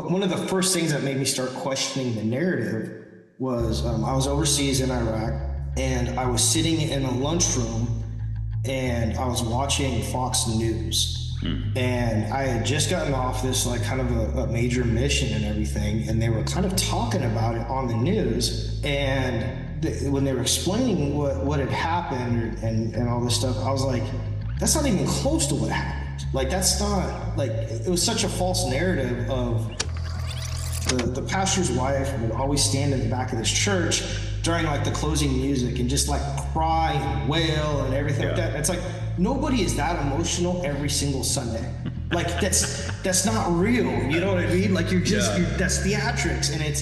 one of the first things that made me start questioning the narrative was I was overseas in Iraq, and I was sitting in a lunchroom and I was watching Fox News. And I had just gotten off this like kind of a major mission and everything, and they were kind of talking about it on the news. And when they were explaining what had happened and all this stuff, I was like, that's not even close to what happened. Like, that's not, like, it was such a false narrative of the pastor's wife would always stand in the back of this church during like the closing music and just like cry and wail and everything like that. It's like, nobody is that emotional every single Sunday. Like, that's not real. You know what I mean? Like, that's theatrics, and it's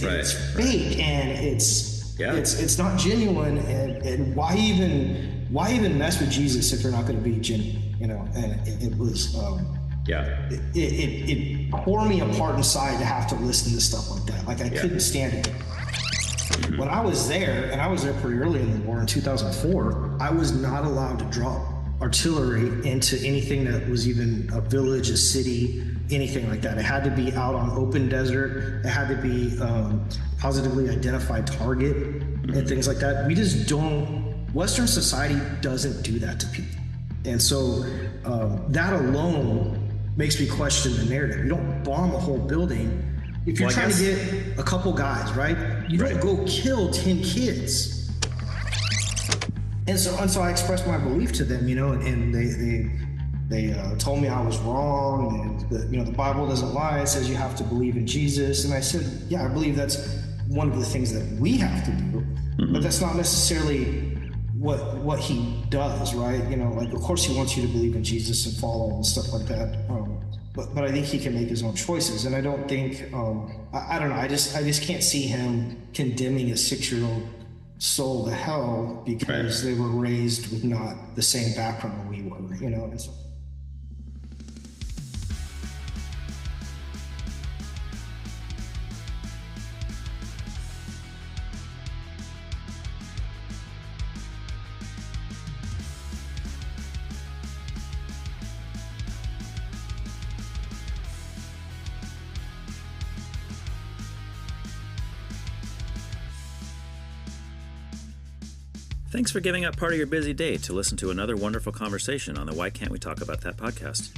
fake, and it's not genuine. And why even mess with Jesus if you're not going to be genuine? You know, and it was it tore me apart inside to have to listen to stuff like that. Like, I couldn't stand it. When I was there, and I was there pretty early in the war in 2004, I was not allowed to drop artillery into anything that was even a village, a city, anything like that. It had to be out on open desert. It had to be positively identified target and things like that. We just don't, Western society doesn't do that to people. And so that alone makes me question the narrative. You don't bomb a whole building. If you're trying to get a couple guys, right? You don't go kill 10 kids. And so I expressed my belief to them, you know, and they told me I was wrong, and the Bible doesn't lie. It says you have to believe in Jesus. And I said, yeah, I believe that's one of the things that we have to do, but that's not necessarily what he does, right? You know, like, of course he wants you to believe in Jesus and follow and stuff like that. But I think he can make his own choices, and I don't think I don't know. I just can't see him condemning a 6-year-old soul to hell because they were raised with not the same background we were, you know. And so. Thanks for giving up part of your busy day to listen to another wonderful conversation on the Why Can't We Talk About That podcast.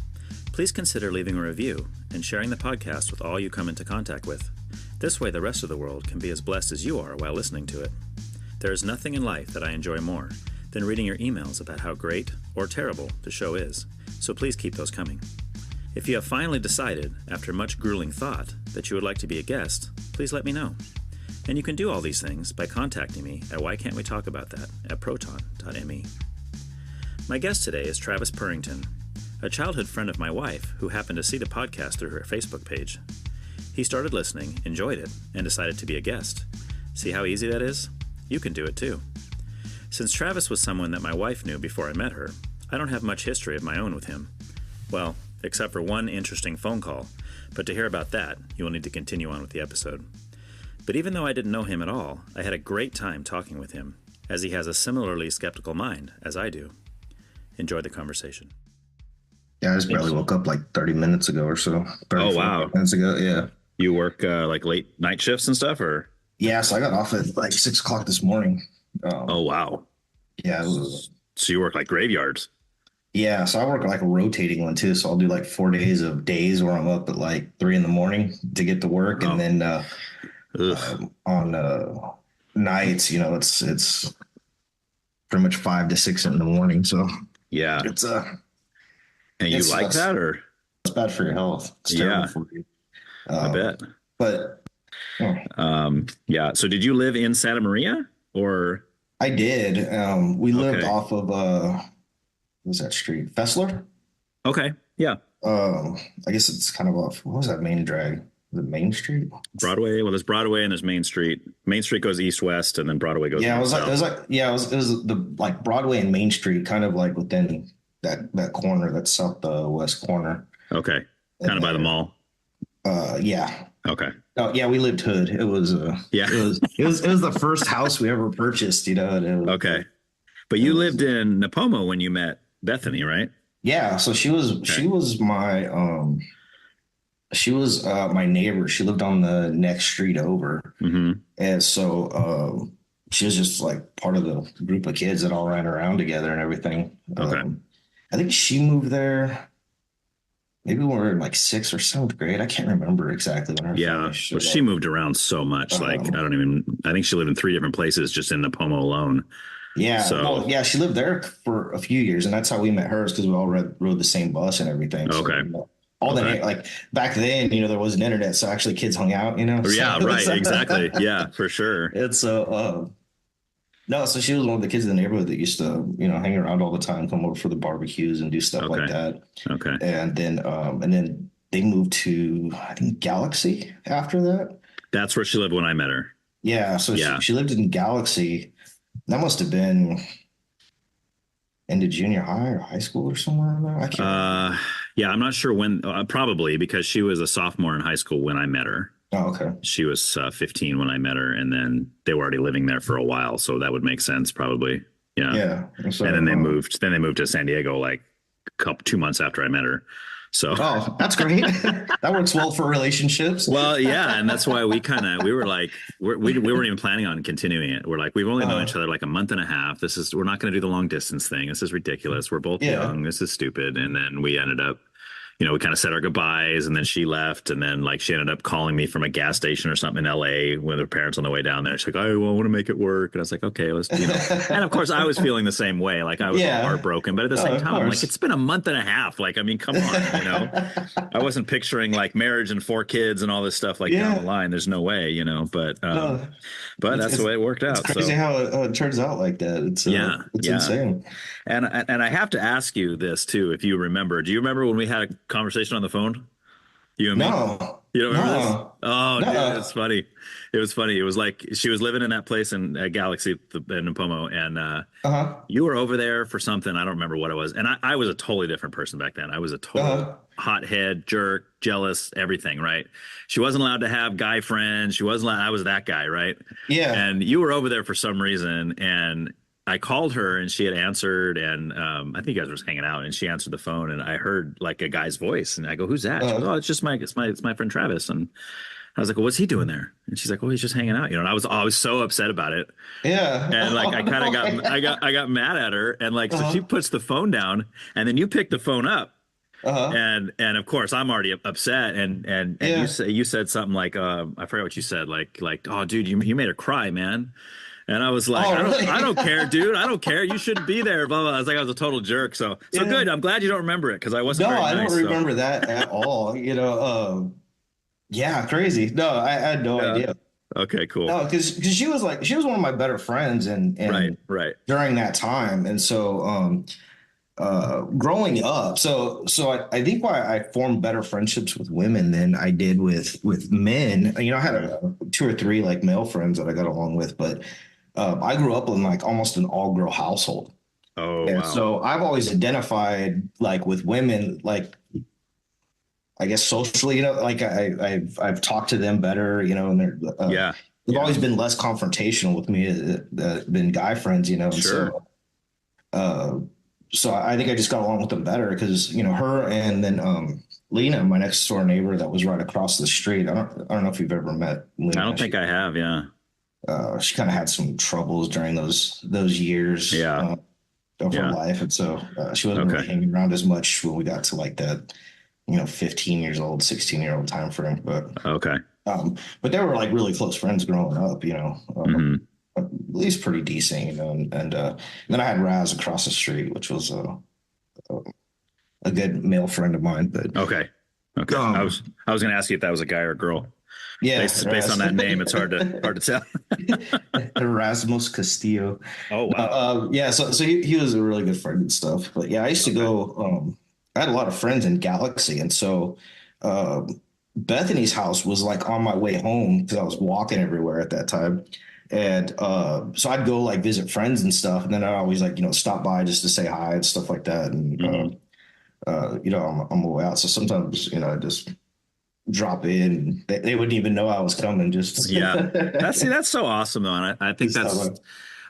Please consider leaving a review and sharing the podcast with all you come into contact with. This way the rest of the world can be as blessed as you are while listening to it. There is nothing in life that I enjoy more than reading your emails about how great or terrible the show is, so please keep those coming. If you have finally decided, after much grueling thought, that you would like to be a guest, please let me know. And you can do all these things by contacting me at whycan'twetalkaboutthat@proton.me. My guest today is Travis Purington, a childhood friend of my wife who happened to see the podcast through her Facebook page. He started listening, enjoyed it, and decided to be a guest. See how easy that is? You can do it too. Since Travis was someone that my wife knew before I met her, I don't have much history of my own with him. Well, except for one interesting phone call, but to hear about that, you will need to continue on with the episode. But even though I didn't know him at all, I had a great time talking with him, as he has a similarly skeptical mind as I do. Enjoy the conversation. Yeah, I just barely woke up like 30 minutes ago or so. Oh, wow. Minutes ago, yeah. You work like late night shifts and stuff, or? Yeah, so I got off at like 6 o'clock this morning. Oh, wow. Yeah. So you work like graveyards? Yeah, so I work like a rotating one too. So I'll do like 4 days of days where I'm up at like 3 a.m. to get to work. And then on nights, you know, it's pretty much 5 to 6 in the morning. So yeah, it's and you like that, or it's bad for your health? It's terrible for you. I bet. But yeah. So did you live in Santa Maria, or? I did. We lived off of what was that street? Fessler. Okay. Yeah. I guess it's kind of off. What was that main drag? The Main Street? Broadway. Well, there's Broadway and there's Main Street. Main Street goes east-west, and then Broadway goes it was south. It was the like Broadway and Main Street, kind of like within that corner, that southwest corner. Okay. Kind of by the mall. Yeah. Okay. Oh yeah, we lived hood. It was it was the first house we ever purchased, you know. Okay. But you lived in Napomo when you met Bethany, right? Yeah. So she was my She was my neighbor. She lived on the next street over. Hmm. And so she was just like part of the group of kids that all ran around together and everything. Okay. I think she moved there. Maybe we were in like sixth or seventh grade. I can't remember exactly when her Yeah. family Well, showed she up. moved around so much. Like, I think she lived in 3 different places just in Napomo alone. Yeah, So, well, yeah, she lived there for a few years, and that's how we met her, is because we all rode the same bus and everything. So, okay. all the Okay. like back then, there wasn't internet, so actually kids hung out, So Yeah, right. Exactly. Yeah, for sure. it's no, so she was one of the kids in the neighborhood that used to, hang around all the time, come over for the barbecues and do stuff like Okay. that. Okay. And then they moved to, I think, Galaxy after that. That's where she lived when I met her. Yeah, so Yeah. she lived in Galaxy. That must have been into junior high or high school or somewhere in there. I can't remember. Yeah, I'm not sure when, probably because she was a sophomore in high school when I met her. Oh, okay. She was 15 when I met her, and then they were already living there for a while, so that would make sense probably. Yeah. Yeah. So, And then they moved. Then they moved to San Diego like 2 months after I met her. So. Oh, that's great. That works well for relationships. Well, yeah, and that's why we were like we weren't even planning on continuing it. We're like we've only known each other like a month and a half. We're not going to do the long distance thing. This is ridiculous. We're both young. This is stupid. And then we ended up, we kind of said our goodbyes, and then she left, and then like she ended up calling me from a gas station or something in LA with her parents on the way down there. She's like, I want to make it work, and I was like, okay, let's. And of course, I was feeling the same way. Like I was heartbroken, but at the same time, I'm like, it's been a month and a half. Like, I mean, come on, I wasn't picturing like marriage and 4 kids and all this stuff like down the line. There's no way, but that's the way it worked out. It's crazy how it turns out like that. It's insane. And I have to ask you this too, if you remember. Do you remember when we had a conversation on the phone? You and me? No. You don't remember this? No. Oh, dude, it's funny. It was funny. It was like she was living in that place in Galaxy in Napomo, and you were over there for something. I don't remember what it was. And I was a totally different person back then. I was a total hothead, jerk, jealous, everything, right? She wasn't allowed to have guy friends. She wasn't allowed, I was that guy, right? Yeah. And you were over there for some reason, and I called her and she had answered, and I think you guys were just hanging out, and she answered the phone, and I heard like a guy's voice, and I go, "Who's that?" She goes, "Oh, it's my friend Travis." And I was like, "Well, what's he doing there?" And she's like, "Well, he's just hanging out," And I was so upset about it. Yeah. And like I kind of I got mad at her, and like so she puts the phone down, and then you pick the phone up. And of course I'm already upset, and you said something like I forgot what you said, like oh dude, you made her cry, man. And I was like, I don't care, dude. I don't care. You shouldn't be there. Blah, blah. I was like, I was a total jerk. So good. I'm glad you don't remember it, because I wasn't. No, I don't remember that at all. Yeah, crazy. No, I had no idea. Okay, cool. No, because she was one of my better friends, and right during that time, and so growing up, so I think why I formed better friendships with women than I did with men. I had 2 or 3 like male friends that I got along with, but I grew up in like almost an all-girl household. Oh, and wow. So I've always identified like with women, like I guess socially, like I've talked to them better, and they're they've always been less confrontational with me than guy friends, and Sure. so I think I just got along with them better because her, and then Lena, my next door neighbor that was right across the street. I don't know if you've ever met Lena. I don't think I have. Yeah. She kind of had some troubles during those years of her life, and so she wasn't really hanging around as much when we got to like that 15 years old, 16-year-old time frame. But but they were like really close friends growing up, at least pretty decent, and then I had Raz across the street, which was a good male friend of mine. But okay. I was going to ask you if that was a guy or a girl. Yeah, based on that name, it's hard to tell. Erasmus Castillo. Oh wow. Yeah, so he was a really good friend and stuff. But yeah, I used to go. I had a lot of friends in Galaxy, and so Bethany's house was like on my way home because I was walking everywhere at that time. And so I'd go like visit friends and stuff, and then I'd always like stop by just to say hi and stuff like that. And on my way out, so sometimes I just drop in. They wouldn't even know I was coming. Just that's so awesome though, and I think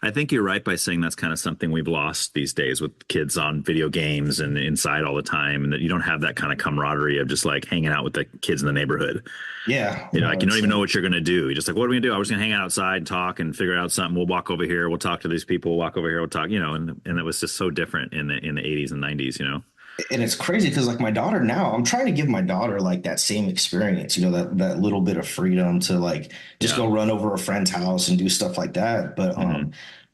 I think you're right by saying that's kind of something we've lost these days with kids on video games and inside all the time, and that you don't have that kind of camaraderie of just like hanging out with the kids in the neighborhood. Yeah. You know, like you don't even know what you're going to do. You're just like, what are we going to do? I was going to hang out outside and talk and figure out something. We'll walk over here. We'll talk to these people. We'll walk over here. We'll talk, you know, and it was just so different in the 80s and 90s, you know? And it's crazy because like my daughter now, I'm trying to give my daughter like that same experience, you know, that little bit of freedom to like just go run over a friend's house and do stuff like that. But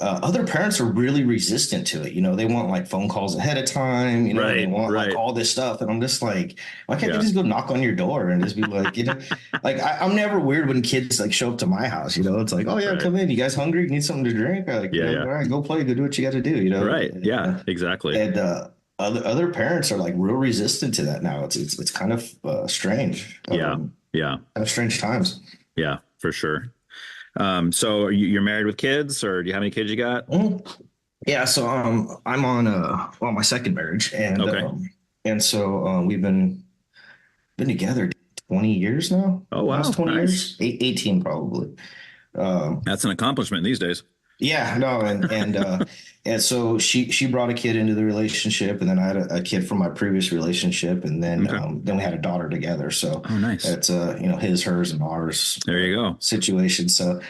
other parents are really resistant to it. You know, they want like phone calls ahead of time, you know, they want like all this stuff. And I'm just like, why can't they just go knock on your door and just be like, you know, like I'm never weird when kids like show up to my house, you know, it's like, oh yeah, come in. You guys hungry? You need something to drink? Like, all right, go play, go do what you got to do, you know? Right. Yeah, exactly. And, other parents are like real resistant to that now. It's kind of strange. Yeah. Kind of strange times. Yeah, for sure. So you're married with kids, or do you have any kids you got? Yeah. So I'm on my second marriage, and so we've been together 20 years now. Oh wow, 20 years, 18 probably. That's an accomplishment these days. Yeah, no, and so she brought a kid into the relationship, and then I had a kid from my previous relationship, and then we had a daughter together. So nice. It's you know, his, hers, and ours. There you go. Situation. So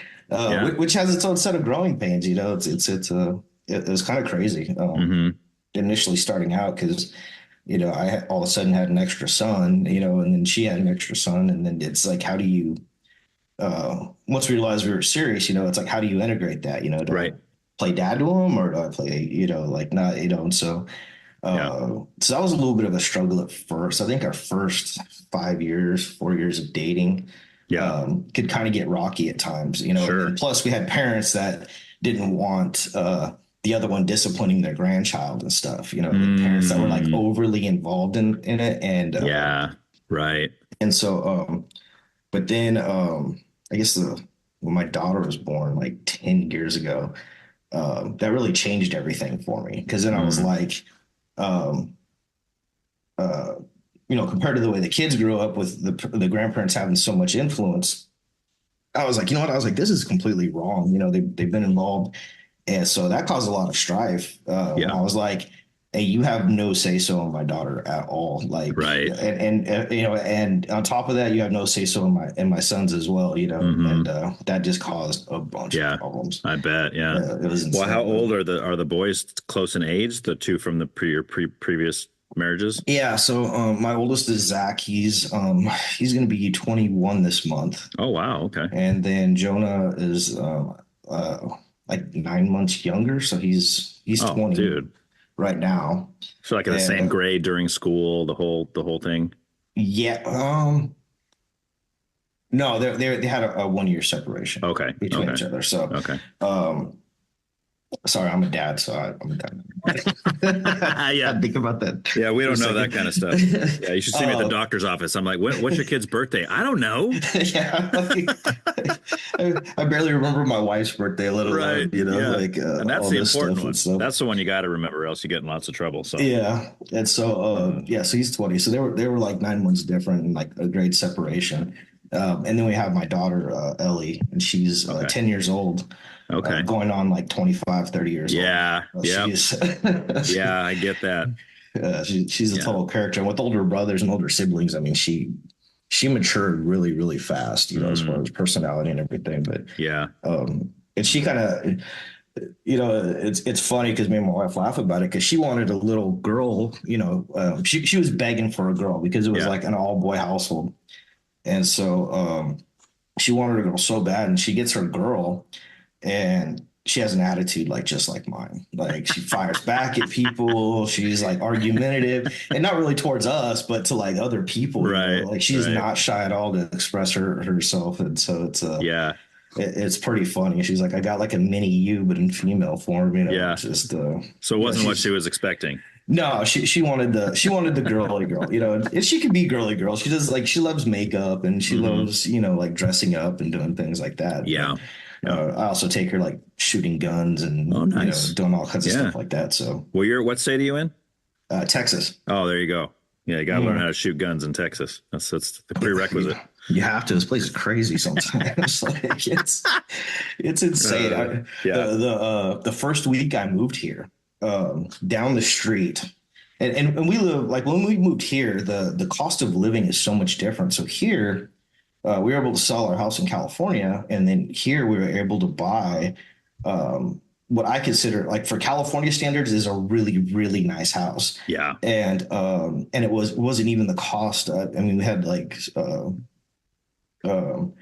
which has its own set of growing pains. You know, it was kind of crazy initially starting out because you know I all of a sudden had an extra son, you know, and then she had an extra son, and then it's like how do you once we realized we were serious, you know, it's like, how do you integrate that? You know, do I play dad to him or do I play, you know, like not, you know, and so, so that was a little bit of a struggle at first. I think our first 4 years of dating, could kind of get rocky at times, you know, and plus we had parents that didn't want, the other one disciplining their grandchild and stuff, you know, parents that were like overly involved in it. And, And so, but then, I guess when my daughter was born like 10 years ago, that really changed everything for me. Because then I was like, you know, compared to the way the kids grew up with the grandparents having so much influence, I was like, you know what? I was like, this is completely wrong. You know, they've been involved. And so that caused a lot of strife. I was like, hey, you have no say so in my daughter at all. Like, and you know, and on top of that, you have no say so in my sons as well. You know, and that just caused a bunch of problems. I bet. Yeah. It was insane. Well, how old are the boys? Close in age? The two from the previous marriages? Yeah. So my oldest is Zach. He's going to be 21 this month. Oh wow. Okay. And then Jonah is like 9 months younger, so he's 20. Dude. Right now. So like in the same grade during school, the whole thing? Yeah. No, they had a 1 year separation. Between each other. So sorry, I'm a dad, so I'm a dad. Think about that. Yeah, we don't know that kind of stuff. Yeah, you should see me at the doctor's office. I'm like, what's your kid's birthday? I don't know. I barely remember my wife's birthday, let alone, you know, like and that's the important one. So that's the one you got to remember, or else you get in lots of trouble. So and so so he's 20. So they were like 9 months different and like a grade separation. And then we have my daughter Ellie, and she's 10 years old. Going on like 25, 30 years old. Yeah. I get that. She's a total character. And with older brothers and older siblings, I mean, she matured really, really fast, you know, as far as personality and everything. But and she kind of, you know, it's funny because me and my wife laugh about it because she wanted a little girl, you know, she was begging for a girl because it was like an all boy household. And so she wanted a girl so bad, and she gets her girl. And she has an attitude like just like mine. Like she fires back at people. She's like argumentative, and not really towards us, but to like other people. You know? Like she's not shy at all to express herself. And so it's it's pretty funny. She's like, I got like a mini you, but in female form. You know, just so it wasn't what she was expecting. No, she wanted the girly girl, you know, and she could be girly girl. She does like she loves makeup and she loves, you know, like dressing up and doing things like that. Yeah. I also take her like shooting guns and you know, doing all kinds of stuff like that. So, well, what state are you in? Texas. Oh, there you go. Yeah, you got to learn how to shoot guns in Texas. That's the prerequisite. You have to. This place is crazy sometimes. Like it's insane. Yeah. The first week I moved here, down the street, and we live like when we moved here, the cost of living is so much different. So here, we were able to sell our house in California, and then here we were able to buy what I consider like for California standards is a really, really nice house. Yeah. And it wasn't even the cost. I mean, we had like um,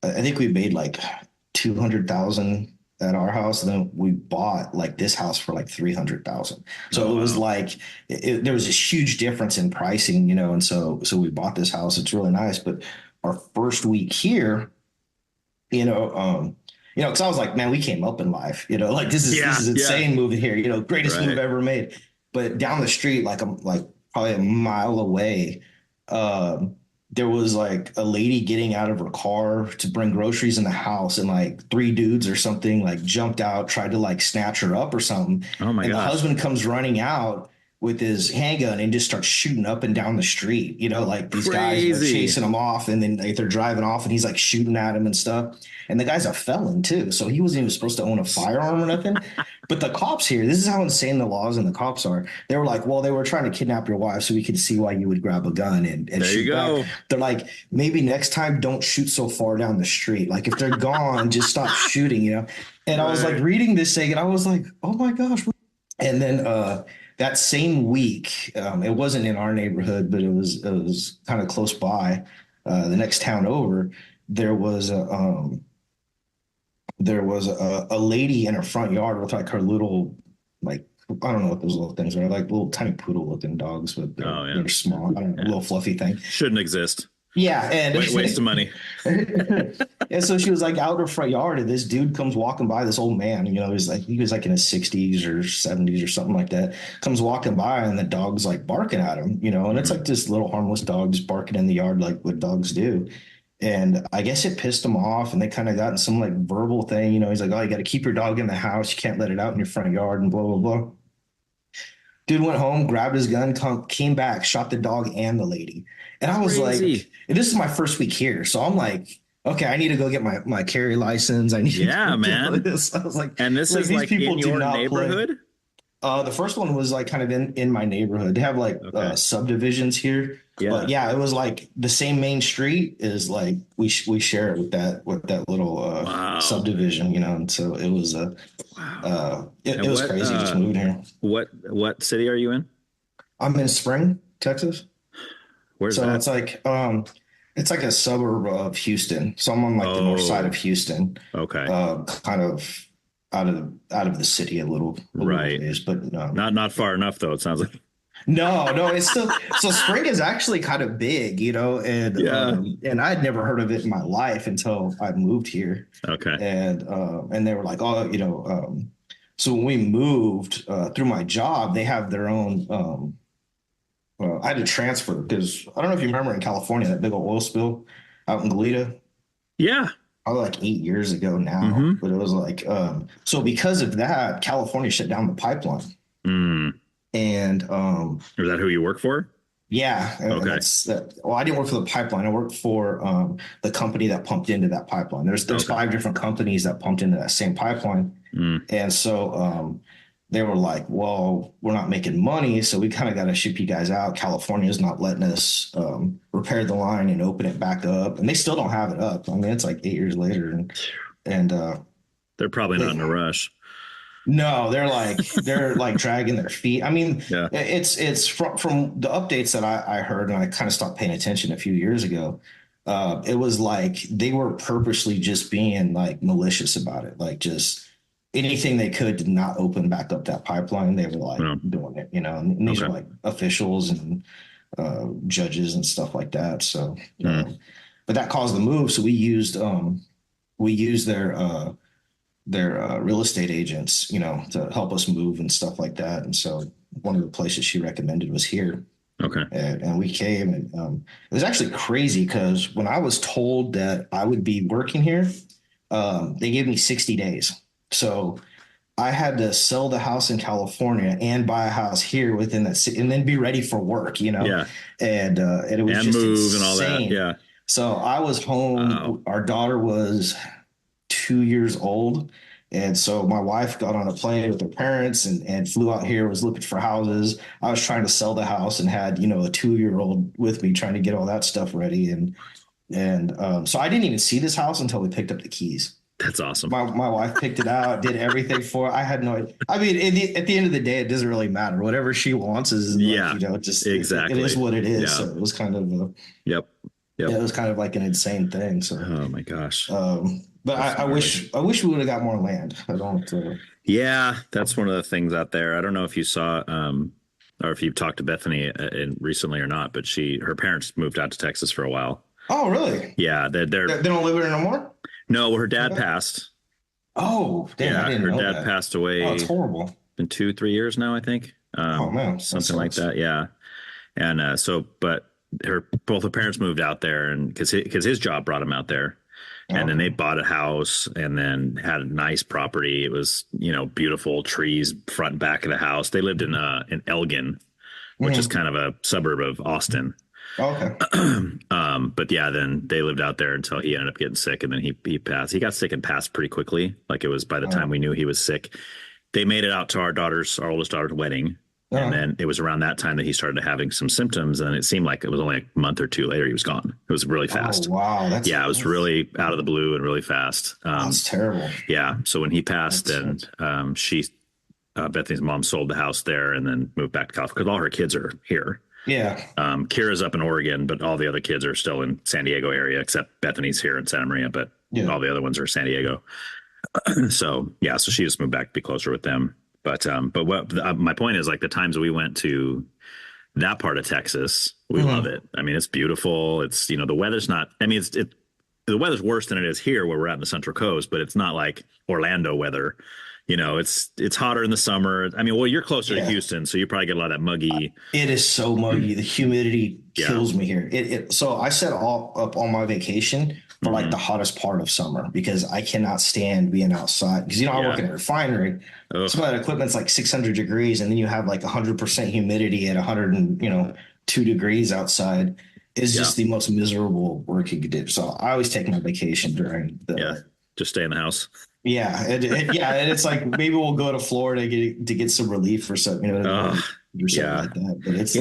I think we made like 200,000 at our house, and then we bought like this house for like 300,000. So Oh, it was wow. like there was this huge difference in pricing, you know, and so we bought this house. It's really nice, but our first week here, you know, because I was like, man, we came up in life, you know, like this Yeah. is Yeah. insane moving here, you know, greatest move Right. ever made. But down the street, like I'm like probably a mile away, um, there was like a lady getting out of her car to bring groceries in the house, and like three dudes or something like jumped out, tried to like snatch her up or something. Oh my And the gosh. husband comes running out with his handgun and just starts shooting up and down the street. You know, like these guys are Crazy. chasing him off, and then like, they're driving off, and he's like shooting at him and stuff. And the guy's a felon too, so he wasn't even supposed to own a firearm or nothing. But the cops here, this is how insane the laws and the cops are. They were like, well, they were trying to kidnap your wife, so we could see why you would grab a gun and There you shoot back. go. They're like, maybe next time don't shoot so far down the street. Like if they're gone, just stop shooting, you know? And I was like Right. reading this thing and I was like, oh my gosh. And then that same week, it wasn't in our neighborhood, but it was kind of close by, the next town over. There was a lady in her front yard with like her little, like, I don't know what those little things are, like little tiny poodle looking dogs, but Oh yeah. they're small. I don't know, a little fluffy thing. Shouldn't exist. Yeah, and Waste of money. and so she was like out in her front yard, and this dude comes walking by, this old man, you know, he was like in his 60s or 70s or something like that, comes walking by, and the dog's like barking at him, you know, and it's like this little harmless dog just barking in the yard like what dogs do. And I guess it pissed him off, and they kind of got in some like verbal thing, you know, he's like, oh, you got to keep your dog in the house, you can't let it out in your front yard, and blah blah blah. Dude went home, grabbed his gun, came back, shot the dog and the lady. And I was Crazy. like, and this is my first week here. So I'm like, okay, I need to go get my carry license. I need Yeah, to man. do this. I was like, And this is these like people in do your not play. neighborhood? The first one was like kind of in my neighborhood. They have like Okay. subdivisions here. Yeah. But yeah, it was like the same main street is like we share it with that little Wow. subdivision, you know. And so it was Wow. it And was what, crazy just moving here. What city are you in? I'm in Spring, Texas. Where's So that? it's like a suburb of Houston. So I'm on like the north side Oh, of Houston, okay. kind of out of the city a little Right. ways, but Not far enough though, it sounds like. no, it's still so Spring is actually kind of big, you know, Yeah. And I'd never heard of it in my life until I moved here, Okay. and they were like, oh, you know, so when we moved through my job, they have their own. I had to transfer because I don't know if you remember in California that big old oil spill out in Goleta. Yeah. Probably like 8 years ago now, Mm-hmm. but it was like so because of that, California shut down the pipeline, Mm. and Is that who you work for? yeah, and Okay. that's that. Well, I didn't work for the pipeline. I worked for the company that pumped into that pipeline. There's Okay. 5 different companies that pumped into that same pipeline, Mm. and so they were like, well, we're not making money, so we kind of got to ship you guys out. California's not letting us repair the line and open it back up, and they still don't have it up. I mean, it's like 8 years later, and They're probably not in a rush. no, they're like dragging their feet. I mean, Yeah. it's from the updates that I heard, and I kind of stopped paying attention a few years ago. It was like they were purposely just being like malicious about it, like just anything they could to not open back up that pipeline. They were like Yeah. doing it, you know. And these Okay. are like officials and judges and stuff like that. So, but that caused the move. So we used their real estate agents, you know, to help us move and stuff like that. And so one of the places she recommended was here. Okay. And we came, and it was actually crazy because when I was told that I would be working here, they gave me 60 days. So I had to sell the house in California and buy a house here within that city, and then be ready for work, you know. Yeah. And it was And just move and all that. insane. Yeah. So I was home. Wow. Our daughter was 2 years old. And so my wife got on a plane with her parents and flew out here, was looking for houses. I was trying to sell the house and had, a 2 year old with me trying to get all that stuff ready. And so I didn't even see this house until we picked up the keys. That's awesome. My wife picked it out, did everything for it. I had no idea. I mean, at the end of the day, it doesn't really matter. Whatever she wants is, Yeah, just exactly. it is what it is. Yeah. So it was kind of Yep. yeah, it was kind of like an insane thing. So Oh my gosh. but I wish we would have got more land. I don't. Yeah, that's one of the things out there. I don't know if you saw or if you've talked to Bethany recently or not, but her parents moved out to Texas for a while. Oh, really? Yeah, They don't live here no more? No, well, her dad passed. Oh, damn, I Yeah, didn't her know dad that. passed away. Oh, it's horrible. Been 2-3 years now, I think. Oh man, Something like that. Yeah. And but both her parents moved out there, and because his job brought him out there, and then they bought a house and then had a nice property. It was, beautiful trees front and back of the house. They lived in Elgin, which is kind of a suburb of Austin. Okay. But yeah, then they lived out there until he ended up getting sick, and then he passed. He got sick and passed pretty quickly. Like, it was by the time we knew he was sick. They made it out to our oldest daughter's wedding. And then it was around that time that he started having some symptoms, and it seemed like it was only a month or two later he was gone. It was really fast. Oh, wow. It was really out of the blue and really fast. That's terrible. Yeah. So when he passed, then Bethany's mom sold the house there and then moved back to California because all her kids are here. Yeah. Kira's up in Oregon, but all the other kids are still in San Diego area, except Bethany's here in Santa Maria, but all the other ones are San Diego. So she just moved back to be closer with them. But my point is, like, the times we went to that part of Texas, we love it. I mean, it's beautiful. It's, the weather's not, I mean, the weather's worse than it is here where we're at in the Central Coast, but it's not like Orlando weather. It's hotter in the summer. I mean, well, you're closer to Houston, so you probably get a lot of that muggy. It is so muggy. The humidity kills me here. So I set up all my vacation for like the hottest part of summer because I cannot stand being outside. Because I work in a refinery. Some of that equipment's like 600 degrees, and then you have like 100% humidity at 102 degrees outside. It's just the most miserable work you could do. So I always take my vacation during the just stay in the house. Yeah, and it's like maybe we'll go to Florida to get some relief or something, or something like that. But it's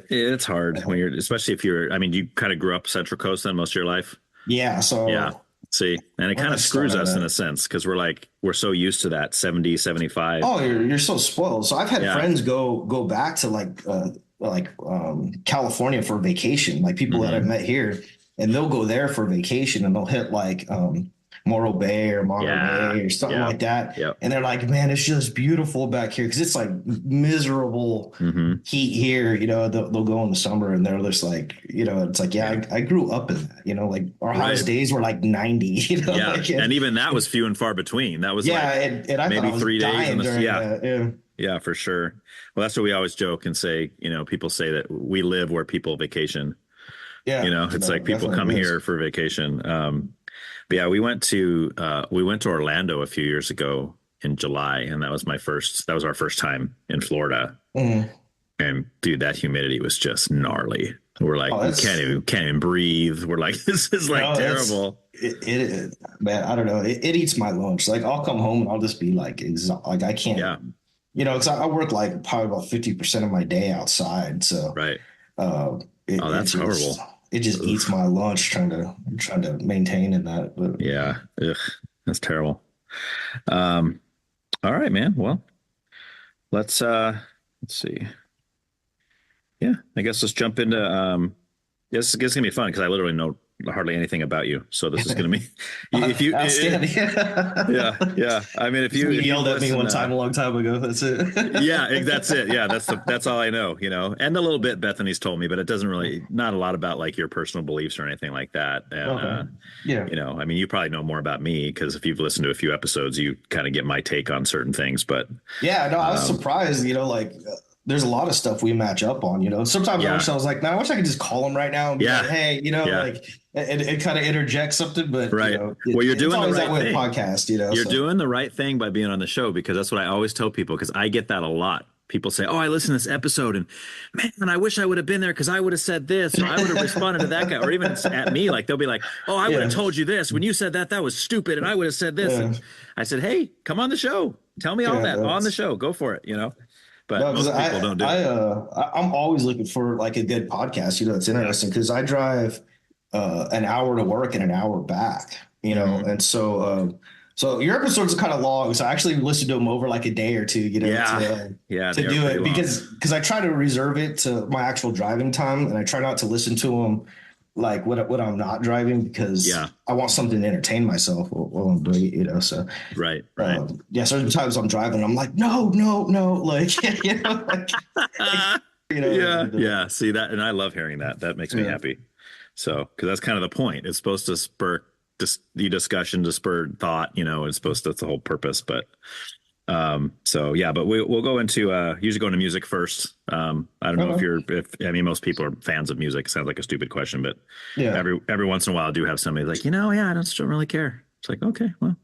it's hard when especially if you kind of grew up Central Coast then most of your life. Yeah, so see, and it kind of screws us in a sense because we're so used to that 70, 75. Oh, you're so spoiled. So I've had friends go back to like California for vacation, like people that I've met here, and they'll go there for vacation and they'll hit like Morro Bay or Monterey or something like that. Yep. And they're like, man, it's just beautiful back here. Cause it's like miserable heat here, they'll go in the summer and they're just like, it's like, I grew up in that, like our hottest days were like 90, and even that was few and far between. That was and I maybe 3 days. Yeah, for sure. Well, that's what we always joke and say, people say that we live where people vacation. Yeah. It's like people come here for vacation. But yeah, we went to Orlando a few years ago in July, and that was our first time in Florida. And dude, that humidity was just gnarly. We're like, we can't even breathe. We're like, this is like terrible. Man, I don't know. It eats my lunch. Like I'll come home and I'll just be like, like I can't, because I work like probably about 50% of my day outside. So that's horrible. It just eats my lunch trying to maintain in that. But. Yeah. That's terrible. All right, man. Well, let's see. Yeah, I guess let's jump into, this is going to be fun because I literally know hardly anything about you. So this is going to be, if you, outstanding. Yeah. I mean, if you yelled at me one time a long time ago, that's it. That's it. Yeah. That's all I know, and a little bit Bethany's told me, but it doesn't really, not a lot about like your personal beliefs or anything like that. And, I mean, you probably know more about me because if you've listened to a few episodes, you kind of get my take on certain things, but I was surprised, there's a lot of stuff we match up on, sometimes I wish I was like, man, I wish I could just call him right now and be like, hey, like it kind of interjects something, but well, you're doing the right thing. Podcast, you're doing the right thing by being on the show because that's what I always tell people because I get that a lot. people say, "Oh, I listened to this episode, and man, I wish I would have been there because I would have said this, or I would have responded to that guy," or even at me, like they'll be like, "Oh, I would have told you this when you said that. That was stupid, and I would have said this." And I said, "Hey, come on the show, tell me all that on the show, go for it," you know. But No, most people don't do it. I'm always looking for like a good podcast. You know, it's interesting because I drive an hour to work and an hour back. You know, and so so your episodes are kind of long. So I actually listened to them over like a day or two. You know, to do it because I try to reserve it to my actual driving time, and I try not to listen to them like when I'm not driving because I want something to entertain myself while I'm doing it, you know. So right. Certain times I'm driving, I'm like, no, like, you know, like, you know, See that, and I love hearing that. That makes me happy. So, because that's kind of the point. It's supposed to spur the discussion, to spur thought. You know, it's supposed to. That's the whole purpose. But so yeah, but we'll go into usually go into music first. I don't know if most people are fans of music. It sounds like a stupid question, but every once in a while I do have somebody like, I don't really care. It's like, okay, well,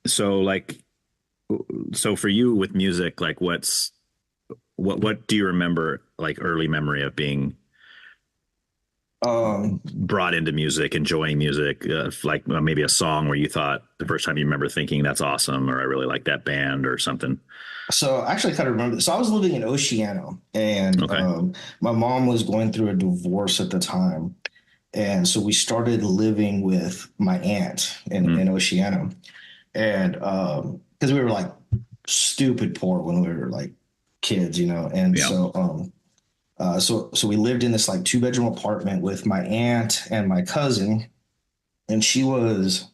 so for you with music, like what do you remember, like early memory of being brought into music, enjoying music, like maybe a song where you thought the first time you remember thinking that's awesome, or I really like that band or something? So I actually kind of remember. So I was living in Oceano, and my mom was going through a divorce at the time. And so we started living with my aunt in Oceano. And because we were like stupid poor when we were like kids, you know. And so we lived in this like 2-bedroom apartment with my aunt and my cousin, and she was,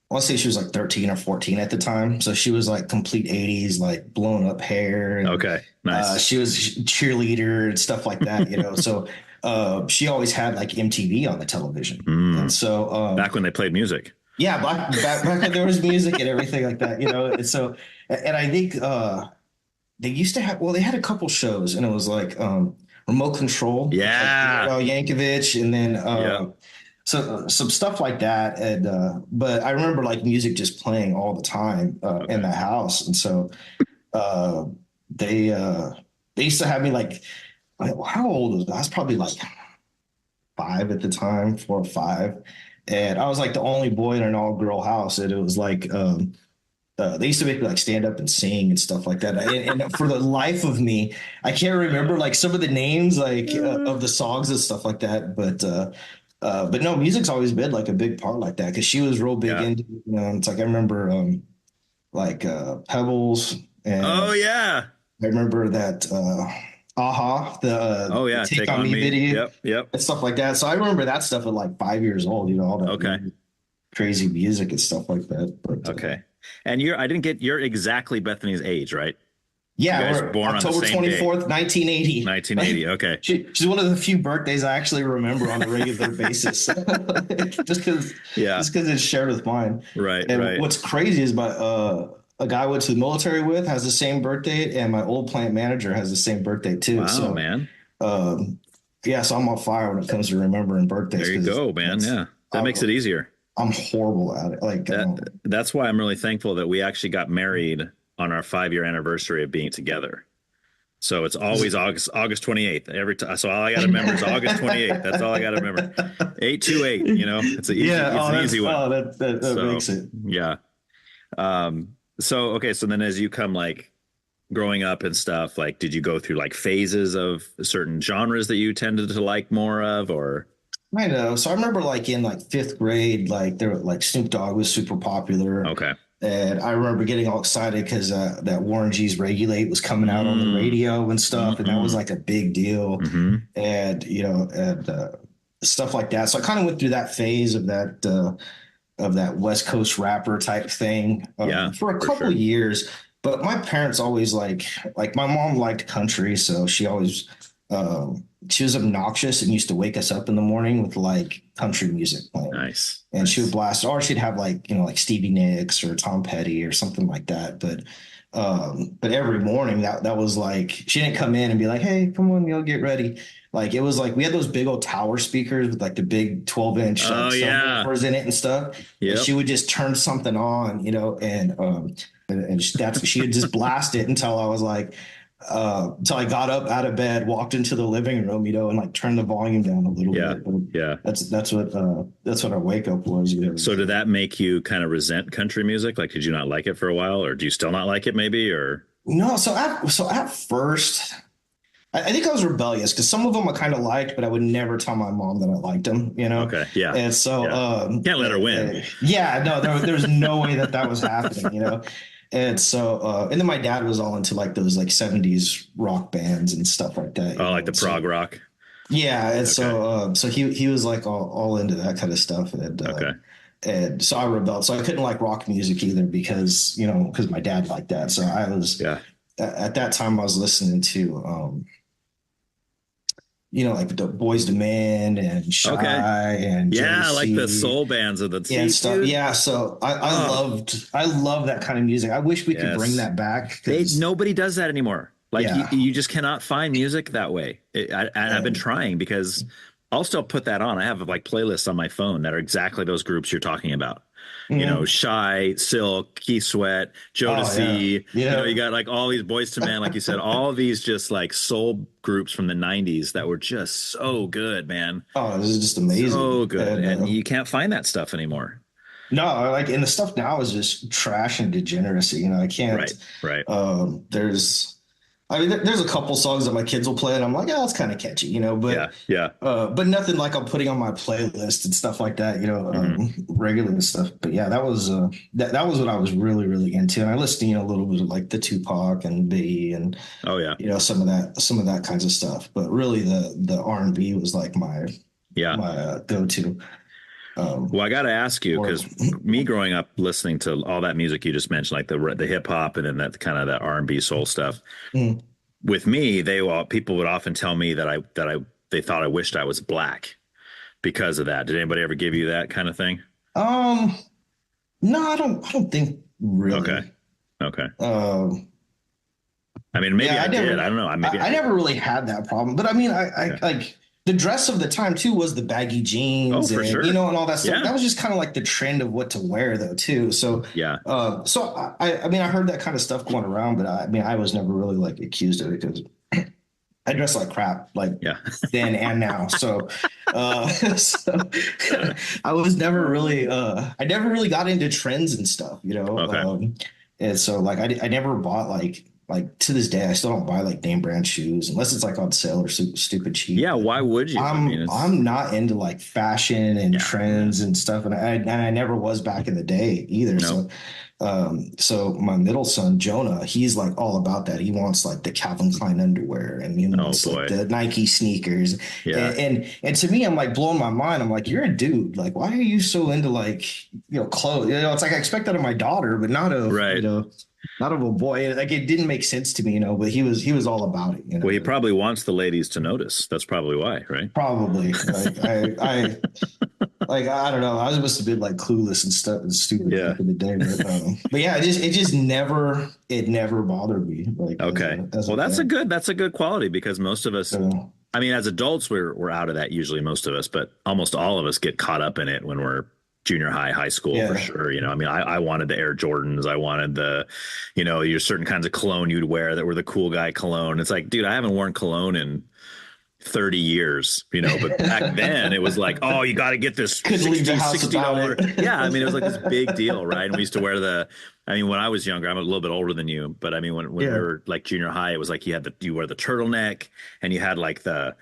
I want to say she was like 13 or 14 at the time. So she was like complete 80s, like blown up hair. And, nice. She was cheerleader and stuff like that, you know. So she always had like MTV on the television. And so back when they played music. Yeah, back when there was music and everything like that, you know. And so, and I think they used to have, they had a couple shows, and it was like Remote Control, like, Yankovic, and then so some stuff like that. And but I remember like music just playing all the time in the house, and so they used to have me like, how old was I? I was probably like 5 at the time, 4 or 5, and I was like the only boy in an all-girl house, and it was like they used to make me like stand up and sing and stuff like that. And for the life of me, I can't remember like some of the names like of the songs and stuff like that. But no, music's always been like a big part like that, because she was real big into, you know. It's like I remember like Pebbles, and I remember that the Take On Me video, and stuff like that. So I remember that stuff at like 5 years old, you know, all that crazy music and stuff like that. But and you're exactly Bethany's age, right? Yeah, you guys were born October on the same 24th, 1980. 1980, okay. She's one of the few birthdays I actually remember on a regular basis. just because it's shared with mine. Right, and what's crazy is a guy I went to the military with has the same birthday, and my old plant manager has the same birthday too. Wow, so, man. So I'm on fire when it comes to remembering birthdays. There you go, man. Yeah, that makes it easier. I'm horrible at it. Like that's why I'm really thankful that we actually got married on our 5-year anniversary of being together. So it's always August 28th every time. So all I got to remember is August 28th. That's all I got to remember. 828. You know, it's an easy one. Oh, that makes it. Yeah. So okay. So then, as you come like growing up and stuff, like, did you go through like phases of certain genres that you tended to like more of, or? I know. So I remember like in like 5th grade, like there like Snoop Dogg was super popular. Okay. And I remember getting all excited because that Warren G's Regulate was coming out on the radio and stuff. And that was like a big deal. And, you know, and stuff like that. So I kind of went through that phase of that West Coast rapper type thing for a couple of years. But my parents always like my mom liked country. So she always, she was obnoxious and used to wake us up in the morning with like country music playing. Nice. And she would blast, or she'd have like, you know, like Stevie Nicks or Tom Petty or something like that. But every morning that was like, she didn't come in and be like, hey, come on, you'll get ready. Like, it was like, we had those big old tower speakers with like the big 12-inch subwoofers in it and stuff. Yeah. She would just turn something on, you know, and and she had just blasted until I was like, until I got up out of bed, walked into the living room, and like turned the volume down a little bit. But Yeah. That's what our wake up was. So did that make you kind of resent country music? Like, did you not like it for a while, or do you still not like it maybe, or? No. So at first, I think I was rebellious because some of them I kind of liked, but I would never tell my mom that I liked them, Okay. Yeah. And so, can't let her win. No, there's no way that was happening, And so, and then my dad was all into like those like 70s rock bands and stuff like that. Oh, like the prog rock. Yeah. And so he was like all into that kind of stuff. And so I rebelled. So I couldn't like rock music either because my dad liked that. So I was, at that time I was listening to, like the Boyz II Men and Shy and JC, like the soul bands of the and stuff. Dude. Yeah, so I love that kind of music. I wish we could bring that back. Nobody does that anymore. Like you just cannot find music that way. I've been trying because I'll still put that on. I have like playlists on my phone that are exactly those groups you're talking about. Shy, Silk, Keith Sweat, Jodeci. You got like all these Boyz II Men, like you said, all these just like soul groups from the 90s that were just so good, man. Oh, this is just amazing. So good. And you can't find that stuff anymore. No, and the stuff now is just trash and degeneracy. I can't. Right. There's a couple songs that my kids will play, and I'm like, it's kind of catchy, But but nothing like I'm putting on my playlist and stuff like that, regular stuff. But yeah, that was that was what I was really, really into, and I listened, a little bit of like the Tupac and Biggie and some of that kinds of stuff. But really, the R&B was like my go-to. Well, I got to ask you, because me growing up listening to all that music you just mentioned, like the hip hop and then that kind of that R&B soul stuff. With me, people would often tell me that they thought I wished I was black because of that. Did anybody ever give you that kind of thing? No, I don't think really. Okay. Maybe I did. I don't know. I never really had that problem, but I like. The dress of the time too was the baggy jeans and sure. and all that stuff. That was just kind of like the trend of what to wear though too. So so I heard that kind of stuff going around, but I was never really like accused of it because I dress like crap then and now. So I was never really I never really got into trends and stuff, and so like I never bought like to this day, I still don't buy like name brand shoes unless it's like on sale or stupid cheap. Yeah, why would you? I'm not into like fashion and trends and stuff, and I never was back in the day either. No. So my middle son Jonah, he's like all about that. He wants like the Calvin Klein underwear and he wants like the Nike sneakers. Yeah. And to me, I'm like blowing my mind. I'm like, you're a dude. Like, why are you so into like clothes? It's like I expect that of my daughter, but not of not of a boy. Like it didn't make sense to me, but he was all about it. Well, he probably wants the ladies to notice. That's probably why, right? Probably. Like I don't know. I was supposed to be like clueless and stuff and stupid back in the day, but yeah, it just never bothered me. Like that's a good quality because most of us. As adults, we're out of that usually. Most of us, but almost all of us get caught up in it when we're junior high school for sure. I wanted the Air Jordans. I wanted the, your certain kinds of cologne you'd wear that were the cool guy cologne. It's like, dude, I haven't worn cologne in 30 years, but back then it was like, oh, you got to get this $60. Yeah. It was like this big deal. Right. And we used to wear when I was younger, I'm a little bit older than you, but when we were like junior high, it was like you wear the turtleneck and you had like the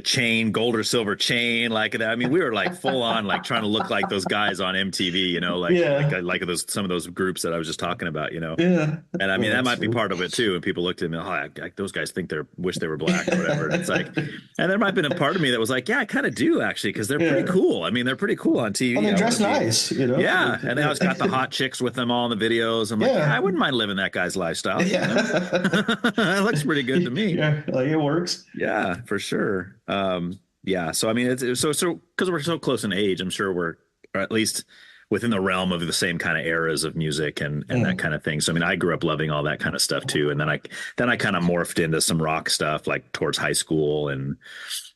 chain, gold or silver chain, like that. We were like full on, like trying to look like those guys on MTV, like some of those groups that I was just talking about, Yeah. And that might be part of it too. And people looked at me, those guys wish they were black or whatever. And it's like, and there might have been a part of me that was like, yeah, I kind of do actually, because they're pretty cool. They're pretty cool on TV. And they dress nice, Yeah. And they always got the hot chicks with them all in the videos. I'm like, I wouldn't mind living that guy's lifestyle. Yeah. That looks pretty good to me. Yeah, like it works. Yeah, for sure. So it's because we're so close in age, I'm sure or at least within the realm of the same kind of eras of music and that kind of thing. So I mean, I grew up loving all that kind of stuff too, and then I kind of morphed into some rock stuff like towards high school, and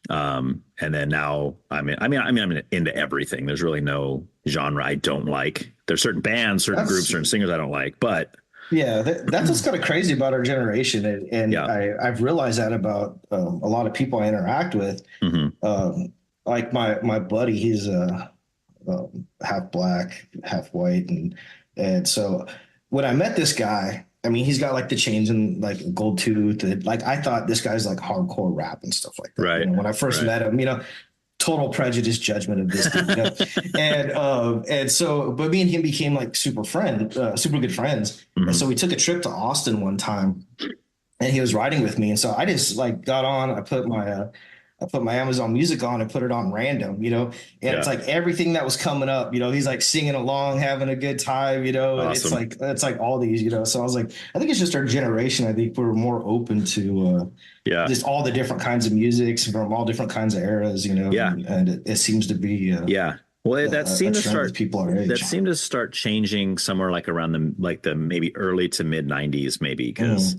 then now I'm into everything. There's really no genre I don't like. There's certain bands, certain groups, certain singers I don't like, but yeah, that's what's kind of crazy about our generation, and yeah. I've realized that about a lot of people I interact with. Like my buddy, he's half black, half white, and so when I met this guy, I mean, he's got like the chains and like gold tooth, and like I thought this guy's like hardcore rap and stuff like that. Right. You know, when I first met him, total prejudice judgment of this dude, and so, but me and him became like super good friends, and so we took a trip to Austin one time, and he was riding with me, and so I just like got on, I put my Amazon Music on and put it on random, and it's like everything that was coming up, he's like singing along, having a good time, and Awesome. it's like all these, so I was like, I think it's just our generation. I think we're more open to just all the different kinds of musics from all different kinds of eras, and it seems to be well, that seemed to start people our age. That seemed to start changing somewhere like around the maybe early to mid 90s, maybe, because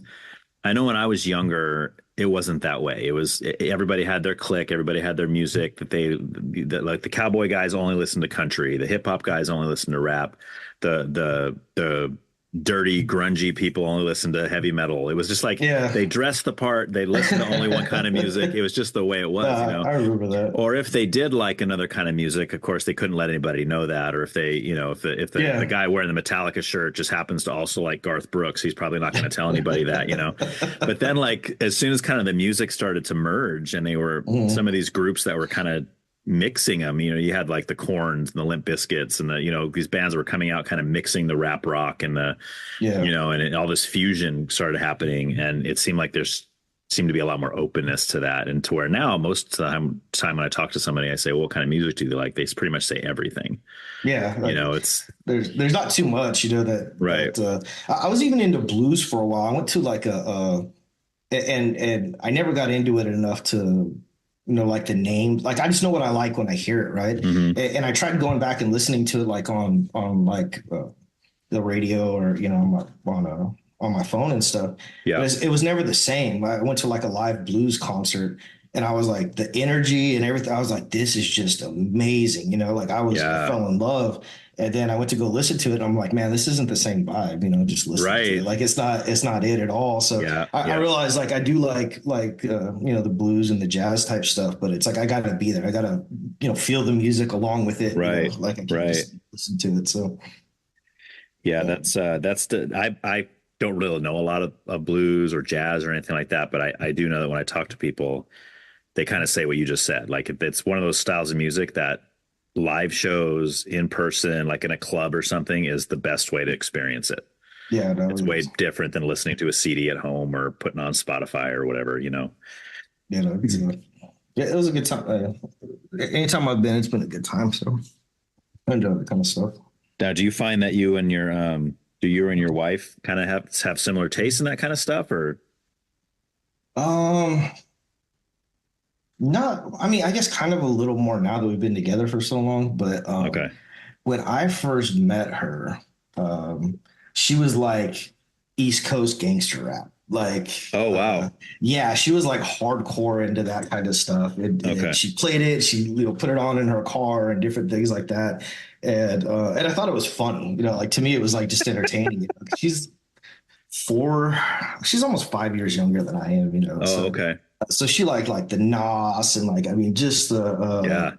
I know when I was younger, it wasn't that way. It was everybody had their clique, everybody had their music that like the cowboy guys only listened to country, the hip hop guys only listened to rap, the dirty grungy people only listened to heavy metal. It was just like they dressed the part, they listened to only one kind of music. It was just the way it was, I remember that. Or if they did like another kind of music, of course they couldn't let anybody know that. Or if they, if the guy wearing the Metallica shirt just happens to also like Garth Brooks, he's probably not going to tell anybody that, But then like as soon as kind of the music started to merge and they were some of these groups that were kind of mixing them, you had like the Corns and the Limp Bizkits and the, these bands were coming out kind of mixing the rap rock and the, and all this fusion started happening. And it seemed like seemed to be a lot more openness to that, and to where now most of the time when I talk to somebody, I say, well, what kind of music do you like? They pretty much say everything. Yeah. Like, it's there's not too much, that. Right. That, I was even into blues for a while. I went to like and I never got into it enough to like the name, like I just know what I like when I hear it, right? And I tried going back and listening to it like on like the radio or on my phone and stuff. Yeah, but it was never the same. I went to like a live blues concert, and I was like, the energy and everything, I was like, this is just amazing, like I fell in love. And then I went to go listen to it. And I'm like, man, this isn't the same vibe, just listening to it. Like it's not it at all. So I realized like I do like the blues and the jazz type stuff, but it's like I gotta be there. I gotta feel the music along with it. Right. Like I can't just listen to it. So I don't really know a lot of blues or jazz or anything like that, but I do know that when I talk to people, they kind of say what you just said. Like it's one of those styles of music that live shows in person, like in a club or something, is the best way to experience it. Yeah, it's way different than listening to a CD at home or putting on Spotify or whatever, Yeah, it was a good time. Anytime I've been, it's been a good time. So I enjoy that kind of stuff. Now, do you find that you and your wife kind of have similar tastes in that kind of stuff, or? Not, I mean, I guess kind of a little more now that we've been together for so long, but okay. When I first met her, she was like East Coast gangster rap. Like, oh wow. Yeah, she was like hardcore into that kind of stuff. And she played it, she put it on in her car and different things like that. And I thought it was funny, like to me it was like just entertaining. She's almost 5 years younger than I am, Oh, okay. So she liked like the Nas and like, I mean, just the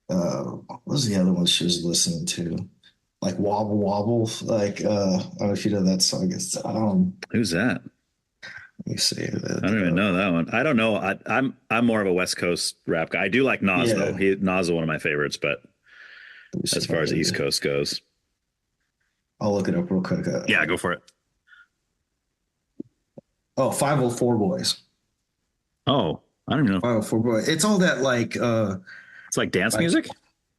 what was the other one she was listening to? Like Wobble Wobble. Like I don't know if you know that song. It's who's that? Let me see. I don't even know that one. I don't know. I'm more of a West Coast rap guy. I do like Nas though. Nas is one of my favorites, but as far as East Coast goes, I'll look it up real quick. Yeah, go for it. Oh, 504 Boys. Oh, I don't know. 504 Boys. It's all that like it's like dance music?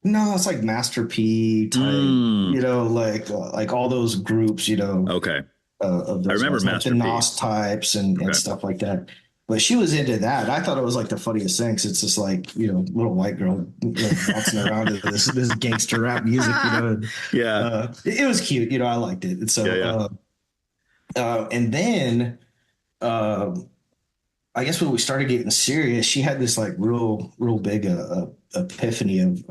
No, it's like Master P type, like all those groups, Okay. Of those I remember ones, Master like the P. Nos types and stuff like that. but she was into that. I thought it was like the funniest thing. 'Cause it's just like, little white girl, bouncing around to this gangster rap music, Yeah. It was cute. I liked it. And so, Yeah. and then, um, I guess when we started getting serious, she had this like real big epiphany of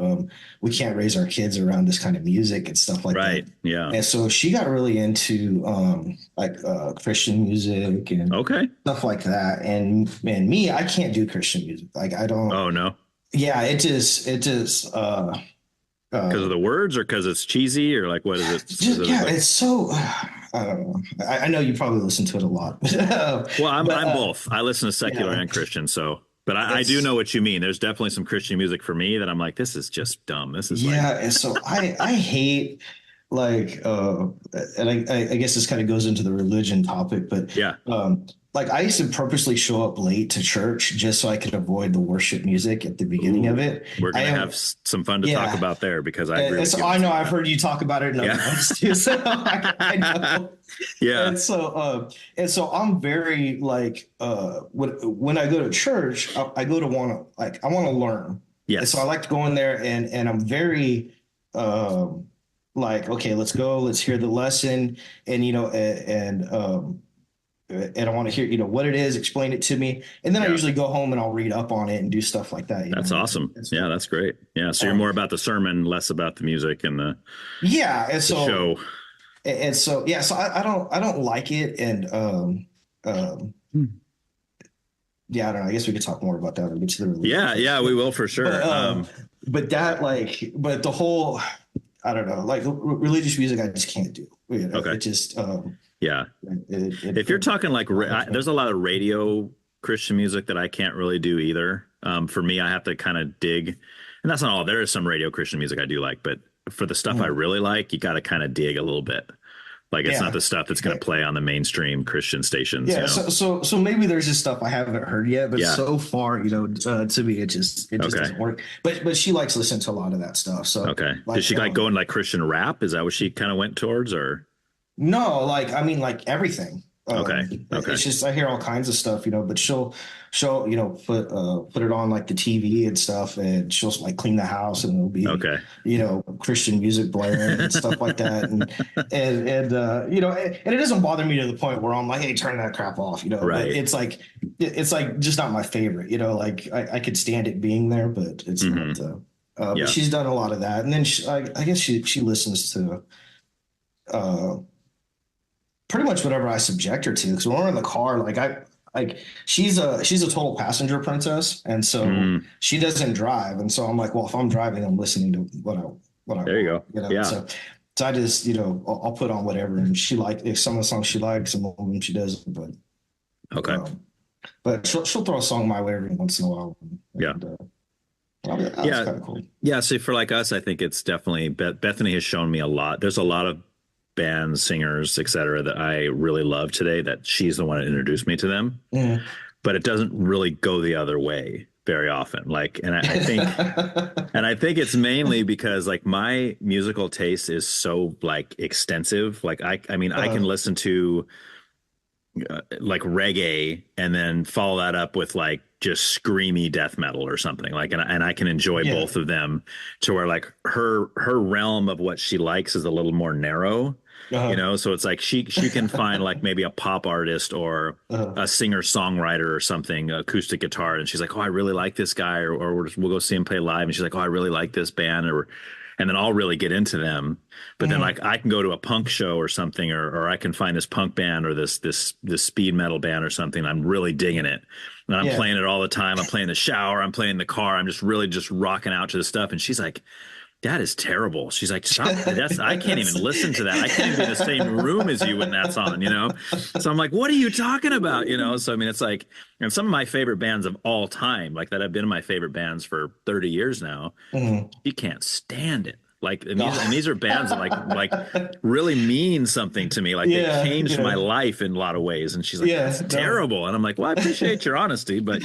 we can't raise our kids around this kind of music and stuff like Right. that. Yeah. And so she got really into like Christian music and Okay. stuff like that. And man, me, I can't do Christian music. Like I don't. Oh no. Yeah, it just Because of the words, or because it's cheesy, or like what is it? just, yeah, it's so. I don't know. I know you probably listen to it a lot. Well, I'm both. I listen to secular and Christian, so. But I do know what you mean. There's definitely some Christian music for me that I'm like, this is just dumb. This is and so I hate like and I guess this kind of goes into the religion topic, but yeah. Like I used to purposely show up late to church just so I could avoid the worship music at the beginning of it. We're gonna have some fun to talk about there, because I agree. So I know I've heard you talk about it in other ones too. So I know. Yeah. And so I'm very like when I go to church, I go to want to learn. Yes. And so I like to go in there and I'm very like, okay, let's go, let's hear the lesson, and and I want to hear, what it is, explain it to me. And then I usually go home and I'll read up on it and do stuff like that. That's awesome. Yeah, that's great. Yeah. So you're more about the sermon, less about the music and the show. And so, yeah, so I don't like it. And yeah, I don't know. I guess we could talk more about that. Or get to the religion. Yeah, we will for sure. But the whole, I don't know, like religious music, I just can't do. Okay. It just, yeah. If you're talking like, there's a lot of radio Christian music that I can't really do either. For me, I have to kind of dig, and that's not all. There is some radio Christian music I do like, but for the stuff I really like, you got to kind of dig a little bit. Like it's not the stuff that's going to play on the mainstream Christian stations. Yeah. So maybe there's just stuff I haven't heard yet, but so far, to me, it just doesn't work. But she likes listening to a lot of that stuff. So okay. Does she like going like Christian rap? Is that what she kind of went towards, or? No, like everything. Okay. It's just I hear all kinds of stuff, but she'll put it on like the TV and stuff, and she'll like clean the house, and it'll be Christian music blaring and stuff like that, and it doesn't bother me to the point where I'm like, hey, turn that crap off, Right. But it's like just not my favorite, like I could stand it being there, but it's not. But she's done a lot of that, and then I guess she listens to. Pretty much whatever I subject her to, because when we're in the car, she's a total passenger princess, and so she doesn't drive, and so I'm like, well, if I'm driving, I'm listening to what I there you go. Yeah. So I just I'll put on whatever, and she if some of the songs she likes, some of them she doesn't, but okay. But she'll throw a song my way every once in a while. That's kind of cool. Yeah. So for like us, I think it's definitely Bethany has shown me a lot. There's a lot of bands, singers, etc., that I really love today, that she's the one that introduced me to them. But it doesn't really go the other way very often. And I think it's mainly because like my musical taste is so like extensive. Like I can listen to like reggae and then follow that up with like just screamy death metal or something, like, and I can enjoy both of them, to where like her realm of what she likes is a little more narrow. So it's like she can find like maybe a pop artist or a singer songwriter or something, acoustic guitar, and she's like, oh, I really like this guy, or we'll go see him play live, and she's like, oh, I really like this band, and then I'll really get into them. But then like I can go to a punk show or something, or I can find this punk band or this speed metal band or something. I'm really digging it, and I'm playing it all the time. I'm playing the shower, I'm playing the car, I'm just really just rocking out to the stuff. And she's like, that is terrible. She's like, stop. I can't even listen to that. I can't even be in the same room as you when that's on, So I'm like, what are you talking about? So I mean, it's like, and some of my favorite bands of all time, like that have been my favorite bands for 30 years now, you can't stand it. Like, and these are bands that like really mean something to me. Like they changed my life in a lot of ways. And she's like, that's terrible. And I'm like, well, I appreciate your honesty, but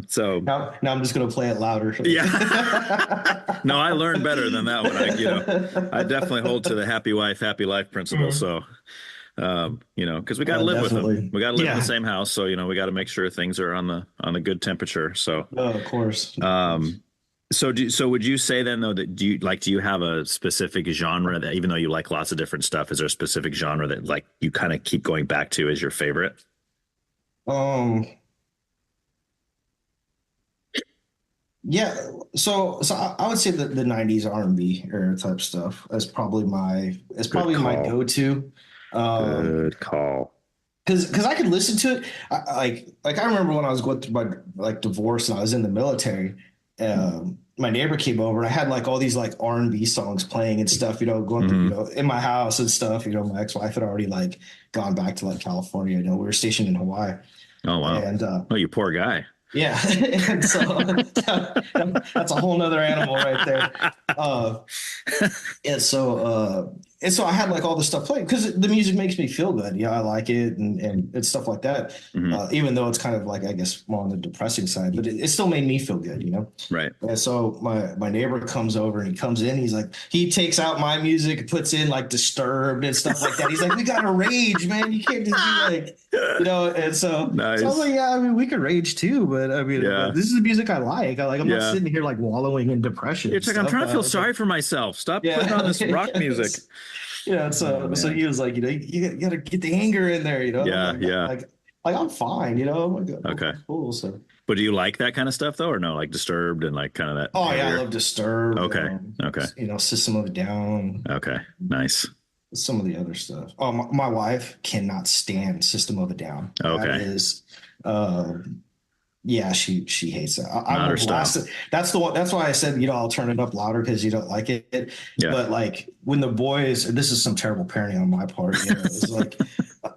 so now I'm just going to play it louder. Yeah. No, I learned better than that one. I definitely hold to the happy wife, happy life principle. So, because we got to live with Definitely. them. We got to live in the Yeah. same house. So, we got to make sure things are on the good temperature. So, No, of course. so would you say then though that do you have a specific genre that, even though you like lots of different stuff, is there a specific genre that like you kind of keep going back to as your favorite? Um, yeah. So I would say that the '90s R&B era type stuff is probably Good my call. go-to. Good call. Because I could listen to it. Like I remember when I was going through my like divorce and I was in the military. My neighbor came over and I had like all these like R&B songs playing and stuff, going through, in my house and stuff. My ex-wife had already like gone back to like California. We were stationed in Hawaii. Oh, wow. And Oh, you poor guy. yeah, and so that's a whole nother animal right there. Uh, and so I had like all this stuff playing because the music makes me feel good. I like it and it's stuff like that. Even though it's kind of like, I guess, more on the depressing side, but it still made me feel good. Right. And so my neighbor comes over and he comes in. He's like, he takes out my music, puts in like Disturbed and stuff like that. He's like, we got to rage, man. You can't just be like, And so, Nice. so I was like, yeah, I mean, we could rage too, but I mean, Yeah. this is the music I like. I'm not sitting here like wallowing in depression. It's like, I'm trying to feel sorry for myself. Stop putting on this rock music. Yeah, so he was like, you got to get the anger in there, Yeah, like, yeah. like I'm fine, I'm like, Okay. cool. So, But do you like that kind of stuff though, or no? Like Disturbed and like kind of that? oh yeah, I heavier? love Disturbed. Okay. Okay. System of a Down, Okay. Nice. some of the other stuff. Oh, my wife cannot stand System of a Down. Okay. That is, yeah, she hates it. I Not her will blast style. it. That's the one. That's why I said, I'll turn it up louder because you don't like it. Yeah. But like when the boys, and this is some terrible parenting on my part, it's like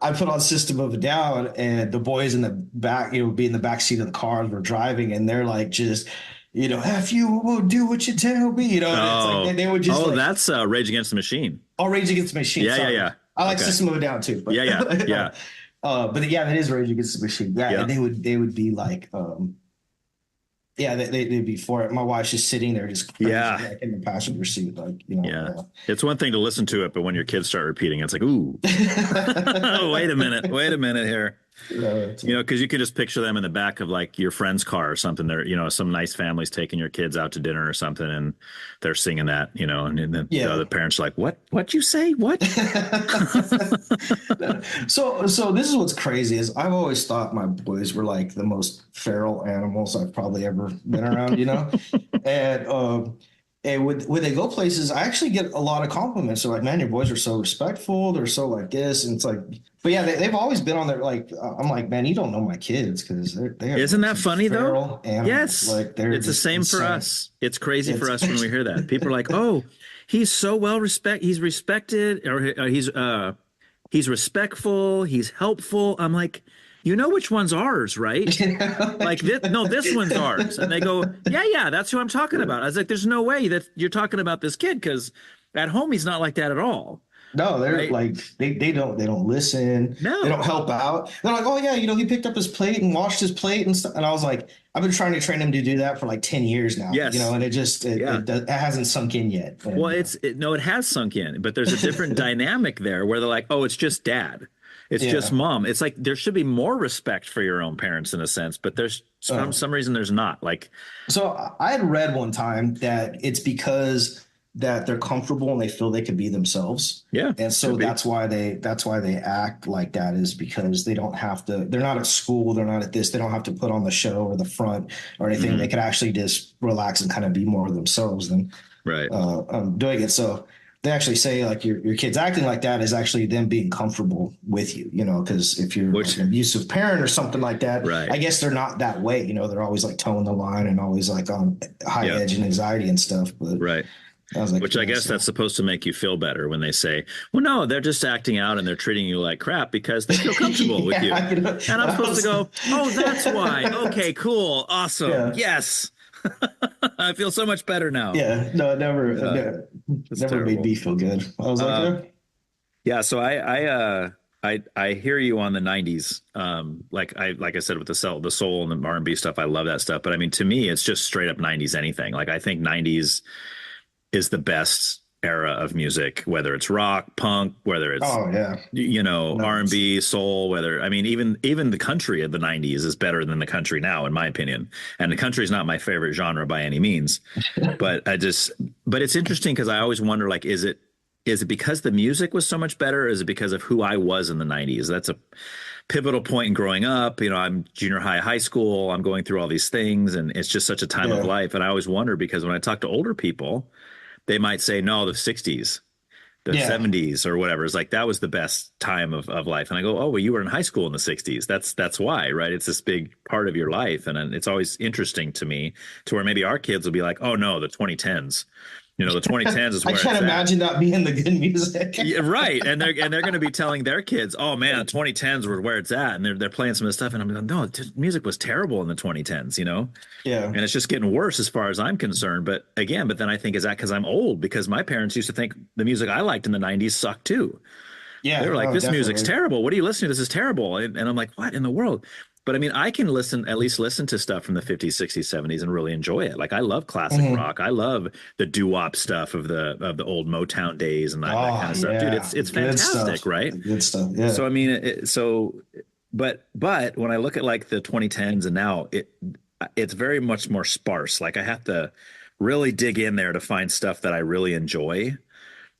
I put on System of a Down and the boys in the back, be in the back seat of the car as we're driving, and they're like just, F you will do what you tell me, and it's like they would just. Oh, that's Rage Against the Machine. Oh, Rage Against the Machine. Yeah, yeah. I like Okay. System of a Down too. But, Yeah. but yeah, that is Rage Against the Machine. Yeah, and they would be like, they'd be for it. My wife's just sitting there, just crazy, like in the passenger seat, like Yeah. It's one thing to listen to it, but when your kids start repeating, it's like, ooh, wait a minute here. Because you could just picture them in the back of like your friend's car or something. They're, some nice family's taking your kids out to dinner or something, and they're singing that, and then the other parents are like, what'd you say? What? So this is what's crazy is I've always thought my boys were like the most feral animals I've probably ever been around, and when they go places, I actually get a lot of compliments. They're like, man, your boys are so respectful. They're so like this. And it's like, but yeah, they've always been on there. Like, I'm like, man, you don't know my kids because they Isn't that funny though? Animals. Yes. Like it's the same insane. for us. It's crazy for us when we hear that. People are like, oh, he's so well he's respected, or he's respectful. He's helpful. I'm like, which one's ours, right? Like this one's ours. And they go, yeah, that's who I'm talking about. I was like, there's no way that you're talking about this kid, because at home he's not like that at all. No, they're like they don't listen. No, they don't help out. They're like, oh yeah, he picked up his plate and washed his plate and stuff. And I was like, I've been trying to train him to do that for like 10 years now. Yes. And it hasn't sunk in yet. And, well, it has sunk in, but there's a different dynamic there where they're like, oh, it's just dad. It's just mom. It's like there should be more respect for your own parents in a sense, but there's for some reason there's not. Like, so I had read one time that it's because that they're comfortable and they feel they can be themselves. Yeah. And so that's why they act like that, is because they don't have to. They're not at school. They're not at this. They don't have to put on the show or the front or anything. Mm-hmm. They can actually just relax and kind of be more themselves than doing it. So they actually say like your kids acting like that is actually them being comfortable with you, because if you're like an abusive parent or something like that, I guess they're not that way. They're always like towing the line and always like on high edge and anxiety and stuff. But I was like, which I guess that's supposed to make you feel better when they say, well, no, they're just acting out and they're treating you like crap because they feel comfortable with you. And I'm supposed to go, oh, that's why. Okay, cool. Awesome. Yeah. Yes. I feel so much better now. Yeah. No, it never made me feel good. I was like, yeah. So I hear you on the 90s. Like I said, with the soul and the R&B stuff, I love that stuff. But I mean, to me, it's just straight up 90s anything. Like I think 90s is the best era of music, whether it's rock, punk, whether it's Oh yeah. R&B, soul, I mean, even the country of the 90s is better than the country now, in my opinion. And the country is not my favorite genre by any means, but but it's interesting because I always wonder, like, is it because the music was so much better? Or is it because of who I was in the 90s? That's a pivotal point in growing up. I'm junior high school. I'm going through all these things, and it's just such a time of life. And I always wonder, because when I talk to older people, they might say, no, the 60s, the 70s or whatever. It's like, that was the best time of life. And I go, oh, well, you were in high school in the 60s. That's why, right? It's this big part of your life. And it's always interesting to me, to where maybe our kids will be like, oh, no, the 2010s. The 2010s is where I can't imagine that being the good music. Yeah, right. And they're going to be telling their kids, oh man, the 2010s were where it's at. And they're playing some of the stuff. And I'm like, no, music was terrible in the 2010s, Yeah. And it's just getting worse as far as I'm concerned. But then I think, is that because I'm old? Because my parents used to think the music I liked in the 90s sucked too. Yeah. They were like, this music's terrible. What are you listening to? This is terrible. And I'm like, what in the world? But I mean, I can at least listen to stuff from the 50s, 60s, 70s and really enjoy it. Like, I love classic rock. I love the doo-wop stuff of the old Motown days and that kind of stuff. Dude, it's fantastic, right? Good stuff. Yeah. So I mean, but when I look at like the 2010s and now, it's very much more sparse. Like, I have to really dig in there to find stuff that I really enjoy.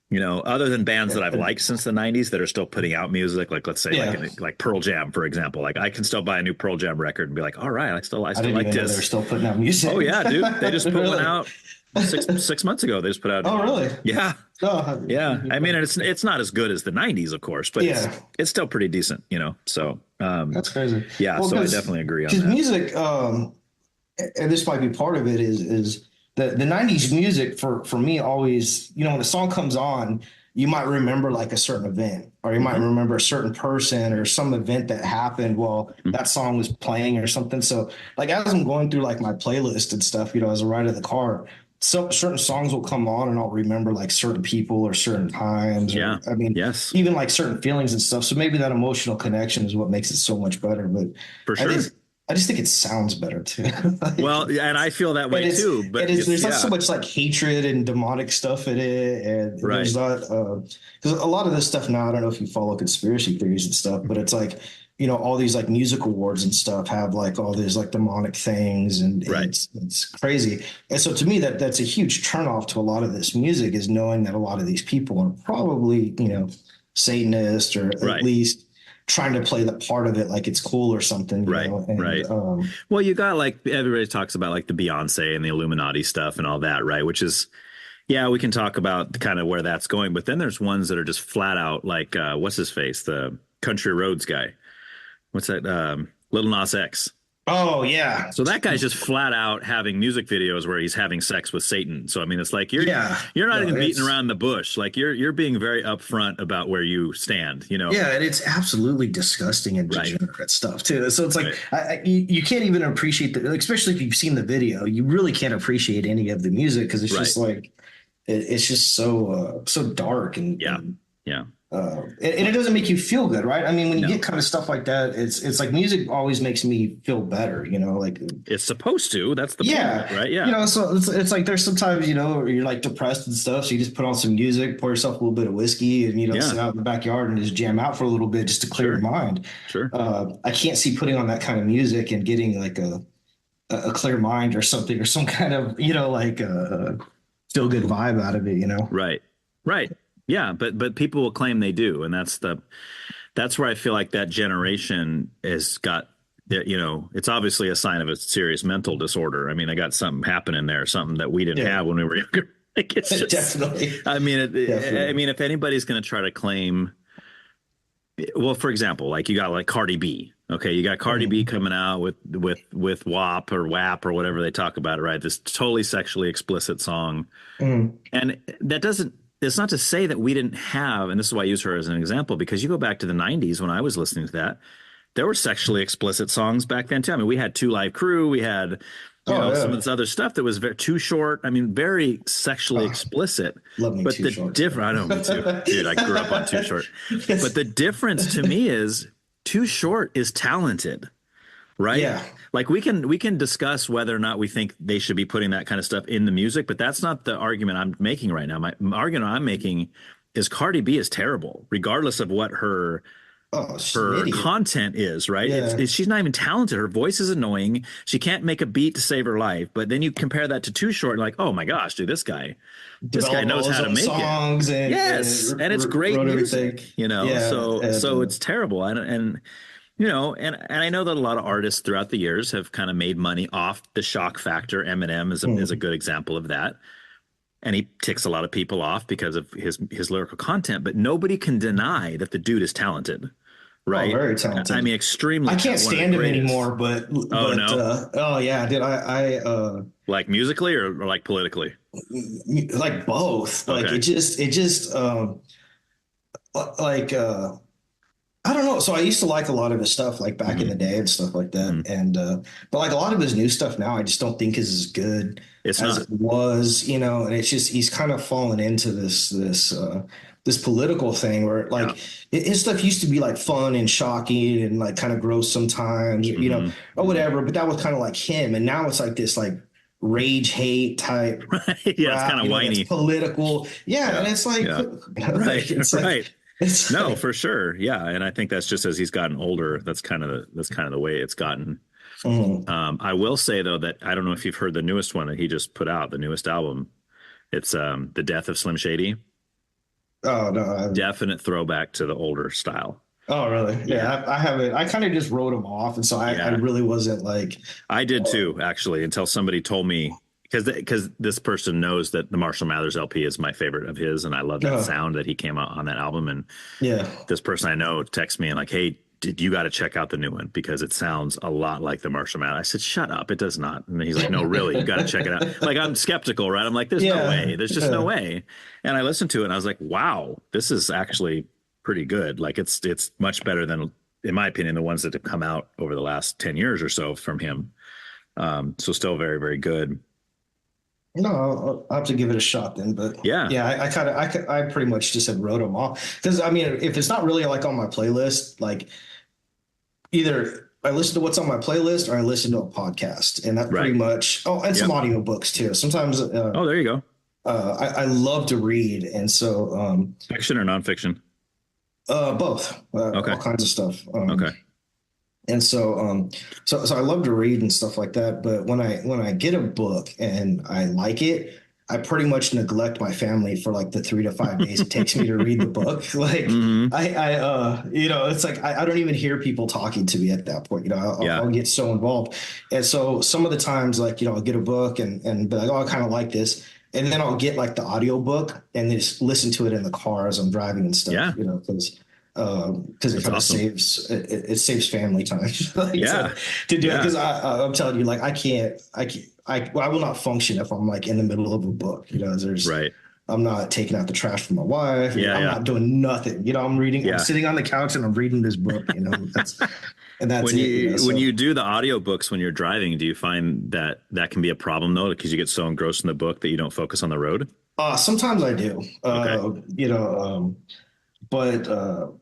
Other than bands that I've liked since the 90s that are still putting out music, like, let's say, like Pearl Jam, for example. Like, I can still buy a new Pearl Jam record and be like, all right, I still like this. They're still putting out music. Oh yeah, dude. They just put one out six months ago. They just put out. Oh really? Yeah. Oh, yeah. I mean, it's not as good as the 90s, of course, but it's still pretty decent, So that's crazy. Yeah. Well, so I definitely agree on that. Because music, and this might be part of it, is the 90s music for me always, when a song comes on, you might remember like a certain event, or you might remember a certain person or some event that happened while that song was playing or something. So like, as I'm going through like my playlist and stuff, as I ride in the car, so certain songs will come on and I'll remember like certain people or certain times. Yeah. Or, I mean, even like certain feelings and stuff. So maybe that emotional connection is what makes it so much better. But for sure. I just think it sounds better too. Well, and I feel that way too. But there's not so much like hatred and demonic stuff in it, and there's not because a lot of this stuff now. I don't know if you follow conspiracy theories and stuff, but it's like all these like music awards and stuff have like all these like demonic things, and it's crazy. And so to me, that's a huge turnoff to a lot of this music, is knowing that a lot of these people are probably Satanist, or at least trying to play the part of it like it's cool or something. Right. Well, you got like, everybody talks about like the Beyonce and the Illuminati stuff and all that, right? Which is, we can talk about kind of where that's going. But then there's ones that are just flat out like, what's his face? The Country Roads guy. What's that? Lil Nas X. Oh yeah. So that guy's just flat out having music videos where he's having sex with Satan. So I mean, it's like you're not even beating around the bush. Like you're being very upfront about where you stand. Yeah, and it's absolutely disgusting and degenerate stuff too. So it's like you can't even appreciate especially if you've seen the video. You really can't appreciate any of the music because it's just like it's just so dark and and it doesn't make you feel good, right? I mean, when you get kind of stuff like that, it's like music always makes me feel better, like it's supposed to. That's the point, right? Yeah. So it's like there's sometimes where you're like depressed and stuff, so you just put on some music, pour yourself a little bit of whiskey, and sit out in the backyard and just jam out for a little bit just to clear your mind. Sure. I can't see putting on that kind of music and getting like a clear mind or something, or some kind of like a feel good vibe out of it. Right. Yeah, but people will claim they do, and that's where I feel like that generation has got it's obviously a sign of a serious mental disorder. I mean, they got something happening there, something that we didn't have when we were younger. Like it's just, definitely. I mean, if anybody's going to try to claim, well, for example, like you got like Cardi B. Okay, you got Cardi B coming out with WAP or WAP or whatever they talk about it, right? This totally sexually explicit song, and that doesn't. It's not to say that we didn't have, and this is why I use her as an example, because you go back to the 90s when I was listening to that, there were sexually explicit songs back then too. I mean, we had Two Live Crew, we had some of this other stuff that was Too Short. I mean, very sexually explicit. Love me but Too the Short. Different, I know me too, dude. I grew up on Too Short. But the difference to me is Too Short is talented. Right. Yeah. Like we can discuss whether or not we think they should be putting that kind of stuff in the music, but that's not the argument I'm making right now. My argument I'm making is Cardi B is terrible, regardless of what her Oh, she's an idiot. content is, right? Yeah. She's not even talented. Her voice is annoying. She can't make a beat to save her life. But then you compare that to Too Short, like, oh my gosh, dude, this guy knows how to make songs it. And, and it's great music, everything. you know. Yeah, So it's terrible. And you know, and I know that a lot of artists throughout the years have kind of made money off the shock factor. Eminem is a good example of that. And he ticks a lot of people off because of his lyrical content, but nobody can deny that the dude is talented, right? Oh, very talented. I mean, extremely. I can't stand him anymore, but no. Oh yeah, dude. I like musically or like politically? like both. Like Okay. it just like I don't know. So I used to like a lot of his stuff like back in the day and stuff like that. And but like a lot of his new stuff now I just don't think is as good It's as not. it was, you know, and it's just he's kind of fallen into this political thing where like his stuff used to be like fun and shocking and like kind of gross sometimes, you know, or whatever, but that was kind of like him. And now it's like this like rage hate type. Right. Yeah, rap, it's kind of whiny. it's political. Yeah, and it's like Right. it's right. like, it's No, like, for sure. Yeah. And I think that's just as he's gotten older, that's kind of the way it's gotten. I will say though that I don't know if you've heard the newest one that he just put out, the newest album. It's The Death of Slim Shady. Oh no! Definite throwback to the older style. Oh really? Yeah, I haven't. I kind of just wrote them off, and so I really wasn't like. I did too, actually, until somebody told me because this person knows that the Marshall Mathers LP is my favorite of his, and I love that sound that he came out on that album. And this person I know texts me and like, hey, you got to check out the new one because it sounds a lot like the Marshall Mathers. I said, shut up, it does not. And he's like, no, really, you got to check it out. Like I'm skeptical, right? I'm like, there's no way. There's just no way. And I listened to it and I was like, wow, this is actually pretty good. Like it's much better than, in my opinion, the ones that have come out over the last 10 years or so from him. So still very, very good. No, I'll have to give it a shot then. But I pretty much just had wrote them off because I mean, if it's not really like on my playlist, like either I listen to what's on my playlist or I listen to a podcast, and that pretty much. Oh, and some audiobooks too. Sometimes. There you go. I love to read, and so fiction or nonfiction. Both. All kinds of stuff. Okay. And so, so I love to read and stuff like that. But when I get a book and I like it, I pretty much neglect my family for like the 3 to 5 days it takes me to read the book. Like I you know, it's like I don't even hear people talking to me at that point. You know, I'll get so involved. And so some of the times, like, you know, I'll get a book and be like, oh, I kind of like this. And then I'll get like the audiobook and just listen to it in the car as I'm driving and stuff. Yeah. You know, because it kind of saves it saves family time like, to do it because I'm telling you, like I will not function if I'm like in the middle of a book, you know. I'm not taking out the trash for my wife. I'm not doing nothing, you know. I'm reading. I'm sitting on the couch and I'm reading this book, you know. That's when it, you know, when you do the audiobooks when you're driving, do you find that can be a problem though, because you get so engrossed in the book that you don't focus on the road? Sometimes I do, you know, but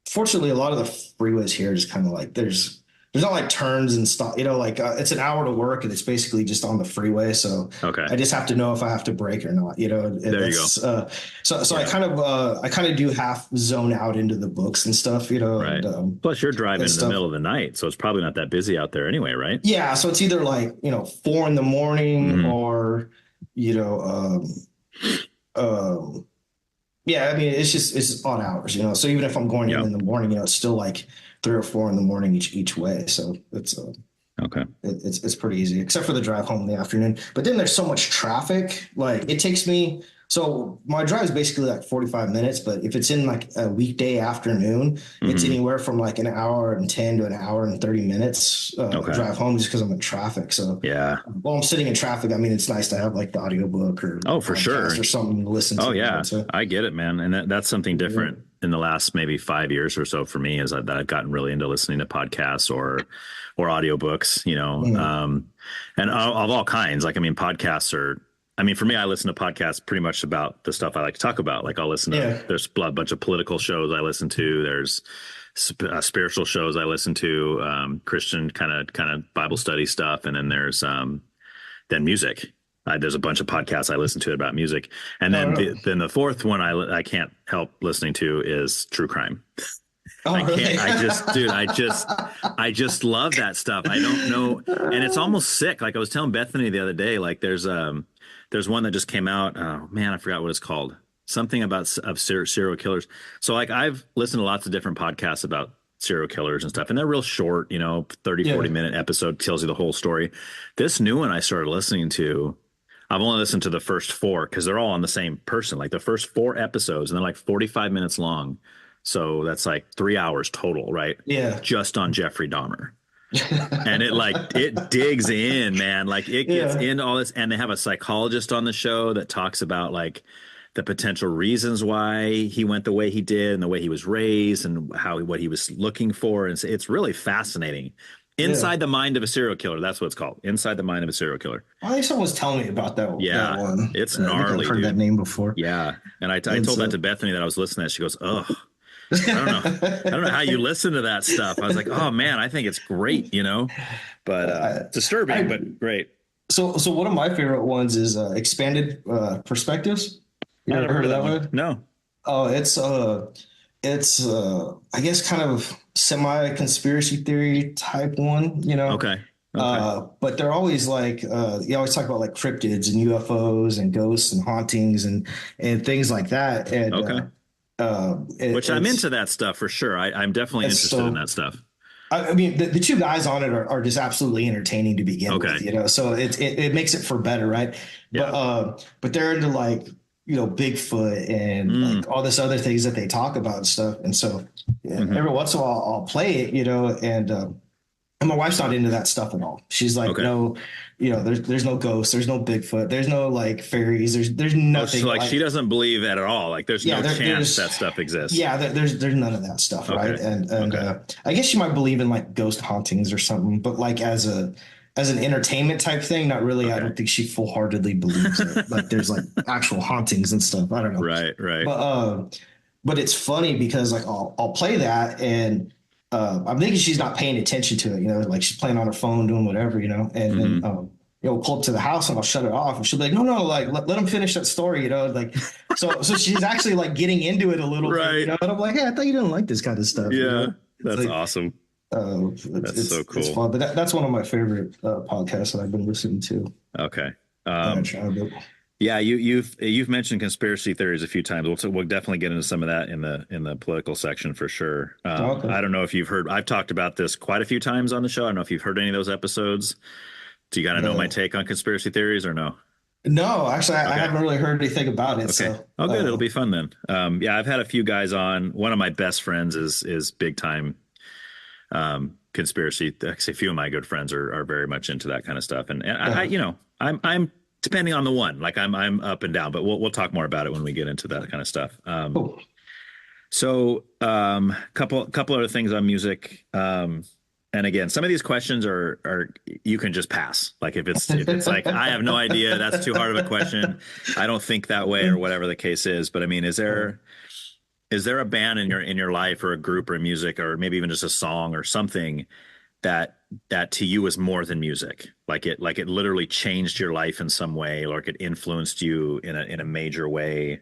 fortunately, a lot of the freeways here is kind of like there's not like turns and stop, you know, like it's an hour to work and it's basically just on the freeway. So I just have to know if I have to brake or not, you know. There you go. So I kind of do half zone out into the books and stuff, you know. Right. And, plus, you're driving in the middle of the night, so it's probably not that busy out there anyway, right? Yeah. So it's either like, you know, 4 a.m. or, you know, yeah, I mean, it's odd hours, you know. So even if I'm going in the morning, you know, it's still like 3 or 4 in the morning each way. So it's it's pretty easy, except for the drive home in the afternoon. But then there's so much traffic. Like it takes me. So my drive is basically like 45 minutes, but if it's in like a weekday afternoon, it's anywhere from like an hour and 10 to an hour and 30 minutes drive home just because I'm in traffic. So while I'm sitting in traffic, I mean, it's nice to have like the audiobook or for sure or something to listen to. Oh yeah, I get it, man. And that's something different in the last maybe 5 years or so for me is that I've gotten really into listening to podcasts or audiobooks, you know, and of all kinds. Like, I mean, podcasts are. I mean, for me, I listen to podcasts pretty much about the stuff I like to talk about. Like I'll listen to, there's a bunch of political shows I listen to. There's spiritual shows I listen to, Christian kind of Bible study stuff, and then there's then music. There's a bunch of podcasts I listen to about music, and then then the fourth one I can't help listening to is true crime. Oh, really? I just love that stuff. I don't know, and it's almost sick. Like I was telling Bethany the other day, like there's one that just came out. Oh man, I forgot what it's called. Something about serial killers. So like I've listened to lots of different podcasts about serial killers and stuff, and they're real short, 30-40 minute episode, tells you the whole story. This new one I started listening to, I've only listened to the first 4 because they're all on the same person, like the first 4 episodes, and they're like 45 minutes long. So that's like 3 hours total, right? Yeah. Just on Jeffrey Dahmer. And it digs in, man. Like it gets into all this, and they have a psychologist on the show that talks about like the potential reasons why he went the way he did and the way he was raised and what he was looking for. And it's really fascinating. Inside the Mind of a Serial Killer. That's what it's called. Inside the Mind of a Serial Killer. I think someone was telling me about that. Yeah, that one. It's gnarly. I've heard that name before. Yeah, and I told that to Bethany that I was listening to that. She goes, "Oh, I don't know how you listen to that stuff." I was like, "Oh man, I think it's great," but disturbing, but great. So one of my favorite ones is Expanded Perspectives. You ever heard of that one? No. Oh, it's I guess kind of semi-conspiracy theory type one, Okay. But they're always like you always talk about like cryptids and UFOs and ghosts and hauntings and things like that. And which I'm into that stuff for sure. I'm definitely interested in that stuff. I mean, the 2 guys on it are just absolutely entertaining to begin with, so it makes it for better, right? Yeah. But they're into like Bigfoot and like all this other things that they talk about and stuff. And so every once in a while I'll play it, and my wife's not into that stuff at all. She's like, no, there's no ghosts, there's no Bigfoot, there's no like fairies, there's nothing. So like she doesn't believe that at all. Like there's no chance that stuff exists. Yeah, there's none of that stuff, right? And I guess she might believe in like ghost hauntings or something, but like as an entertainment type thing, not really. I don't think she full-heartedly believes it. Like there's like actual hauntings and stuff. I don't know. Right. But it's funny because like I'll play that and I'm thinking she's not paying attention to it, like she's playing on her phone, doing whatever, and then pull up to the house and I'll shut it off and she'll be like, no, like let him finish that story, like so she's actually like getting into it a little bit, and I'm like, hey, I thought you didn't like this kind of stuff. Yeah, that's like, awesome. That's so cool. It's fun, but that's one of my favorite podcasts that I've been listening to. Okay. Yeah, you've mentioned conspiracy theories a few times. We'll definitely get into some of that in the political section for sure. I don't know if you've heard. I've talked about this quite a few times on the show. I don't know if you've heard any of those episodes. Do you got to know my take on conspiracy theories or no? No, actually, I haven't really heard anything about it. Okay. So, good. It'll be fun then. Yeah, I've had a few guys on. One of my best friends is big time conspiracy. Actually, a few of my good friends are very much into that kind of stuff. And I'm depending on the one, like I'm up and down, but we'll talk more about it when we get into that kind of stuff. Cool. So couple other things on music. And again, some of these questions are you can just pass. Like if it's like, I have no idea, that's too hard of a question, I don't think that way, or whatever the case is. But I mean, is there a band in your life, or a group, or music, or maybe even just a song or something that to you is more than music? Like it literally changed your life in some way, or it influenced you in a major way?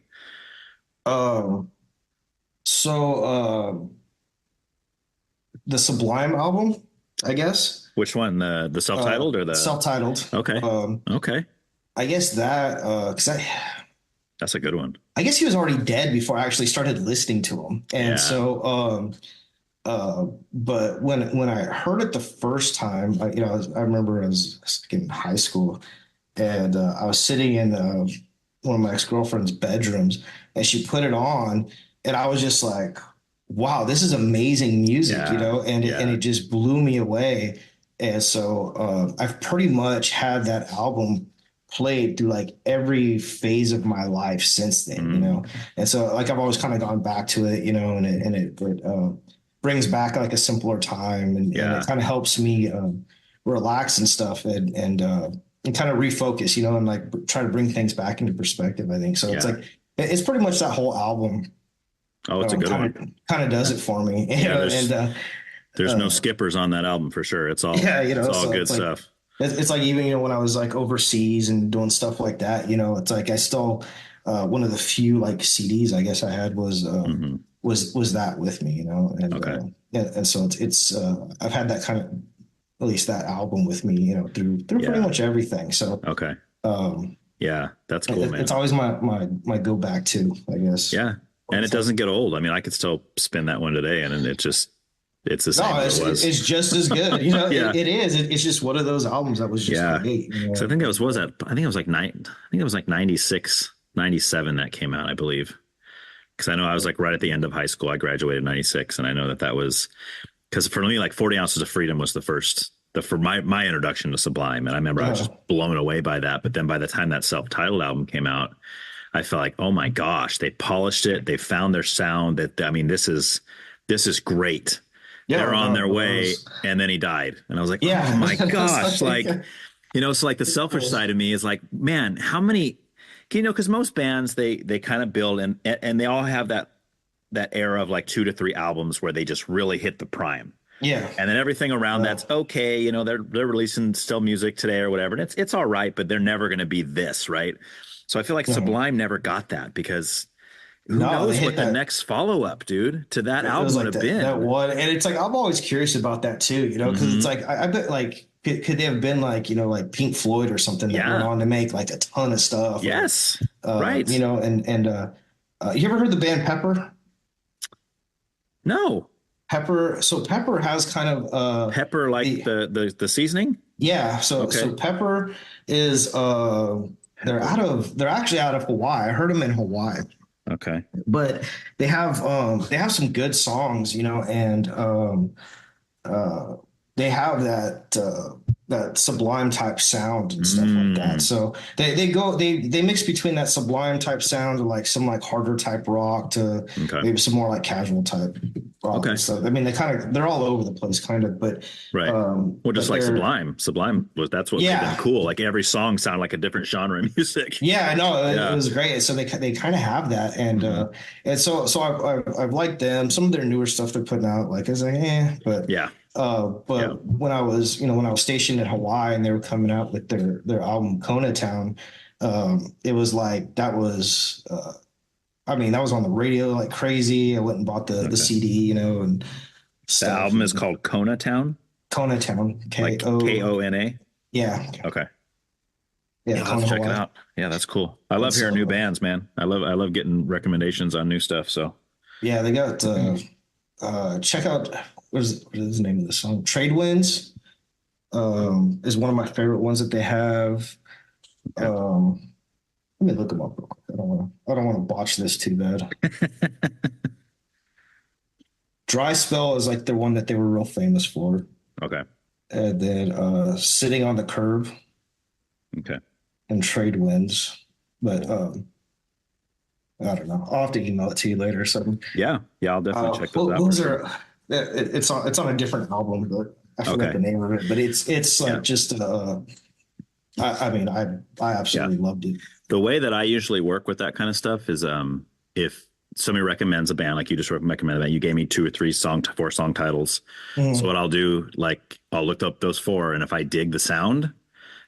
The Sublime album, I guess. Which one? The self-titled or the self-titled? Okay. Okay. I guess that that's a good one. I guess he was already dead before I actually started listening to him, and so but when I heard it the first time, I remember I was in high school, and I was sitting in one of my ex-girlfriend's bedrooms, and she put it on, and I was just like, wow, this is amazing music, and it just blew me away. And so I've pretty much had that album played through like every phase of my life since then, and so like I've always kind of gone back to it, and it brings back like a simpler time, and it kind of helps me relax and stuff, and kind of refocus, and like try to bring things back into perspective, I think. So it's like, it's pretty much that whole album Oh, it's a good one. Kind of does it for me. Yeah, there's no Uh, skippers on that album for sure. It's all yeah, it's all so good it's like stuff. it's like even when I was like overseas and doing stuff like that, it's like I still one of the few like CDs I guess I had was Hmm. was that with me, and Okay. and so it's I've had that kind of at least that album with me, through pretty Yeah. much everything. So Okay. um, Yeah, that's cool, it's man. always my go back to, I guess. Yeah. And it doesn't get old. I mean, I could still spin that one today and it's the same No, as it was. it's just as good. Yeah. It is. It's just one of those albums that was just Yeah. great. Cause I think I think it was like I think it was like 96, 97 that came out, I believe. Cause I know I was like right at the end of high school. I graduated in 96. And I know that was, cause for me, like 40 Ounces of Freedom was for my introduction to Sublime. And I remember I was just blown away by that. But then by the time that self-titled album came out, I felt like, oh my gosh, they polished it. They found their sound. I mean, this is great. Yeah, They're on their way. And then he died. And I was like, yeah. oh my gosh. Like, so like the selfish side of me is like, man, how many, because most bands, they kind of build and they all have that era of like 2 to 3 albums where they just really hit the prime. Yeah. And then everything around that's okay. They're releasing still music today or whatever. And it's all right, but they're never going to be this, right? So I feel like Sublime never got that because who knows what the next follow-up, dude, to that album would have been. That one. And it's like, I'm always curious about that too, because it's like, I bet like, could they have been like, like Pink Floyd or something that went on to make like a ton of stuff? Yes. Right. And you ever heard the band Pepper? No. Pepper. So Pepper has kind of Pepper, like the seasoning. Yeah. So Pepper is they're actually out of Hawaii. I heard them in Hawaii. Okay. But they have some good songs, and they have that Sublime type sound and stuff like that. So they mix between that Sublime type sound to like some like harder type rock to maybe some more like casual type rock. Okay. So I mean they're all over the place kind of, but right. Well, just like Sublime that's what made them cool. Like every song sounded like a different genre of music. Yeah, I know. It was great. So they kind of have that, and so I've liked them. Some of their newer stuff they're putting out, like it's like but yeah. When I was stationed in Hawaii and they were coming out with their album Kona Town, it was like that was that was on the radio like crazy. I went and bought the CD, and stuff. The album is called Kona Town. Kona Town, Kona. Yeah. Okay. Yeah, I'll check it out. Yeah, that's cool. I love hearing new bands, man. I love getting recommendations on new stuff. So yeah, they got check out. What is the name of the song? Trade Winds is one of my favorite ones that they have. Okay. Let me look them up real quick. I don't want to botch this too bad. Dry Spell is like the one that they were real famous for. Okay. And then Sitting on the Curb. Okay. And Trade Winds. But I don't know. I'll have to email it to you later. So yeah, I'll definitely check those out. Those are it's on a different album, but I forgot the name of it. But it's like just I absolutely loved it. The way that I usually work with that kind of stuff is if somebody recommends a band, like you just recommended a band, you gave me 2 or 3 4 song titles. So what I'll do, like I'll look up those 4, and if I dig the sound,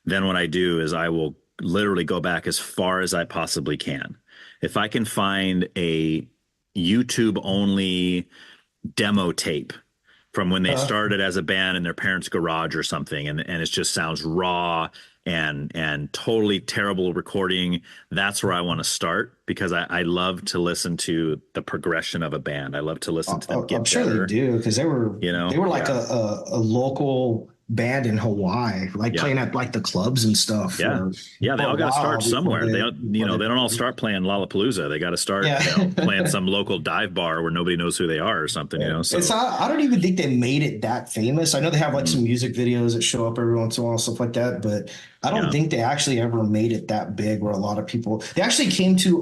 then what I do is I will literally go back as far as I possibly can. If I can find a YouTube only demo tape from when they started as a band in their parents' garage or something, and it just sounds raw and totally terrible recording, that's where I want to start, because I love to listen to the progression of a band. I love to listen to them get better. I'm sure they do, because they were like a local band in Hawaii, like playing at like the clubs and stuff. They all got to start somewhere. They don't all start playing Lollapalooza. They got to start playing some local dive bar where nobody knows who they are or something. So it's not, I don't even think they made it that famous. I know they have like some music videos that show up every once in a while, stuff like that, but I don't think they actually ever made it that big where a lot of people. They actually came to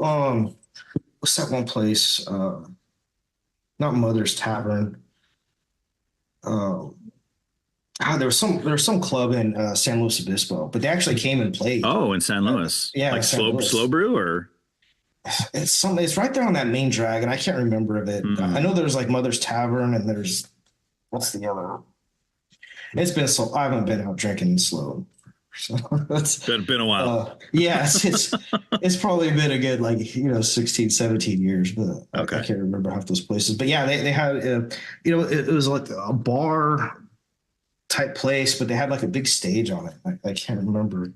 what's that one place? Not Mother's Tavern. There was some club in San Luis Obispo, but they actually came and played. Oh, in San Luis, like Slow Brew or It's right there on that main drag, and I can't remember of it. I know there's like Mother's Tavern, and there's what's the other? It's been so I haven't been out drinking slow. So that's Been a while. Yeah, it's probably been a good 16, 17 years, but I can't remember half those places. But yeah, they had it was like a bar type place, but they had like a big stage on it. I can't remember.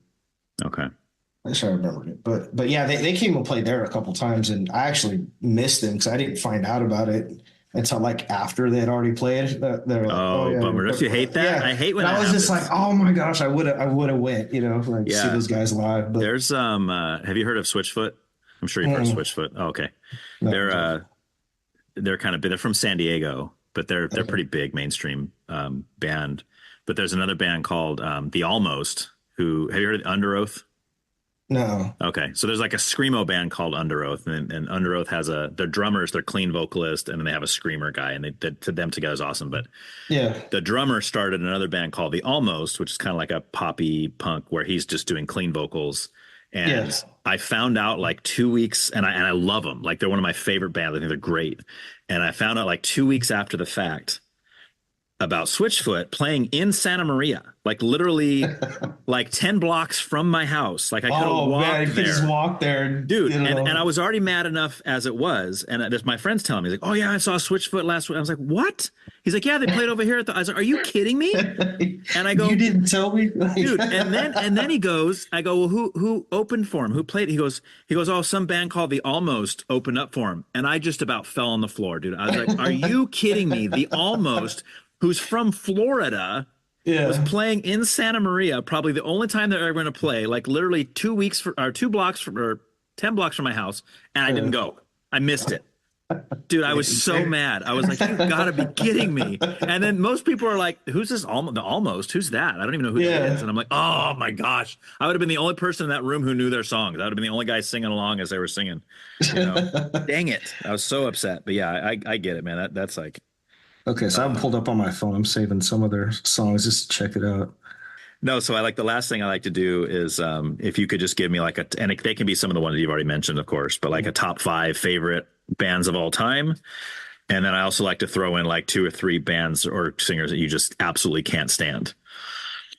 Okay. I wish I remembered it. But yeah, they came and played there a couple times, and I actually missed them because I didn't find out about it until like after they had already played. They're like, oh yeah, bummer. Don't you hate that? Yeah. I hate when I was just like, oh my gosh, I would have went, see those guys live. But there's have you heard of Switchfoot? I'm sure you've heard of Switchfoot. Oh, okay. No, they're kind of big. They're from San Diego, but they're pretty big mainstream band. But there's another band called The Almost. Have you heard of Under Oath? No. Okay. So there's like a screamo band called Under Oath, and Under Oath has their drummers, they're clean vocalist, and then they have a screamer guy, and to them together is awesome. But yeah, the drummer started another band called The Almost, which is kind of like a poppy punk where he's just doing clean vocals. And I found out like 2 weeks, and I love them. Like they're one of my favorite bands. I think they're great. And I found out like 2 weeks after the fact about Switchfoot playing in Santa Maria, like literally like 10 blocks from my house. Like I could have walked there. You could just walk there. Dude, and I was already mad enough as it was. And just my friend's telling me, he's like, oh yeah, I saw Switchfoot last week. I was like, what? He's like, yeah, they played over here at I was like, are you kidding me? And I go, you didn't tell me? Dude, and then he goes, I go, well, who opened for him? Who played? He goes, oh, some band called The Almost opened up for him. And I just about fell on the floor, dude. I was like, are you kidding me? The Almost, who's from Florida, was playing in Santa Maria, probably the only time they're ever going to play, like literally 2 blocks or 10 blocks from my house, and I didn't go. I missed it. Dude, I was so mad. I was like, you gotta be kidding me. And then most people are like, who's this the Almost? Who's that? I don't even know who that is. And I'm like, oh my gosh. I would have been the only person in that room who knew their songs. I would have been the only guy singing along as they were singing. Dang it. I was so upset. But yeah, I get it, man. That's like. Okay, so I'm pulled up on my phone. I'm saving some of their songs just to check it out. No, so the last thing I like to do is if you could just give me like and they can be some of the ones you've already mentioned, of course, but like a top 5 favorite bands of all time. And then I also like to throw in like 2 or 3 bands or singers that you just absolutely can't stand.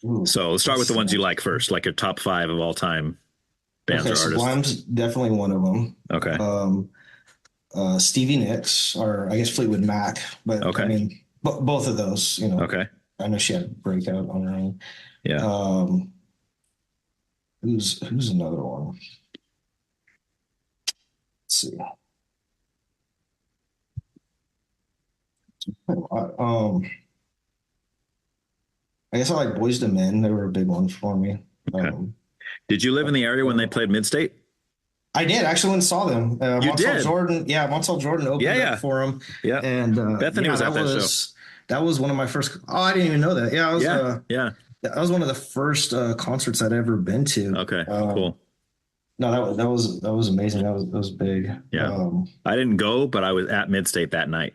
Ooh, so let's start with the ones you like first, like your top 5 of all time bands or artists. Sublime's definitely one of them. Okay. Stevie Nicks, or I guess Fleetwood Mac, but I mean, both of those, Okay. I know she had a breakout on her own. Yeah. Who's another one? Let's see. I guess I like Boyz II Men. They were a big one for me. Okay. Did you live in the area when they played Midstate? I did. Actually went and saw them. You Montel did? Jordan. Yeah, Montel Jordan opened up for them. Yeah. And Bethany was at that show. That was one of my first. Oh, I didn't even know that. Yeah, I was. That was one of the first concerts I'd ever been to. Okay, cool. No, that was amazing. That was big. Yeah. I didn't go, but I was at Midstate that night.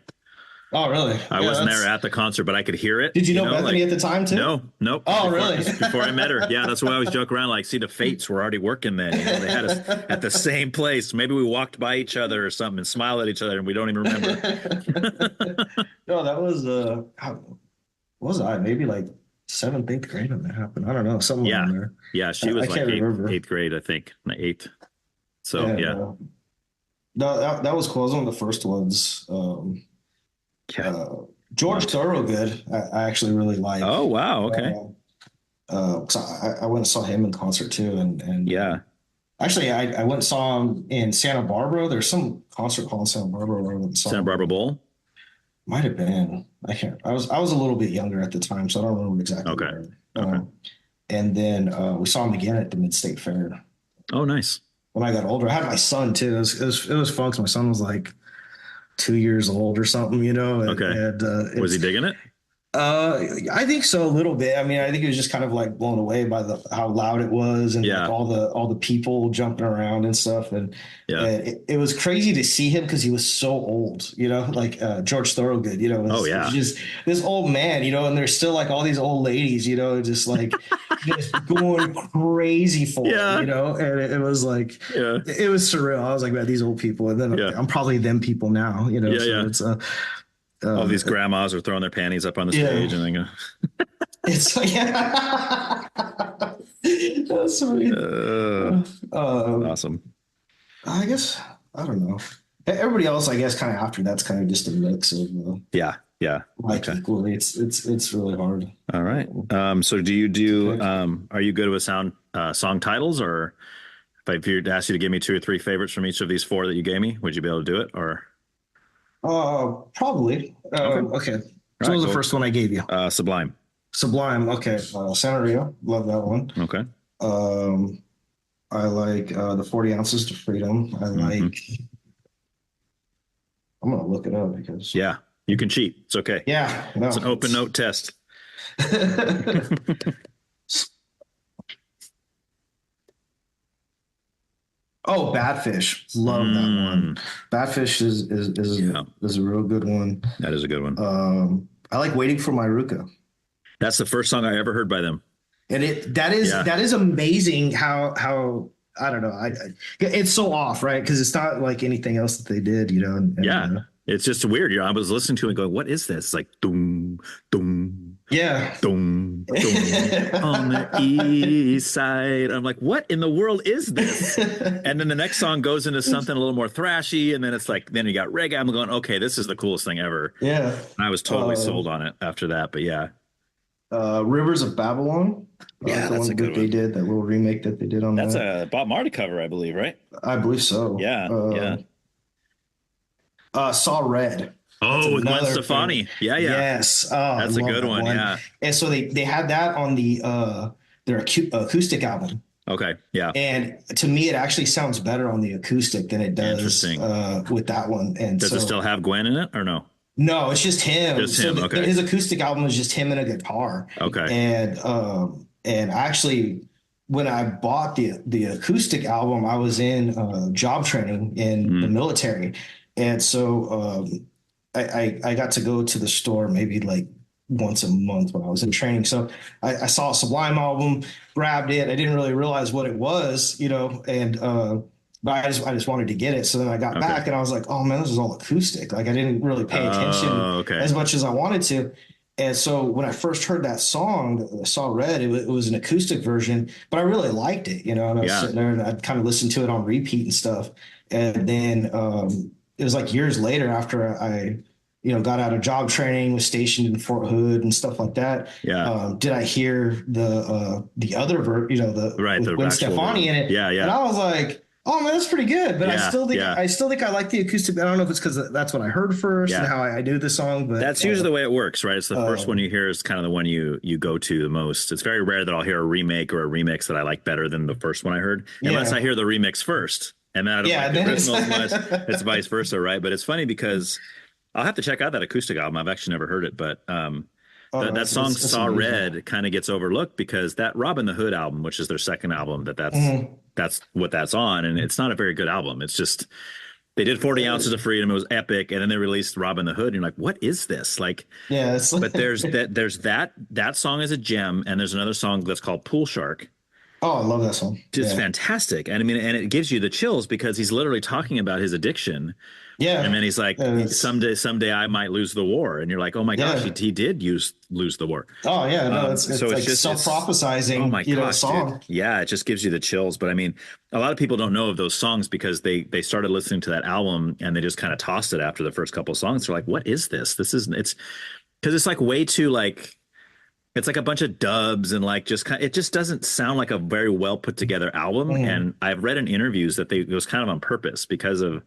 Oh, really? I wasn't there at the concert, but I could hear it. Did you know Bethany at the time too? No, nope. Oh, really? Before I met her. Yeah, that's why I always joke around. Like, see, the fates were already working then. They had us at the same place. Maybe we walked by each other or something and smiled at each other, and we don't even remember. No, that was what was I? Maybe like 7th, 8th grade when that happened. I don't know. Something in there. Yeah, she was like 8th grade, I think. 8th. So yeah. No, that was cool. It was one of the first ones. George Thorogood, I actually really like. Oh wow, okay. I went and saw him in concert too, and yeah. Actually, I went and saw him in Santa Barbara. There's some concert hall in Santa Barbara where I went and saw Santa Barbara Bowl. Might have been. I can't. I was a little bit younger at the time, so I don't remember exactly. Okay. Where. And then we saw him again at the Mid-State Fair. Oh, nice. When I got older, I had my son too. It was fun because my son was like 2 years old or something, Okay. And, was he digging it? I think so a little bit. I mean, I think it was just kind of like blown away by the how loud it was and like Yeah. all the people jumping around and stuff. Yeah. And it was crazy to see him because he was so old, you know, like George Thorogood, you know, Oh it was yeah. just this old man, you know, and there's still like all these old ladies, you know, just like just going crazy for him, Yeah. you know, and it was like Yeah. it was surreal. I was like, man, these old people, and then Yeah. I'm probably them people now, you know, Yeah. so Yeah. it's All uh, these grandmas are throwing their panties up on the yeah. stage and then go, It's like, yeah. That's sweet. awesome. I guess I don't know. Everybody else, I guess, kind of after that's kind of just a mix of Yeah. Yeah. like Okay. equally. It's really hard. All right. So do you do, are you good with song titles, or if you asked you to give me 2 or 3 favorites from each of these 4 that you gave me, would you be able to do it, or? Probably. Okay. Okay. All So what right, was the cool. first one I gave you? Sublime. Sublime. Okay. Santeria. Love that one. Okay. I like the 40 ounces to freedom. I like. I'm gonna look it up because. Yeah, you can cheat. It's okay. Yeah. No, It's an open note test. Oh, Badfish. Love that one. Badfish is a real good one. That is a good one. I like Waiting for My Ruka. That's the first song I ever heard by them. And that is amazing how I don't know. It's so off, right? Because it's not like anything else that they did, you know. It's just weird. You know, I was listening to it and going, "What is this?" Like, doom, doom, yeah, doom, doom on the east side. I'm like, "What in the world is this?" And then the next song goes into something a little more thrashy, and then it's like, then you got reggae. I'm going, "Okay, this is the coolest thing ever." Yeah, I was totally sold on it after that. But yeah, Rivers of Babylon. Yeah, the that's one a good that they one. did, that little remake that they did on That's that. a Bob Marley cover, I believe, right? I believe so. Yeah, yeah. Saw Red. Oh, with Gwen Stefani. Yeah, yeah. Yes. Oh, That's a good one. Yeah. And so they had that on their acoustic album. Okay. Yeah. And to me, it actually sounds better on the acoustic than it does with that one. And does it still have Gwen in it or no? No, it's just him. Just him. Okay. His acoustic album is just him and a guitar. Okay. And actually, when I bought the acoustic album, I was in job training in the military, and so I got to go to the store maybe like once a month when I was in training. So I saw a Sublime album, grabbed it. I didn't really realize what it was, you know, and but I just wanted to get it. So then I got back and I was like, oh man, this is all acoustic. Like I didn't really pay attention as much as I wanted to. And so when I first heard that song, Saw Red, it was an acoustic version, but I really liked it, you know, and I was sitting there and I'd kind of listened to it on repeat and stuff. And then it was like years later after I, you know, got out of job training, was stationed in Fort Hood and stuff like that. Yeah. Did I hear the other you know, the Gwen Stefani in it? Yeah, yeah. And I was like, oh man, that's pretty good. But Yeah, I still think I like the acoustic. I don't know if it's because that's what I heard first and how I knew the song. But that's usually the way it works, right? It's the first one you hear is kind of the one you go to the most. It's very rare that I'll hear a remake or a remix that I like better than the first one I heard, unless I hear the remix first. And then I don't like the original as much. It's vice versa, right? But it's funny because I'll have to check out that acoustic album. I've actually never heard it, but that song Saw Red kind of gets overlooked because that Robin the Hood album, which is their second album, that's what that's on, and it's not a very good album. It's just they did 40 Ounces of Freedom. It was epic, and then they released Robin the Hood, and you're like, what is this? Like, but there's that song is a gem, and there's another song that's called Pool Shark. Oh, I love that song. It's fantastic. And I mean, and it gives you the chills because he's literally talking about his addiction. Yeah. And then he's like, someday I might lose the war. And you're like, oh my gosh, he did lose the war. Oh yeah. No, it's like just self-prophesizing, oh my gosh, song. Dude. Yeah. It just gives you the chills. But I mean, a lot of people don't know of those songs because they started listening to that album and they just kind of tossed it after the first couple of songs. They're like, what is this? It's because it's like way too like, it's like a bunch of dubs and like it just doesn't sound like a very well put together album. And I've read in interviews that it was kind of on purpose because of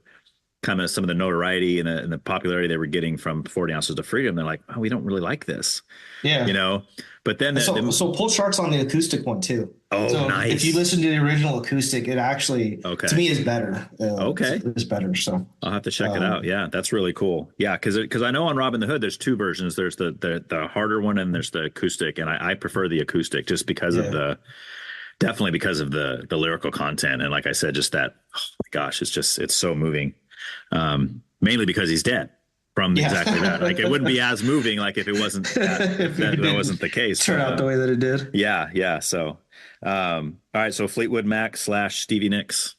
kind of some of the notoriety and the popularity they were getting from 40 Ounces of Freedom, they're like, oh, we don't really like this, Yeah. you know. But then So pull charts on the acoustic one too. Oh, so nice. If you listen to the original acoustic, it actually to me is better. Okay, it's better. So I'll have to check it out. Yeah, that's really cool. Yeah, because I know on Robin the Hood there's two versions. There's the harder one and there's the acoustic, and I prefer the acoustic just because of definitely because of the lyrical content, and like I said, just that. Oh my gosh, it's so moving. Mainly because he's dead. From exactly that, like it wouldn't be as moving like if it wasn't that wasn't the case. Turn out the way that it did. Yeah. So, all right. So Fleetwood Mac / Stevie Nicks.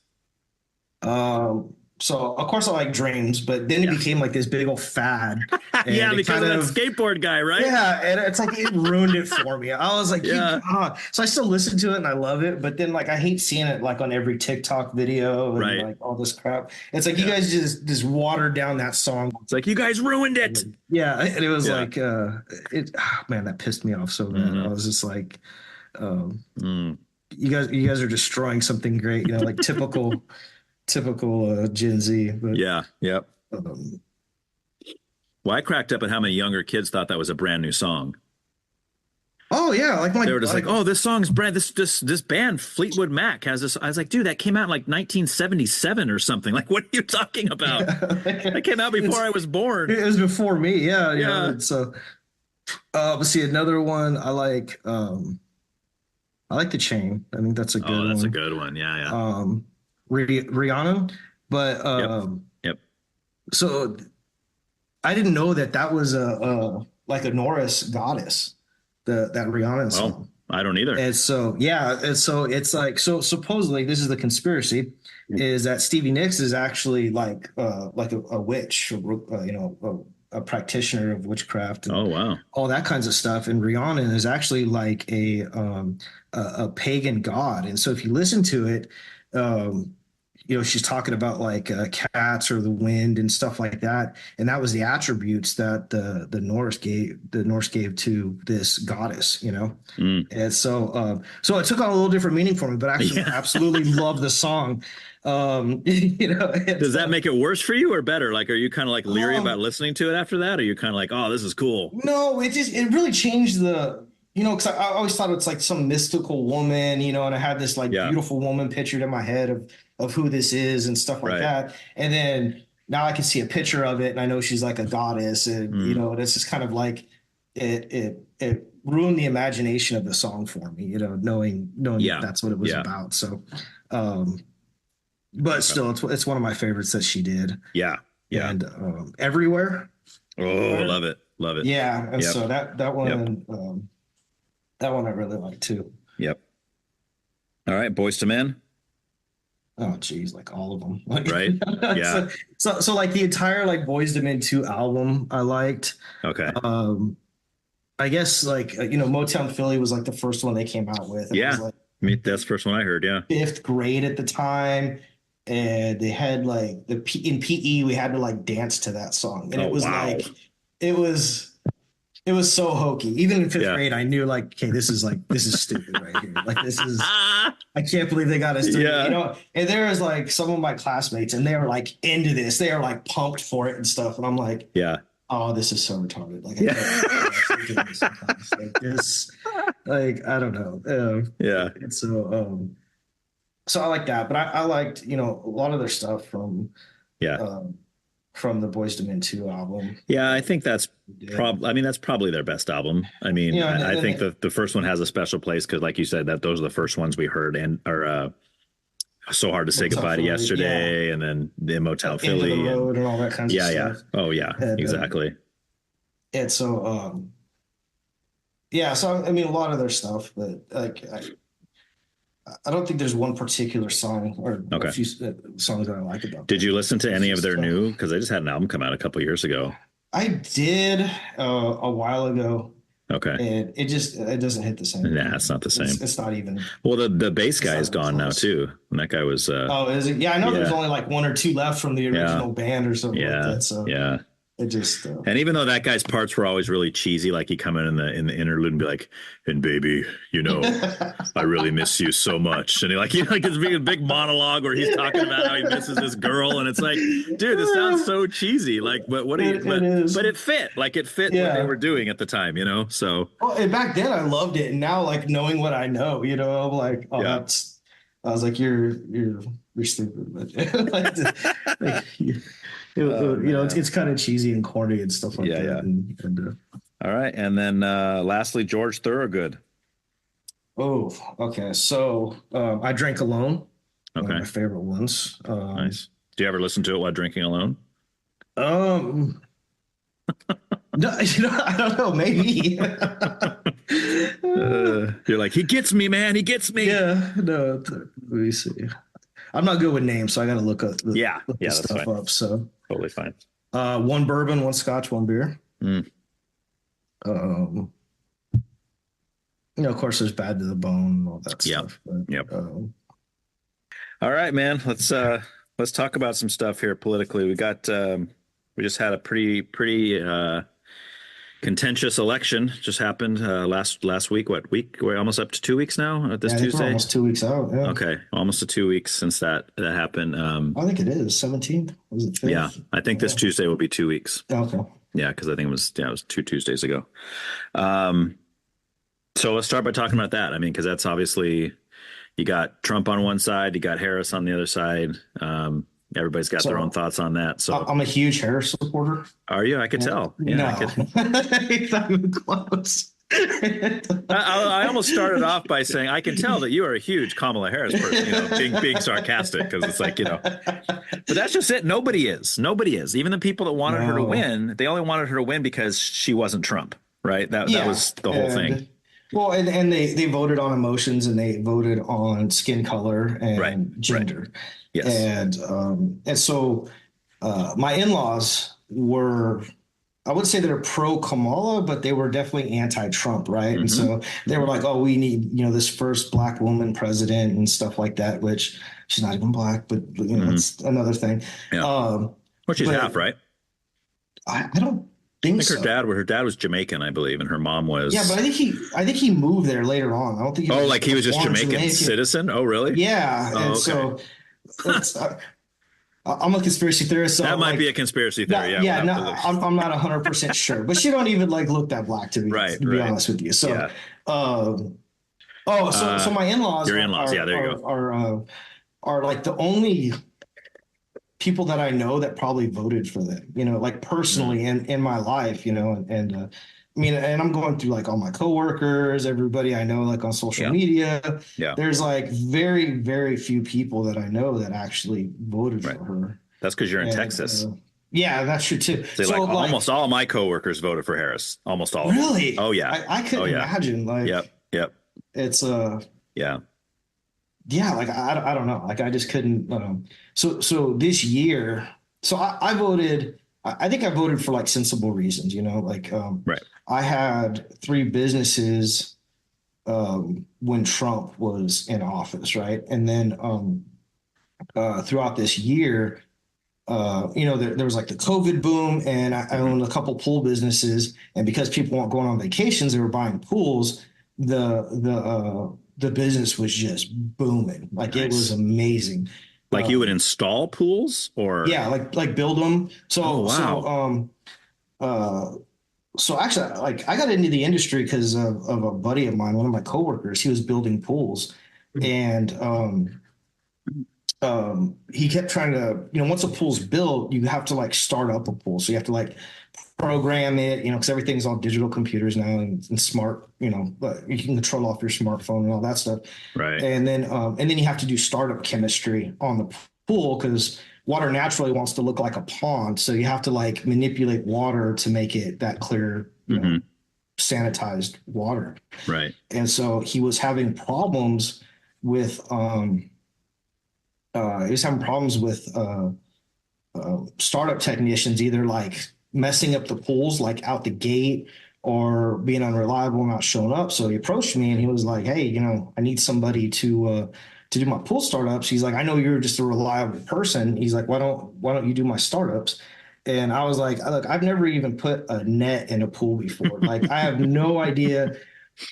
So of course I like Dreams, but then it became like this big old fad. Yeah, because of that skateboard guy, right? Yeah, and it's like it ruined it for me. I was like, so I still listen to it and I love it, but then like I hate seeing it like on every TikTok video and like all this crap. It's like you guys just watered down that song. It's like you guys ruined it. Yeah, and it was like man, that pissed me off so bad. I was just like, you guys are destroying something great, like typical Gen Z. But, yep. Well, I cracked up at how many younger kids thought that was a brand new song. Oh yeah, they were just like, oh, this song's brand. This band Fleetwood Mac has this. I was like, dude, that came out in like 1977 or something. Like, what are you talking about? That came out before I was born. It was before me. Yeah. So, but see, another one I like. I like The Chain. I think that's a good one. Oh, that's a good one. Yeah. Rihanna, but yep. So I didn't know that was a Norris goddess, that Rihanna song. I don't either. And so it's like supposedly this is the conspiracy, is that Stevie Nicks is actually like a witch, a practitioner of witchcraft. And all that kinds of stuff. And Rihanna is actually like a pagan god. And so if you listen to it, she's talking about like cats or the wind and stuff like that, and that was the attributes that the Norse gave to this goddess, And so it took on a little different meaning for me, but actually I absolutely love the song. Does that make it worse for you or better? Like, are you kind of like leery about listening to it after that? Or are you kind of like, oh, this is cool? No, it really changed because I always thought it's like some mystical woman, and I had this like beautiful woman pictured in my head of who this is and stuff like that. And then now I can see a picture of it and I know she's like a goddess, and and it's just kind of like it ruined the imagination of the song for me, knowing that that's what it was about. So, but still, it's one of my favorites that she did. Yeah. And Everywhere. Oh, love it. Yeah, and so that one. That one I really like too. Yep. All right, Boyz II Men. Oh geez, like all of them. Right. Yeah. So like the entire like Boyz II Men 2 album I liked. Okay. I guess like Motown Philly was like the first one they came out with. It was, like, that's the first one I heard. Yeah. 5th grade at the time, and they had like in PE we had to like dance to that song, and it was like it was so hokey. Even in 5th grade, I knew like, okay, this is stupid right here. Like this is, I can't believe they got us doing it, And there was like some of my classmates, and they were like into this. They were like pumped for it and stuff. And I'm like, oh, this is so retarded. Like, I can't do this sometimes. Like this, like I don't know. And so I like that, but I liked a lot of their stuff from the Boyz II Men 2 album. Yeah, I think that's probably their best album. I mean, I think the first one has a special place because, like you said, that those are the first ones we heard and are So Hard to Say Goodbye to Yesterday, and then the Motel Philly Into the Road and all that kind of stuff. Yeah. Oh yeah, exactly. And so, so I mean, a lot of their stuff, but like I don't think there's one particular song or a few songs that I like about. Did you listen to any of their new? Because they just had an album come out a couple years ago. I did a while ago. Okay. And it doesn't hit the same. Nah, it's not the same. It's not even. Well, the bass guy is gone now too, and that guy was. Oh, is it? Yeah, I know. There's only like one or two left from the original band or something like that. So yeah. It just And even though that guy's parts were always really cheesy, like he'd come in the interlude and be like, "And baby, I really miss you so much," and he like his big monologue where he's talking about how he misses this girl, and it's like, dude, this sounds so cheesy. Like, but what do you? But it fit. Like it fit what they were doing at the time, So. Well, and back then I loved it, and now like knowing what I know, I'm like, oh, Yeah. that's. I was like, you're stupid, but like, it's kind of cheesy and corny and stuff like that. Yeah. And, all right, and then lastly, George Thorogood. Oh, okay. So I Drank Alone. Okay, one of my favorite ones. Nice. Do you ever listen to it while drinking alone? No, I don't know. Maybe. You're like, he gets me, man. He gets me. Yeah. No. Let me see. I'm not good with names, so I got to look up the stuff fine. up. So totally fine. One bourbon, one scotch, one beer. Of course, there's Bad to the Bone and all that stuff. But, yep. All right, man. Let's talk about some stuff here politically. We just had a pretty contentious election just happened last week. What week? We're almost up to 2 weeks now. This Tuesday. We're almost 2 weeks out. Yeah. Okay, almost to 2 weeks since that happened. I think it is 17th. Was it 5th? Yeah, I think this Tuesday will be 2 weeks. Okay. Yeah, because I think it was 2 Tuesdays ago. So let's start by talking about that. I mean, because that's obviously you got Trump on one side, you got Harris on the other side. Everybody's got their own thoughts on that. So I'm a huge Harris supporter. Are you? I could tell. Yeah, no. It's not even close. I almost started off by saying I can tell that you are a huge Kamala Harris person, being sarcastic, because it's like, but that's just it. Nobody is. Even the people that wanted her to win, they only wanted her to win because she wasn't Trump, right? That was the whole thing. Well, and they voted on emotions, and they voted on skin color and gender. Right. Yes. And so my in-laws were, I would say they're pro Kamala, but they were definitely anti-Trump, right? Mm-hmm. And so they were like, oh, we need, this first black woman president and stuff like that, which she's not even black, but that's another thing. Yeah. Well, she's half, right? I don't think so. Her dad was Jamaican, I believe, and her mom was. Yeah, but I think he moved there later on. I don't think. He was just Jamaican citizen. Oh, really? Yeah, and okay. So I'm a conspiracy theorist. So that might be a conspiracy theory. I'm not 100% sure, but she don't even look that black to be honest with you. So, so my in-laws. Your in-laws, there you go. Are like the only people that I know that probably voted for them, personally in my life, and I'm going through all my coworkers, everybody I know, on social media. Yeah. There's very, very few people that I know that actually voted for her. That's because you're in Texas. Yeah, that's true too. So almost all my coworkers voted for Harris. Almost all. Really? Of them. Oh yeah. I couldn't imagine. Yep. It's Yeah. Yeah, I don't know. I just couldn't. So this year, I voted. I think I voted for sensible reasons. Right. I had 3 businesses when Trump was in office, right? And then throughout this year, there was the COVID boom, and I owned a couple pool businesses. And because people weren't going on vacations, they were buying pools. The business was just booming. Nice. It was amazing. You would install pools, or build them. So wow. So actually, I got into the industry because of a buddy of mine, one of my coworkers. He was building pools, and he kept trying to, once a pool's built, you have to start up a pool. So you have to program it, because everything's all digital computers now and smart, but you can control off your smartphone and all that stuff. Right. And then you have to do startup chemistry on the pool because water naturally wants to look like a pond. So you have to manipulate water to make it that clear, sanitized water. Right. And so he was having problems with, startup technicians, either messing up the pools out the gate or being unreliable, not showing up. So he approached me and he was like, hey, I need somebody to do my pool startups. He's like, I know you're just a reliable person. He's like, why don't you do my startups? And I was like, look, I've never even put a net in a pool before. Like, I have no idea,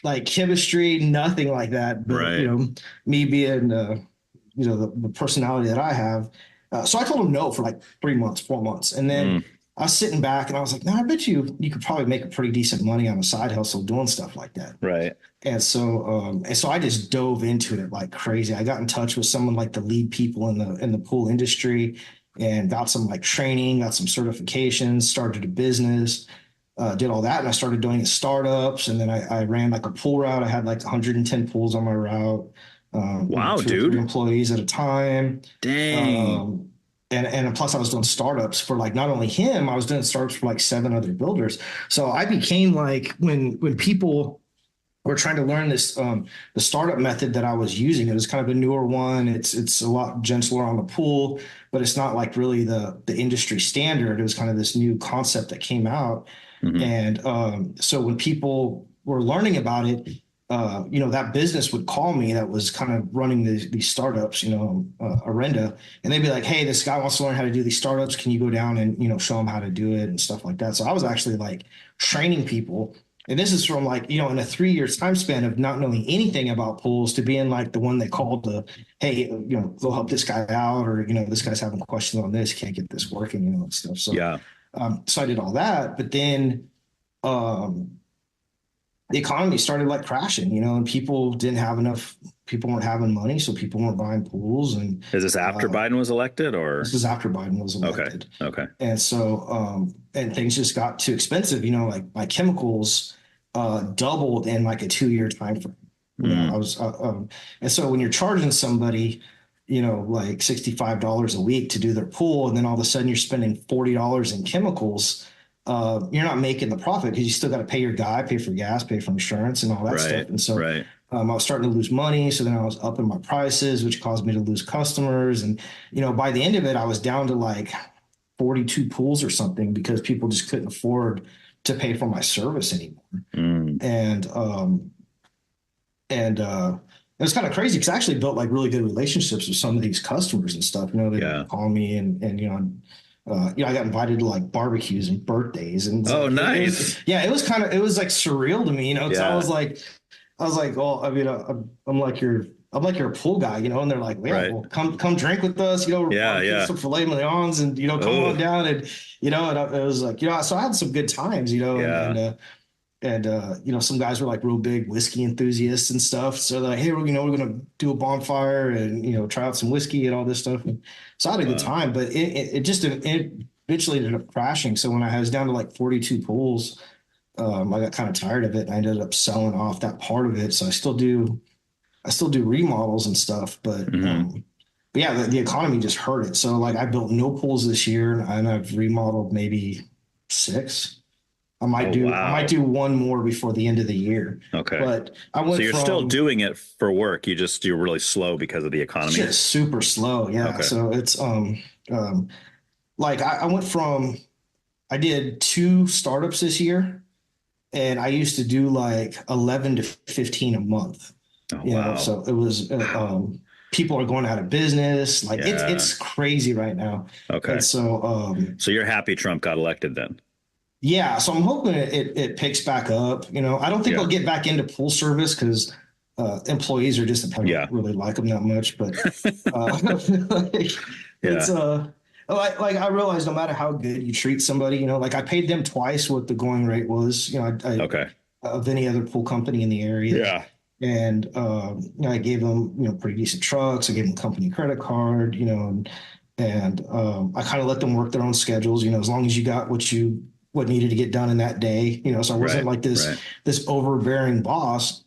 like chemistry, nothing like that. But, Right. me being, the personality that I have. So I told him no for like 3 months, 4 months. And then I was sitting back and I was like, no, I bet you could probably make a pretty decent money on a side hustle doing stuff like that. Right. And so I just dove into it like crazy. I got in touch with someone like the lead people in the pool industry and got some like training, got some certifications, started a business, did all that. And I started doing startups. And then I ran like a pool route. I had like 110 pools on my route. Wow, 2 or 3 employees at a time. Dang. And plus I was doing startups for like not only him, I was doing startups for like 7 other builders. So I became like when people were trying to learn this the startup method that I was using. It was kind of a newer one. It's a lot gentler on the pool, but it's not like really the industry standard. It was kind of this new concept that came out. And so when people were learning about it, that business would call me that was kind of running these startups, Arenda, and they'd be like, hey, this guy wants to learn how to do these startups. Can you go down and, show him how to do it and stuff like that? So I was actually like training people. And this is from like, in a 3 year time span of not knowing anything about pools to being like the one they called to, hey, go help this guy out, or, this guy's having questions on this, can't get this working, and stuff. So, Yeah. So I did all that, but then, the economy started like crashing, and people weren't having money. So people weren't buying pools. And Is this after Biden was elected, or? this is after Biden was elected. Okay. And so, and things just got too expensive, like my chemicals, doubled in like a 2 year time frame. I was, and so when you're charging somebody, like $65 a week to do their pool, and then all of a sudden you're spending $40 in chemicals, you're not making the profit because you still got to pay your guy, pay for gas, pay for insurance and all that stuff. And so I was starting to lose money. So then I was upping my prices, which caused me to lose customers. And, by the end of it, I was down to like 42 pools or something because people just couldn't afford to pay for my service anymore. And it was kind of crazy because I actually built like really good relationships with some of these customers and stuff. They call me and I got invited to like barbecues and birthdays and nice. It was like surreal to me, because I was like, well, I mean, I'm like your pool guy, and they're like, well, come drink with us, some filet mignons and come on down and and it was like, so I had some good times, and some guys were like real big whiskey enthusiasts and stuff. So they're like, hey, we're going to do a bonfire and, try out some whiskey and all this stuff. And so I had a good time, but it eventually ended up crashing. So when I was down to like 42 pools, I got kind of tired of it. And I ended up selling off that part of it. So I still do remodels and stuff, but yeah, the economy just hurt it. So like I built no pools this year and I've remodeled maybe 6. I might do one more before the end of the year. Okay. But I went. So you're still doing it for work. You're really slow because of the economy. Just super slow. Yeah. Okay. So it's like I went from, I did 2 startups this year, and I used to do like 11 to 15 a month. Wow. So it was people are going out of business. Like it's crazy right now. Okay. And so so you're happy Trump got elected then? Yeah, so I'm hoping it picks back up. I don't think I'll get back into pool service because employees are just, I don't really like them that much. But it's like I realize no matter how good you treat somebody, like I paid them twice what the going rate was, of any other pool company in the area. Yeah. And I gave them pretty decent trucks. I gave them company credit card, and I kind of let them work their own schedules. As long as you got what needed to get done in that day, so I wasn't like this overbearing boss,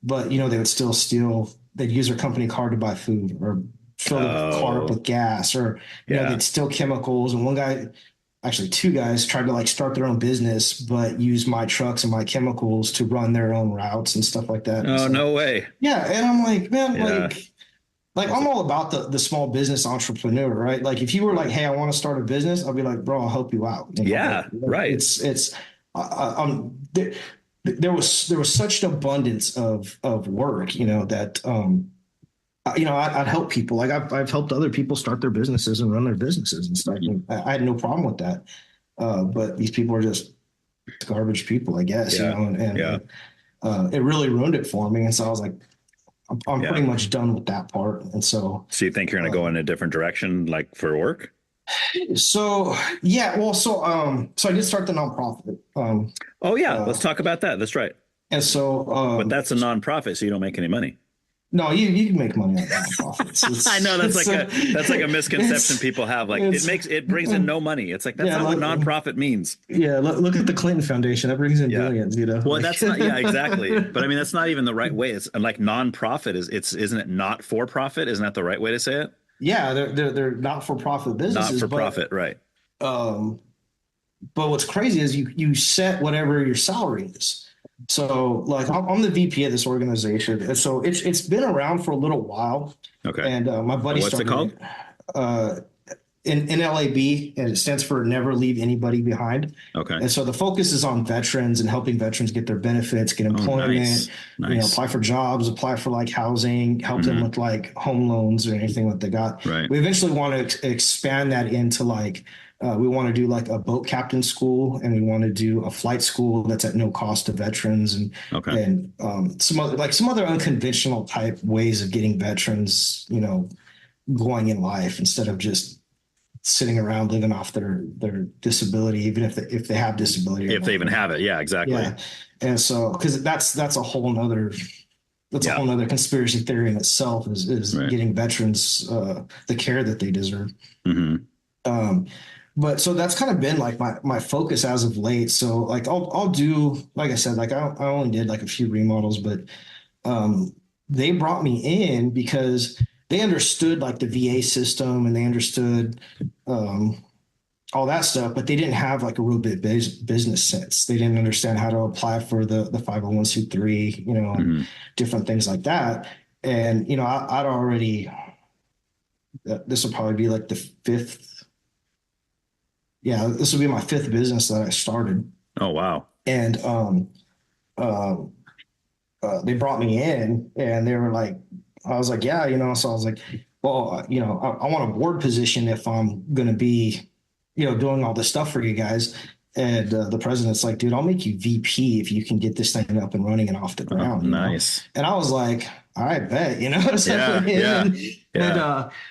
but they would still they'd use their company card to buy food or fill the car up with gas, or they'd steal chemicals. And one guy, actually 2 guys, tried to like start their own business but use my trucks and my chemicals to run their own routes and stuff like that. Oh, no way. Yeah. And I'm like, man, like I'm all about the small business entrepreneur, right? Like if you were like, hey, I want to start a business, I'll be like, bro, I'll help you out. Right. It's there was such an abundance of work, that I'd help people. Like I've helped other people start their businesses and run their businesses and stuff. And I had no problem with that. But these people are just garbage people, I guess, Yeah. It really ruined it for me. And so I was like, I'm Yeah. pretty much done with that part. And so, So you think you're going to go in a different direction, like for work? so yeah, well, so I did start the nonprofit. Oh yeah, let's talk about that. That's right. And so, But that's a nonprofit, so you don't make any money. no, you can make money on nonprofits. I know that's like a misconception people have. Like it brings in no money. It's like that's not what nonprofit means. Yeah, look at the Clinton Foundation. That brings in billions, you know. Well, that's not exactly. But I mean that's not even the right way. It's like nonprofit isn't it not for profit? Isn't that the right way to say it? Yeah, they're not for profit businesses. Not for profit, right. But what's crazy is you set whatever your salary is. So like I'm the VP of this organization, and so it's been around for a little while. Okay. And my buddy what's it called? NLAB, and it stands for Never Leave Anybody Behind. Okay. And so the focus is on veterans and helping veterans get their benefits, get employment, nice. You know, apply for jobs, apply for like housing, help them with like home loans or anything that they got. Right. We eventually want to expand that into like, we want to do like a boat captain school, and we want to do a flight school that's at no cost to veterans, and some other unconventional type ways of getting veterans, you know, going in life instead of just sitting around living off their disability, even if they have disability. If they even have it. Yeah, exactly. Yeah. And so, because that's a whole nother conspiracy theory in itself is getting veterans the care that they deserve. But so that's kind of been like my focus as of late. So like I'll do, like I said, like I only did like a few remodels, but they brought me in because they understood like the VA system and they understood all that stuff, but they didn't have like a real big business sense. They didn't understand how to apply for the 501c3, you know, and different things like that. And, you know, I'd already, this will probably be like this will be my fifth business that I started. Oh, wow. And they brought me in and they were like, I was like, yeah, you know, so I was like, well, you know, I want a board position if I'm going to be, you know, doing all this stuff for you guys. And the president's like, dude, I'll make you VP if you can get this thing up and running and off the ground. Nice. Know? And I was like, all right, bet, you know. And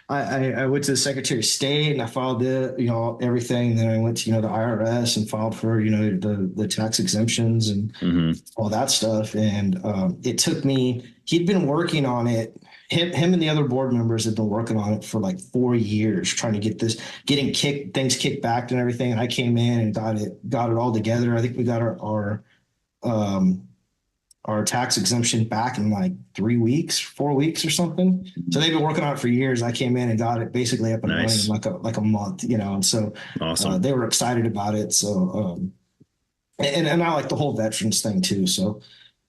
I went to the Secretary of State and I filed everything. And then I went to, you know, the IRS and filed for, you know, the tax exemptions and all that stuff. And it took me, he'd been working on it. Him and the other board members had been working on it for like 4 years, trying to get things kicked back and everything. And I came in and got it all together. I think we got our tax exemption back in like 4 weeks or something. So they've been working on it for years. I came in and got it basically up and running in like a month, you know. And so awesome. They were excited about it. So and I like the whole veterans thing too. So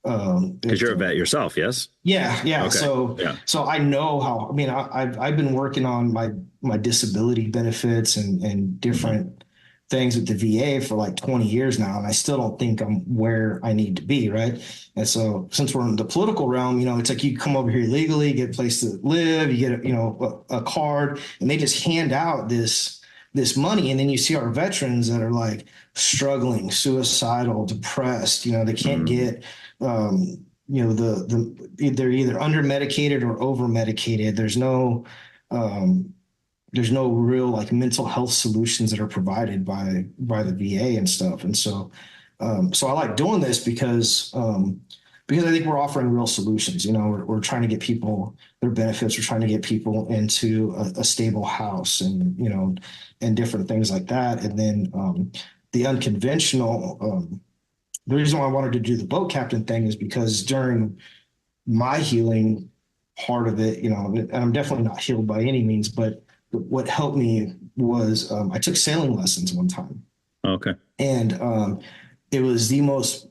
because you're a vet yourself, yes? Yeah. Okay. So I know how. I mean, I've been working on my disability benefits and different things with the VA for like 20 years now, and I still don't think I'm where I need to be, right? And so since we're in the political realm, you know, it's like you come over here legally, get a place to live, you get a card, and they just hand out this money, and then you see our veterans that are like struggling, suicidal, depressed. You know, they can't get you know, they're either under medicated or over medicated. There's no real like mental health solutions that are provided by the VA and stuff. And so I like doing this because I think we're offering real solutions. You know, we're trying to get people their benefits. We're trying to get people into a stable house and, you know, and different things like that. And then the unconventional, the reason why I wanted to do the boat captain thing is because during my healing part of it, you know, and I'm definitely not healed by any means, but what helped me was I took sailing lessons one time. Okay. And it was the most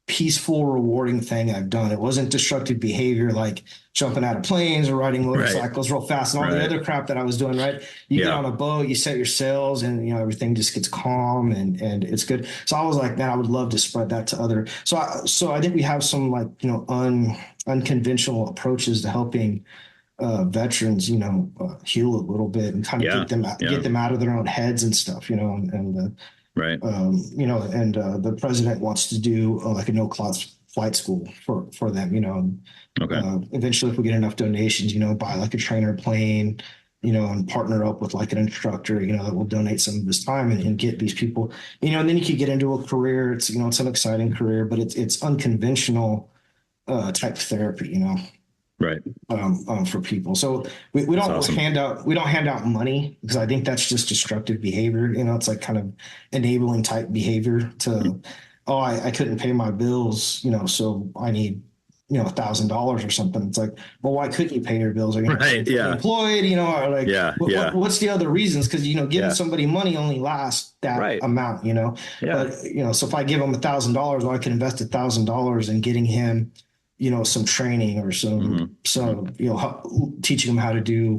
peaceful, rewarding thing I've done. It wasn't destructive behavior like jumping out of planes or riding motorcycles real fast and all the other crap that I was doing, right? You get on a boat, you set your sails, and, you know, everything just gets calm and it's good. So I was like, man, I would love to spread that to other. So I think we have some like, you know, unconventional approaches to helping veterans, you know, heal a little bit and kind of get them out of their own heads and stuff, you know, and Right. And the president wants to do like a no-cost flight school for them, Okay. Eventually if we get enough donations, buy like a trainer plane, and partner up with like an instructor, that will donate some of his time and get these people, and then you could get into a career. It's, it's an exciting career, but it's unconventional type therapy, Right. for people. So we don't awesome. hand out money because I think that's just destructive behavior. It's like kind of enabling type behavior to, oh, I couldn't pay my bills, so I need, $1,000 or something. It's like, well, why couldn't you pay your bills? Are you Right. Yeah. employed, or like, what's the other reasons? Because, giving somebody money only lasts that amount, but, so if I give them $1,000, well, I can invest $1,000 in getting him, some training or some, teaching them how to do,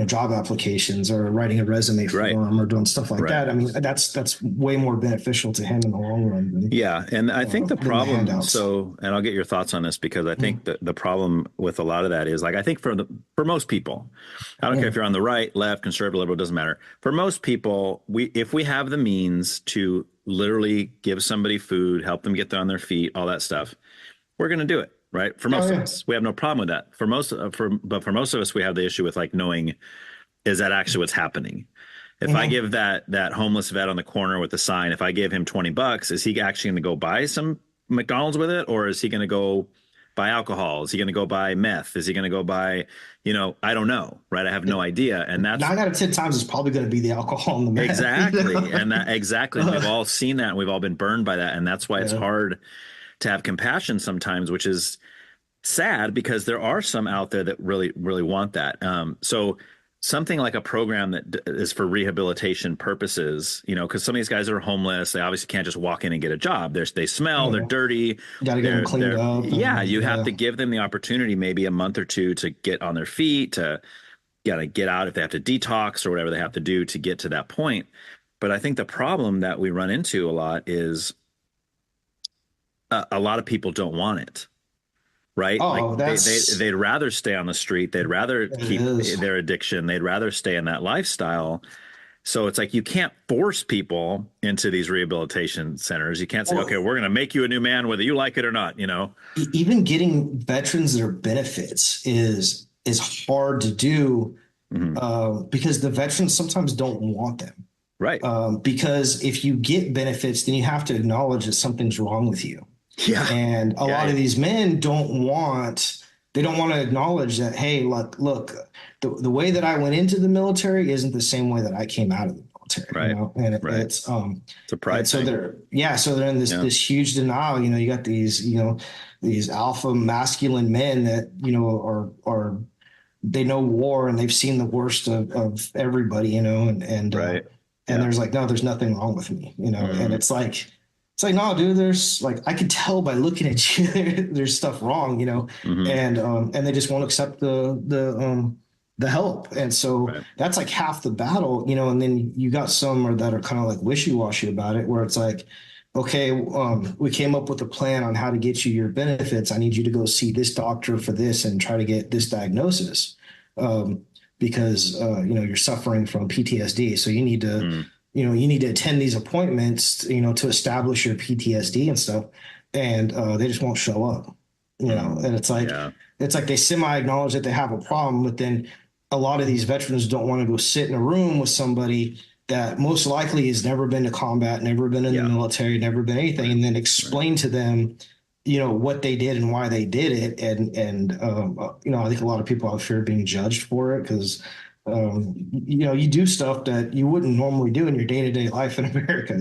job applications or writing a resume for them or doing stuff like that. I mean, that's way more beneficial to him in the long run. Than, and I think the problem, the and I'll get your thoughts on this because I think the problem with a lot of that is like, I think for most people, I don't care if you're on the right, left, conservative, liberal, doesn't matter. For most people, if we have the means to literally give somebody food, help them get on their feet, all that stuff, we're going to do it. Right. For most of us, we have no problem with that. But for most of us, we have the issue with like knowing, is that actually what's happening? If I give that homeless vet on the corner with the sign, if I give him $20, is he actually going to go buy some McDonald's with it? Or is he going to go buy alcohol? Is he going to go buy meth? Is he going to go buy, I don't know. Right. I have no idea. And that's 9 out of 10 times it's probably going to be the alcohol and the meth. Exactly. And we've all seen that. And we've all been burned by that. And that's why it's hard to have compassion sometimes, which is sad because there are some out there that really, really want that. So something like a program that is for rehabilitation purposes, because some of these guys are homeless. They obviously can't just walk in and get a job. They smell, they're dirty. You got to get them cleaned up. You have to give them the opportunity, maybe a month or two to get on their feet, to get out if they have to detox or whatever they have to do to get to that point. But I think the problem that we run into a lot is a lot of people don't want it, right? Oh, they'd rather stay on the street. They'd rather keep their addiction. They'd rather stay in that lifestyle. So it's like you can't force people into these rehabilitation centers. You can't say, okay, we're going to make you a new man, whether you like it or not. Even getting veterans their benefits is hard to do because the veterans sometimes don't want them. Right. Because if you get benefits, then you have to acknowledge that something's wrong with you. Yeah. And a lot of these men don't want to acknowledge that, hey, look, the way that I went into the military isn't the same way that I came out of the military. Right. And it's a pride thing. So they're in this huge denial. You got these, these alpha masculine men that, are they know war and they've seen the worst of everybody, and there's like, no, there's nothing wrong with me, and it's like, no, dude, there's like, I could tell by looking at you, there's stuff wrong, and they just won't accept the help. And so that's like half the battle, and then you got some that are kind of like wishy-washy about it, where it's like, okay, we came up with a plan on how to get you your benefits. I need you to go see this doctor for this and try to get this diagnosis because, you're suffering from PTSD. So you need to, you need to attend these appointments, to establish your PTSD and stuff. And they just won't show up, and it's like they semi-acknowledge that they have a problem, but then a lot of these veterans don't want to go sit in a room with somebody that most likely has never been to combat, never been in the military, never been anything, and then explain to them, what they did and why they did it. And I think a lot of people have fear of being judged for it because, you do stuff that you wouldn't normally do in your day-to-day life in America,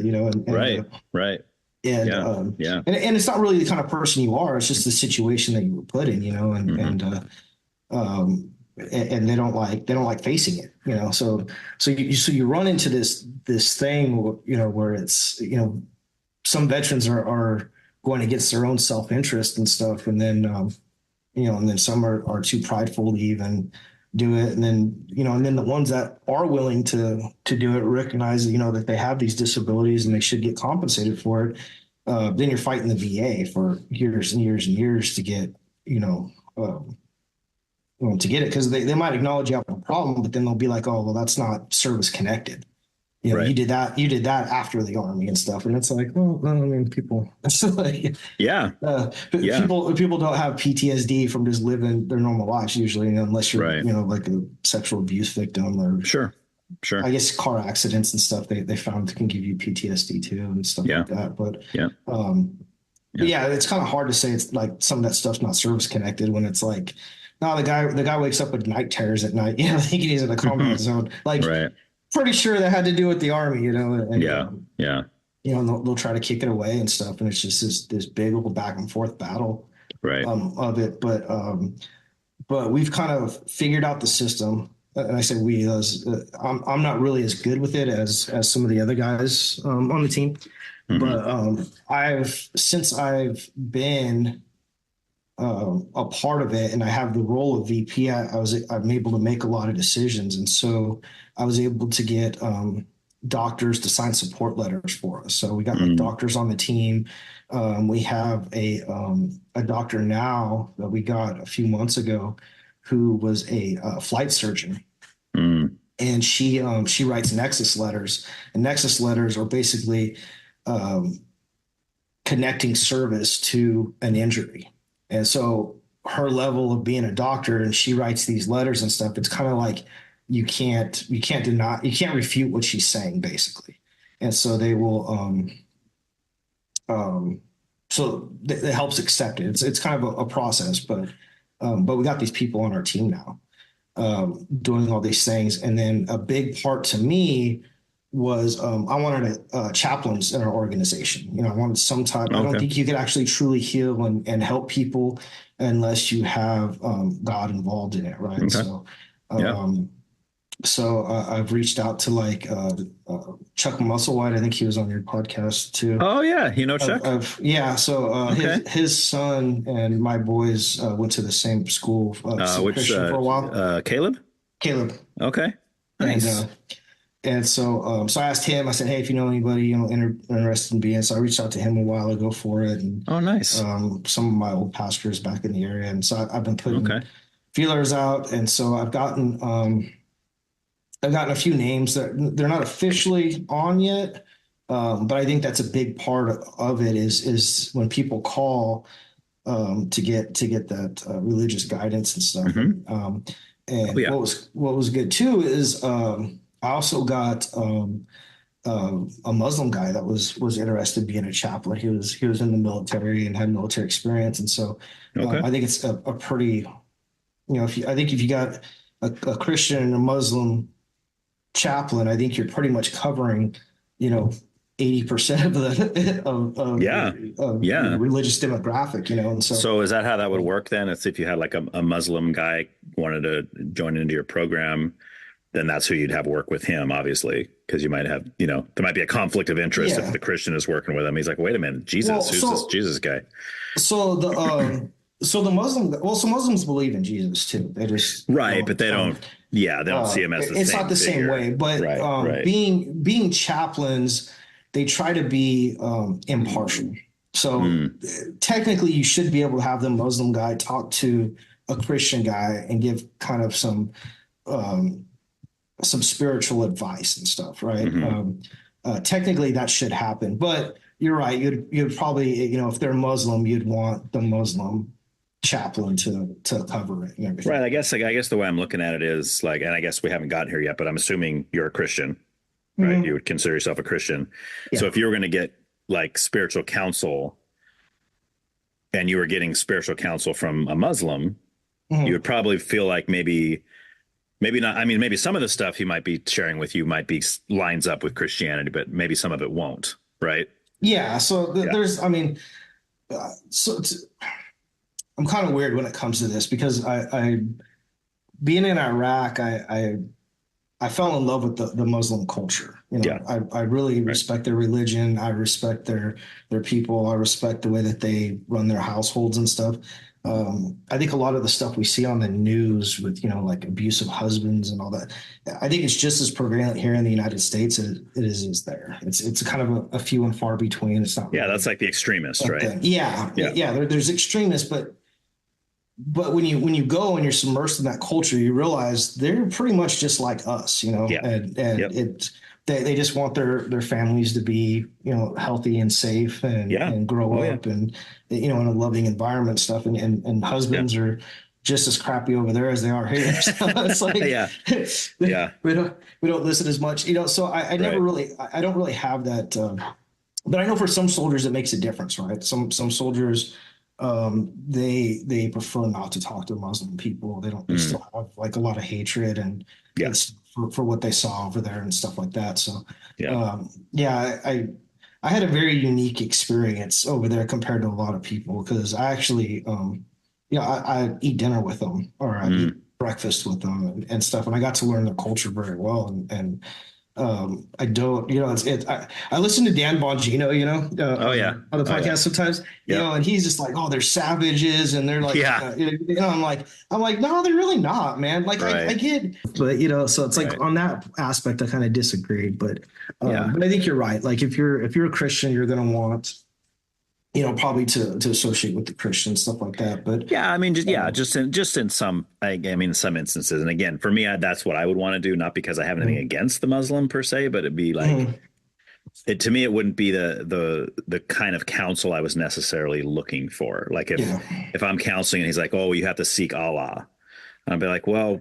Right. And it's not really the kind of person you are. It's just the situation that you were put in, and they don't like facing it, so you run into this thing, where it's, some veterans are going against their own self-interest and stuff. And then, and then some are too prideful to even do it. And then, and then the ones that are willing to do it recognize, that they have these disabilities and they should get compensated for it. Then you're fighting the VA for years and years and years to get, to get it. Cause they might acknowledge you have a problem, but then they'll be like, oh, well, that's not service connected. you know, Right. you did that after the army and stuff. And it's like, well, I mean, people, it's like, Yeah. Yeah. people don't have PTSD from just living their normal lives usually, you know, unless you're, Right. you know, like a sexual abuse victim or Sure. Sure. I guess car accidents and stuff they found can give you PTSD too and stuff Yeah. like that. But Yeah. but yeah, it's kind of hard to say it's like some of that stuff's not service connected when it's like, no, the guy wakes up with night terrors at night, you know, thinking he's in a combat zone. Like, Right. pretty sure that had to do with the army, you know. And, Yeah. Yeah. you know, and they'll try to kick it away and stuff, and it's just this big old back and forth battle Right. of it. But we've kind of figured out the system. And I say we, as I'm not really as good with it as some of the other guys on the team. But since I've been a part of it, and I have the role of VP, I'm able to make a lot of decisions, and so I was able to get doctors to sign support letters for us. So we got like doctors on the team. We have a doctor now that we got a few months ago who was a flight surgeon. And she writes Nexus letters, and Nexus letters are basically connecting service to an injury. And so her level of being a doctor, and she writes these letters and stuff, it's kind of like you can't refute what she's saying basically. And so they will so it helps accept it. It's kind of a process, but we got these people on our team now doing all these things. And then a big part to me was I wanted chaplains in our organization. You know, I wanted some type. I don't think you could actually truly heal and help people unless you have God involved in it, right? Okay. So I've reached out to like Chuck Musselwhite. I think he was on your podcast too. Oh yeah, you know Chuck. Yeah. So his son and my boys went to the same school, Christian for a while. Caleb. Okay. Nice. And so I asked him. I said, "Hey, if you know anybody, you know, interested in being," so I reached out to him a while ago for it. And nice. Some of my old pastors back in the area, and so I've been putting feelers out, and so I've gotten a few names that they're not officially on yet, but I think that's a big part of it is when people call to get that religious guidance and stuff. What was good too is I also got a Muslim guy that was interested in being a chaplain. He was in the military and had military experience, and so I think it's a pretty, you know, if you got a Christian and a Muslim chaplain, I think you're pretty much covering, you know, 80% of the religious demographic, you know. And so is that how that would work then? It's if you had like a Muslim guy wanted to join into your program, then that's who you'd have work with him, obviously, because you might have, you know, there might be a conflict of interest if the Christian is working with him. He's like, wait a minute, Jesus, who's this Jesus guy? So the Muslims believe in Jesus too. They just but they don't. They don't see him as the same. It's not the same way, but being chaplains, they try to be impartial. So technically, you should be able to have the Muslim guy talk to a Christian guy and give kind of some spiritual advice and stuff, right? Technically, that should happen, but you're right. You'd probably, you know, if they're Muslim, you'd want the Muslim chaplain to cover it and everything. Right. I guess the way I'm looking at it is like, and I guess we haven't gotten here yet, but I'm assuming you're a Christian, right? You would consider yourself a Christian. Yeah. So if you were going to get like spiritual counsel and you were getting spiritual counsel from a Muslim, you would probably feel like maybe not. I mean, maybe some of the stuff he might be sharing with you might be lines up with Christianity, but maybe some of it won't. Right. Yeah. So there's, I mean, I'm kind of weird when it comes to this because I being in Iraq, I fell in love with the Muslim culture. You know, I really respect their religion. I respect their people. I respect the way that they run their households and stuff. I think a lot of the stuff we see on the news with, you know, like abusive husbands and all that, I think it's just as prevalent here in the United States as it is there. It's kind of a few and far between. It's not. Yeah, that's like the extremists, right? There's extremists, but when you go and you're submersed in that culture, you realize they're pretty much just like us, you know. they just want their families to be, healthy and safe and grow up and, in a loving environment stuff. And husbands are just as crappy over there as they are here. So it's like, we don't listen as much, so I never really, I don't really have that. But I know for some soldiers, it makes a difference, right? Some soldiers, they prefer not to talk to Muslim people. They still have like a lot of hatred and for what they saw over there and stuff like that. So, I had a very unique experience over there compared to a lot of people because I actually, I eat dinner with them or I eat breakfast with them and stuff. And I got to learn their culture very well. And I don't, I listen to Dan Bongino, on the podcast sometimes, and he's just like, oh, they're savages. And they're like, I'm like, no, they're really not, man. Like I get, but so it's like on that aspect, I kind of disagreed, but I think you're right. Like if you're a Christian, you're going to want, probably to associate with the Christian stuff like that. But just in some, in some instances. And again, for me, that's what I would want to do, not because I have anything against the Muslim per se, but it'd be like, to me, it wouldn't be the kind of counsel I was necessarily looking for. Like if I'm counseling and he's like, oh, you have to seek Allah. I'd be like, well,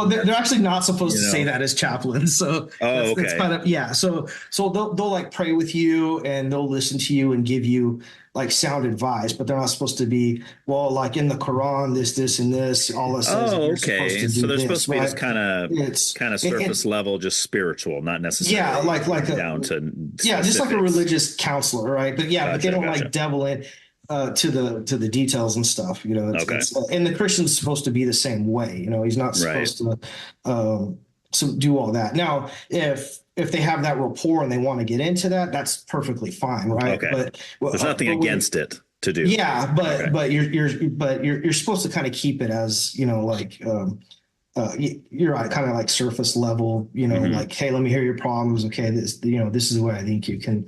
they're actually not supposed to say that as chaplains. So it's kind of, So they'll like pray with you and they'll listen to you and give you like sound advice, but they're not supposed to be, well, like in the Quran, this, and this, all this. So they're supposed to be this kind of surface level, just spiritual, not necessarily like down to just like a religious counselor, right? But but they don't like devil in to the details and stuff, and the Christian's supposed to be the same way, he's not supposed to do all that. Now, if they have that rapport and they want to get into that, that's perfectly fine, right? But there's nothing against it to do. But you're supposed to kind of keep it as, like you're right, kind of like surface level, like, hey, let me hear your problems. Okay, this is the way I think you can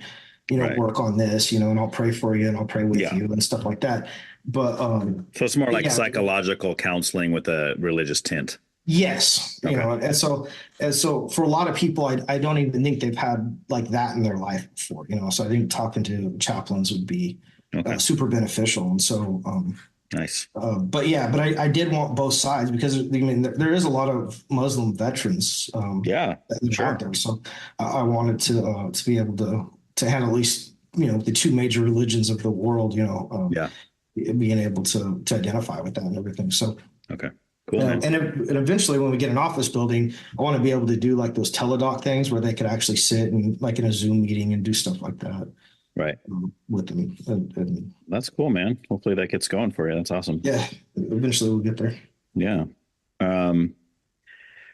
work on this, and I'll pray for you and I'll pray with you and stuff like that. But so it's more like psychological counseling with a religious tint. Yes. And so for a lot of people, I don't even think they've had like that in their life before, so I think talking to chaplains would be super beneficial. And so, nice. But I did want both sides because there is a lot of Muslim veterans out there. So I wanted to be able to handle at least, the two major religions of the world, being able to identify with that and everything. So, cool. And eventually when we get an office building, I want to be able to do like those teledoc things where they could actually sit and like in a Zoom meeting and do stuff like that. Right. With them. And that's cool, man. Hopefully that gets going for you. That's awesome. Yeah. Eventually we'll get there. Yeah.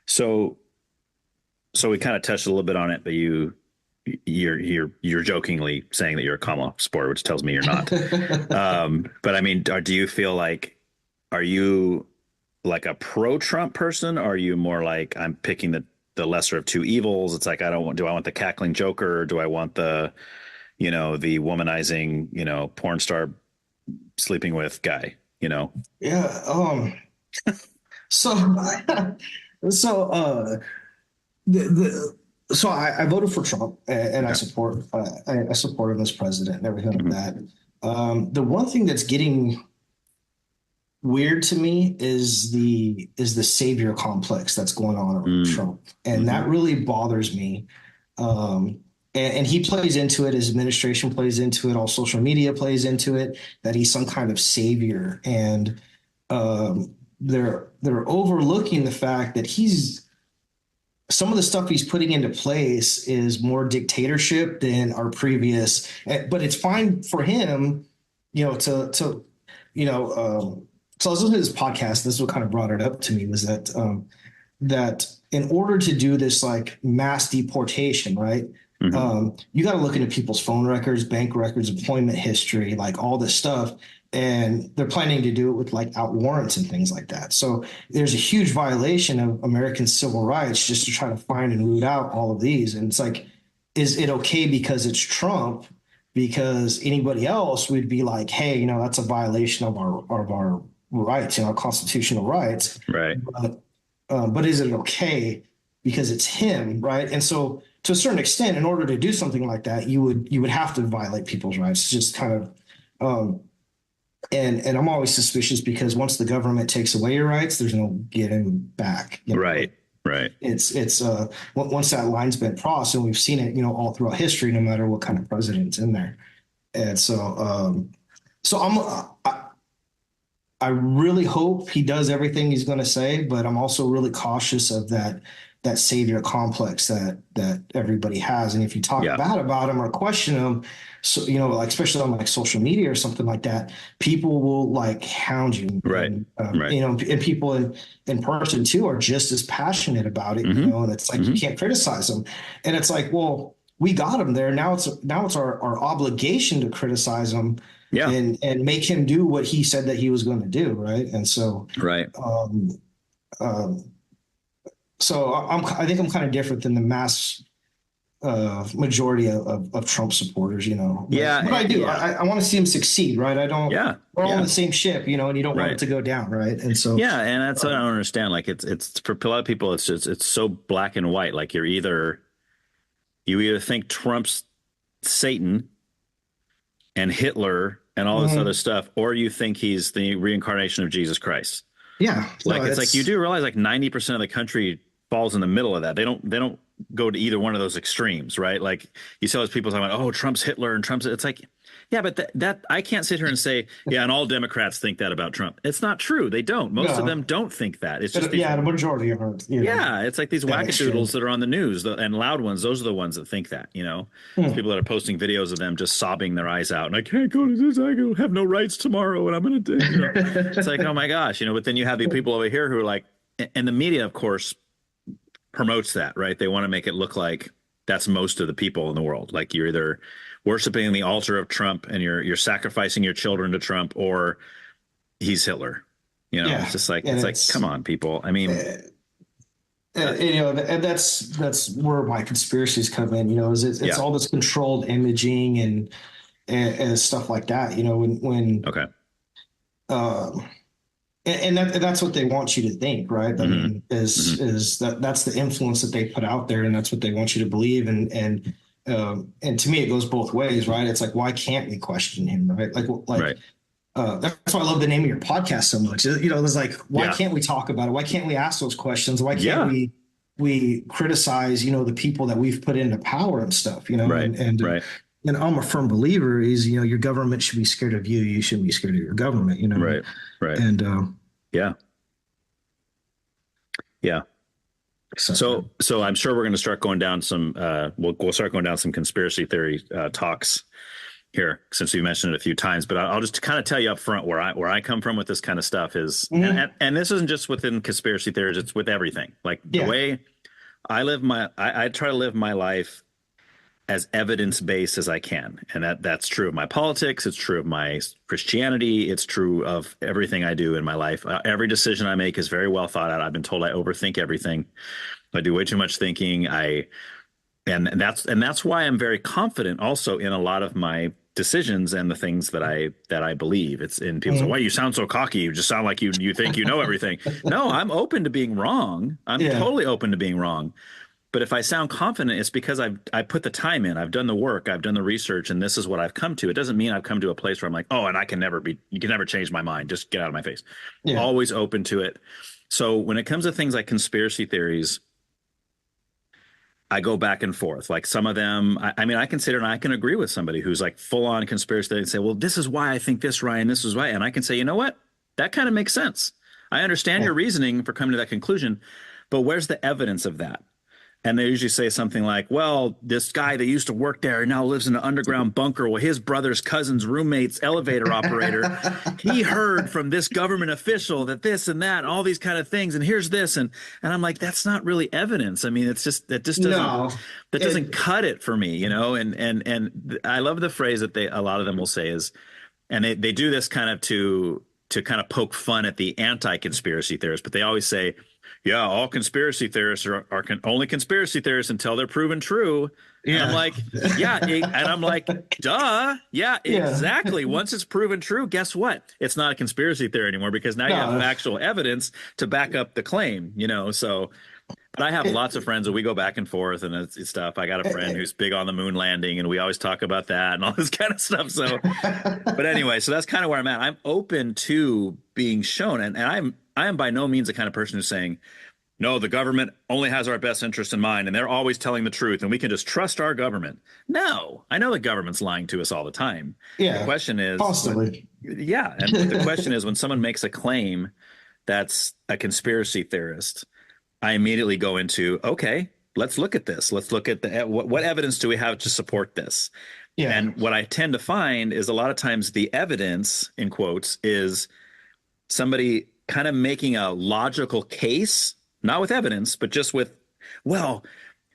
So we kind of touched a little bit on it, but you're jokingly saying that you're a comma supporter, which tells me you're not. But do you feel like, are you like a pro-Trump person? Or are you more like, I'm picking the lesser of two evils? It's like, do I want the cackling Joker? Or do I want the womanizing, porn star sleeping with guy, Yeah. So I voted for Trump and I support him as president and everything like that. The one thing that's getting weird to me is the savior complex that's going on around Trump. And that really bothers me. And he plays into it, his administration plays into it, all social media plays into it, that he's some kind of savior. And they're overlooking the fact that some of the stuff he's putting into place is more dictatorship than our previous, but it's fine for him, so I was listening to this podcast. This is what kind of brought it up to me was that in order to do this like mass deportation, right? You got to look into people's phone records, bank records, employment history, like all this stuff. And they're planning to do it with like out warrants and things like that. So there's a huge violation of American civil rights just to try to find and root out all of these. And it's like, is it okay because it's Trump? Because anybody else would be like, hey, that's a violation of our rights, our constitutional rights. Right. But is it okay because it's him, right? And so to a certain extent, in order to do something like that, you would have to violate people's rights. Just kind of, and I'm always suspicious because once the government takes away your rights, there's no getting back. Right. It's once that line's been crossed, and we've seen it, all throughout history, no matter what kind of president's in there. And so, I really hope he does everything he's going to say, but I'm also really cautious of that savior complex that everybody has. And if you talk bad about him or question him, so like especially on like social media or something like that, people will like hound you. Right. And people in person too are just as passionate about it. And it's like you can't criticize them. And it's like, well, we got him there. Now it's our obligation to criticize him. Yeah. And make him do what he said that he was going to do, right? And so, so I think I'm kind of different than the mass majority of Trump supporters, But I do. I want to see him succeed, right? I don't. Yeah. We're all on the same ship, and you don't want it to go down, right? And so. Yeah, and that's what I don't understand. Like it's for a lot of people, it's so black and white. Like you either think Trump's Satan and Hitler and all this other stuff, or you think he's the reincarnation of Jesus Christ. Yeah. Like it's like you do realize like 90% of the country falls in the middle of that. They don't go to either one of those extremes, right? Like you see all those people talking about, oh, Trump's Hitler and Trump's, it's like, yeah, but that I can't sit here and say, yeah, and all Democrats think that about Trump. It's not true. They don't. Most of them don't think that. It's just the majority of it. Yeah, it's like these wackadoodles that are on the news and loud ones. Those are the ones that think that. People that are posting videos of them just sobbing their eyes out, and I can't go to this. I have no rights tomorrow, and I'm gonna do. It's like, oh my gosh, But then you have the people over here who are like, and the media, of course, promotes that, right? They want to make it look like that's most of the people in the world. Like you're either worshiping the altar of Trump and you're sacrificing your children to Trump, or he's Hitler. It's just like come on, people. I mean, and that's where my conspiracies come in. It's all this controlled imaging and stuff like that. When okay. And that's what they want you to think, right? I mean, is that's the influence that they put out there, and that's what they want you to believe. And to me, it goes both ways, right? It's like, why can't we question him, right? Right. That's why I love the name of your podcast so much. It's like, why can't we talk about it? Why can't we ask those questions? Why can't we criticize, the people that we've put into power and stuff, Right. And I'm a firm believer is, your government should be scared of you. You shouldn't be scared of your government, Right. And yeah. So I'm sure we're going to start going down some. We'll start going down some conspiracy theory talks here, since we mentioned it a few times. But I'll just kind of tell you up front where I come from with this kind of stuff is, and this isn't just within conspiracy theories; it's with everything. Like the way I live I try to live my life as evidence-based as I can. And that's true of my politics. It's true of my Christianity. It's true of everything I do in my life. Every decision I make is very well thought out. I've been told I overthink everything. I do way too much thinking. And that's why I'm very confident also in a lot of my decisions and the things that I believe. It's in people say, why you sound so cocky? You just sound like you think you know everything. No, I'm open to being wrong. I'm totally open to being wrong. But if I sound confident, it's because I put the time in. I've done the work. I've done the research, and this is what I've come to. It doesn't mean I've come to a place where I'm like, oh, and you can never change my mind. Just get out of my face. Yeah. Always open to it. So when it comes to things like conspiracy theories, I go back and forth. Like some of them, I consider, and I can agree with somebody who's like full on conspiracy theory and say, well, this is why I think this, Ryan, this is why. And I can say, you know what? That kind of makes sense. I understand your reasoning for coming to that conclusion, but where's the evidence of that? And they usually say something like, well, this guy that used to work there now lives in an underground bunker. Well, his brother's cousin's roommate's elevator operator, he heard from this government official that this and that, and all these kind of things. And here's this. And I'm like, that's not really evidence. I mean, doesn't cut it for me, and I love the phrase that a lot of them will say is, and they do this kind of to kind of poke fun at the anti-conspiracy theorists, but they always say, yeah, all conspiracy theorists are only conspiracy theorists until they're proven true. Yeah. And I'm like, and I'm like, duh. Yeah, exactly. Once it's proven true, guess what? It's not a conspiracy theory anymore because now you have actual evidence to back up the claim, So But I have lots of friends and we go back and forth and it's stuff. I got a friend who's big on the moon landing and we always talk about that and all this kind of stuff. So, but anyway, so that's kind of where I'm at. I'm open to being shown, and I am by no means the kind of person who's saying, no, the government only has our best interest in mind and they're always telling the truth and we can just trust our government. No, I know the government's lying to us all the time. Yeah. The question is, Constantly. yeah. And the question is, when someone makes a claim that's a conspiracy theorist, I immediately go into, okay, let's look at this. Let's look at what evidence do we have to support this? Yeah. And what I tend to find is a lot of times the evidence, in quotes, is somebody kind of making a logical case, not with evidence, but just with, well,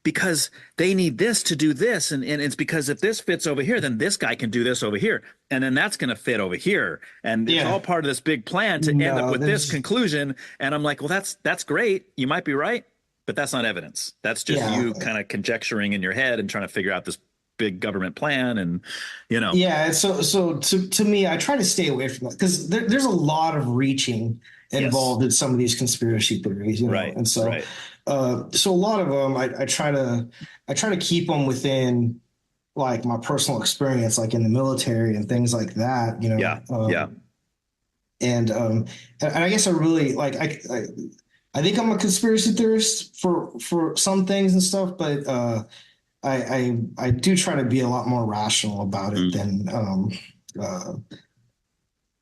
because they need this to do this. And it's because if this fits over here, then this guy can do this over here. And then that's going to fit over here. And it's all part of this big plan to end up with this conclusion. And I'm like, well, that's great. You might be right, but that's not evidence. That's just you kind of conjecturing in your head and trying to figure out this big government plan. And, you know. Yeah. So to me, I try to stay away from that because there's a lot of reaching involved in some of these conspiracy theories, you know? Right. And so, so a lot of them, I try to keep them within like my personal experience, like in the military and things like that, you know? And I guess I really like, I think I'm a conspiracy theorist for some things and stuff, but, I do try to be a lot more rational about it than,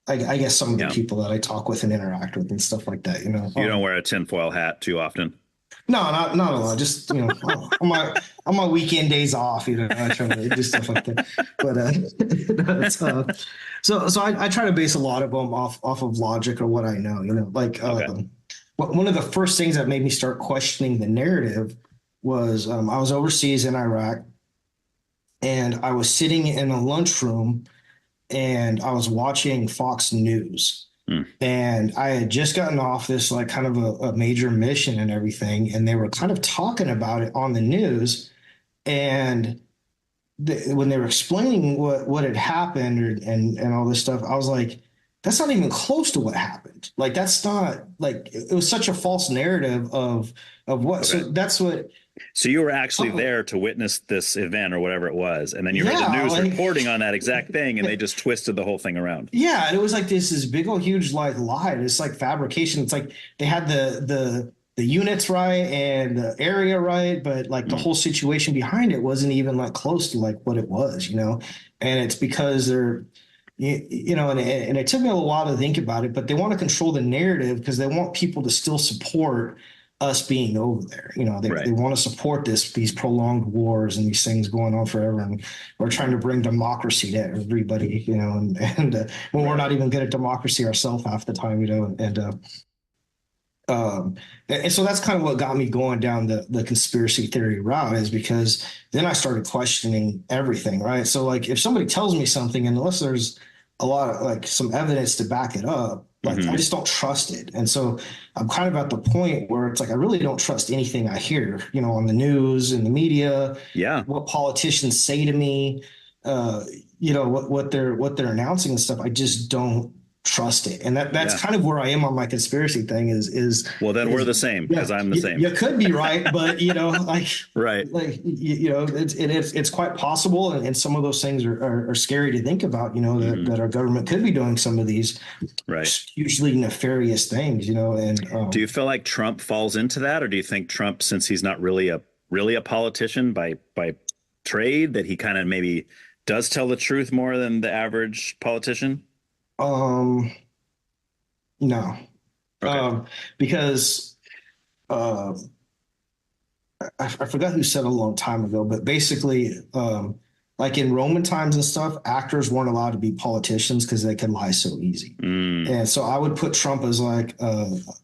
I guess some of the people that I talk with and interact with and stuff like that, you know. You don't wear a tinfoil hat too often. No, not a lot. Just, you know, on my weekend days off, you know, I try to do stuff like that. But so I try to base a lot of them off of logic or what I know, you know. Like one of the first things that made me start questioning the narrative was I was overseas in Iraq, and I was sitting in a lunchroom. And I was watching Fox News, and I had just gotten off this like kind of a major mission and everything. And they were kind of talking about it on the news. And when they were explaining what had happened and all this stuff, I was like, that's not even close to what happened. Like, that's not like, it was such a false narrative of what, so that's what. So you were actually there to witness this event or whatever it was. And then you heard the news reporting on that exact thing and they just twisted the whole thing around. Yeah. And it was like this big old huge like lie. It's like fabrication. It's like they had the units right and the area right, but like the whole situation behind it wasn't even like close to like what it was, you know? And it's because they're, you know, and it took me a while to think about it, but they want to control the narrative because they want people to still support us being over there. You know, they want to support these prolonged wars and these things going on forever. And we're trying to bring democracy to everybody, you know, and when we're not even good at democracy ourselves half the time, you know, and so that's kind of what got me going down the conspiracy theory route, is because then I started questioning everything. Right. So like if somebody tells me something, and unless there's a lot of like some evidence to back it up, like I just don't trust it. And so I'm kind of at the point where it's like, I really don't trust anything I hear, you know, on the news and the media, what politicians say to me, you know, what they're announcing and stuff. I just don't trust it. And that's kind of where I am on my conspiracy thing is well, then we're the same, because I'm the same. You could be right, but you know, like, like, you know, it's quite possible. And some of those things are scary to think about, you know, that our government could be doing some of these hugely nefarious things, you know. And do you feel like Trump falls into that? Or do you think Trump, since he's not really a politician by trade, that he kind of maybe does tell the truth more than the average politician? No, because I forgot who said a long time ago, but basically, like in Roman times and stuff, actors weren't allowed to be politicians because they could lie so easy. And so I would put Trump as like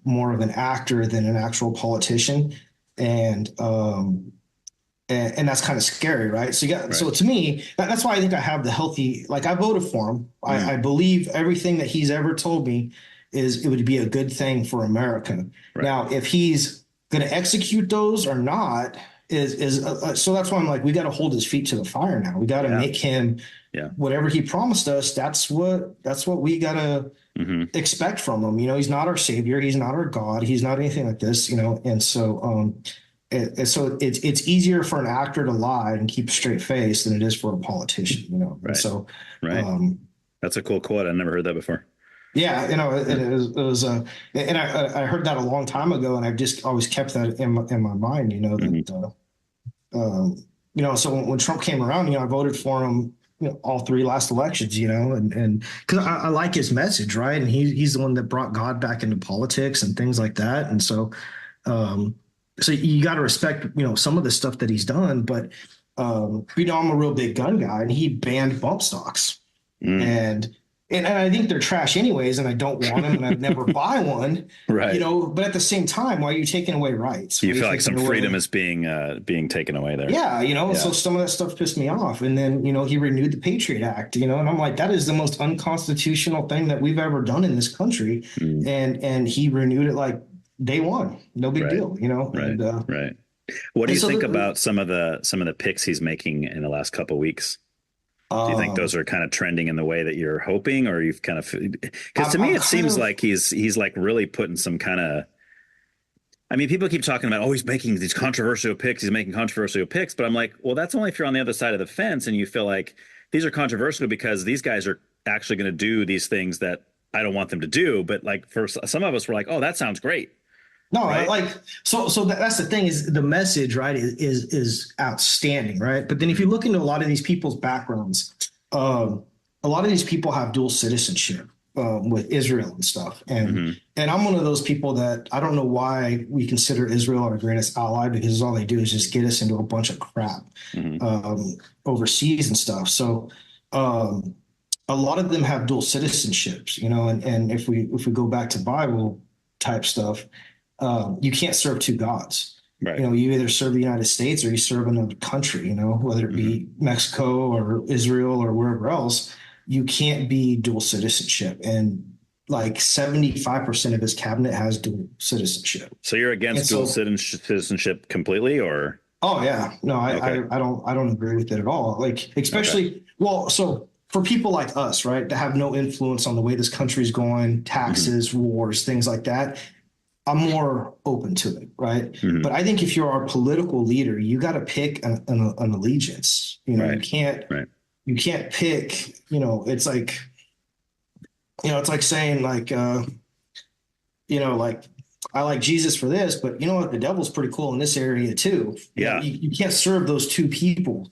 more of an actor than an actual politician. And that's kind of scary, right? So so to me, that's why I think I have the healthy, like I voted for him. I believe everything that he's ever told me it would be a good thing for America. Now, if he's going to execute those or not so that's why I'm like, we got to hold his feet to the fire now. We got to make him whatever he promised us. That's what we got to expect from him. He's not our savior. He's not our God. He's not anything like this, And so, it's easier for an actor to lie and keep a straight face than it is for a politician, Right. And so, right. That's a cool quote. I've never heard that before. Yeah, it was and I heard that a long time ago, and I've just always kept that in my mind, so when Trump came around, I voted for him, all three last elections, and because I like his message, right? And he's the one that brought God back into politics and things like that. And so, so you got to respect, some of the stuff that he's done, but, I'm a real big gun guy, and he banned bump stocks. And I think they're trash anyways, and I don't want them, and I'd never buy one. Right. But at the same time, why are you taking away rights? You feel like some freedom is being taken away there. Yeah, so some of that stuff pissed me off. And then, he renewed the Patriot Act, and I'm like, that is the most unconstitutional thing that we've ever done in this country. And he renewed it like day one. No big deal, Right. And, right. What do you think about some of the picks he's making in the last couple of weeks? Do you think those are kind of trending in the way that you're hoping, or you've kind of, because to me, it seems like he's like really putting some kind of, I mean, people keep talking about, he's making these controversial picks. He's making controversial picks. But I'm like, well, that's only if you're on the other side of the fence and you feel like these are controversial because these guys are actually going to do these things that I don't want them to do. But like for some of us, we're like, oh, that sounds great. No, right? So that's the thing, is the message, right, is outstanding, right? But then if you look into a lot of these people's backgrounds, a lot of these people have dual citizenship with Israel and stuff. And I'm one of those people that I don't know why we consider Israel our greatest ally, because all they do is just get us into a bunch of crap overseas and stuff. So a lot of them have dual citizenships, and if we go back to Bible type stuff, you can't serve two gods. Right. You either serve the United States or you serve another country, whether it be Mexico or Israel or wherever else. You can't be dual citizenship. And like 75% of his cabinet has dual citizenship. So you're against dual citizenship completely, or? Oh yeah. No, I don't agree with it at all. Like, especially, so for people like us, right, to have no influence on the way this country's going, taxes, wars, things like that, I'm more open to it, right? But I think if you're our political leader, you got to pick an allegiance. You can't pick. It's like, it's like saying like, like I like Jesus for this, but the devil's pretty cool in this area too. Yeah, you can't serve those two people.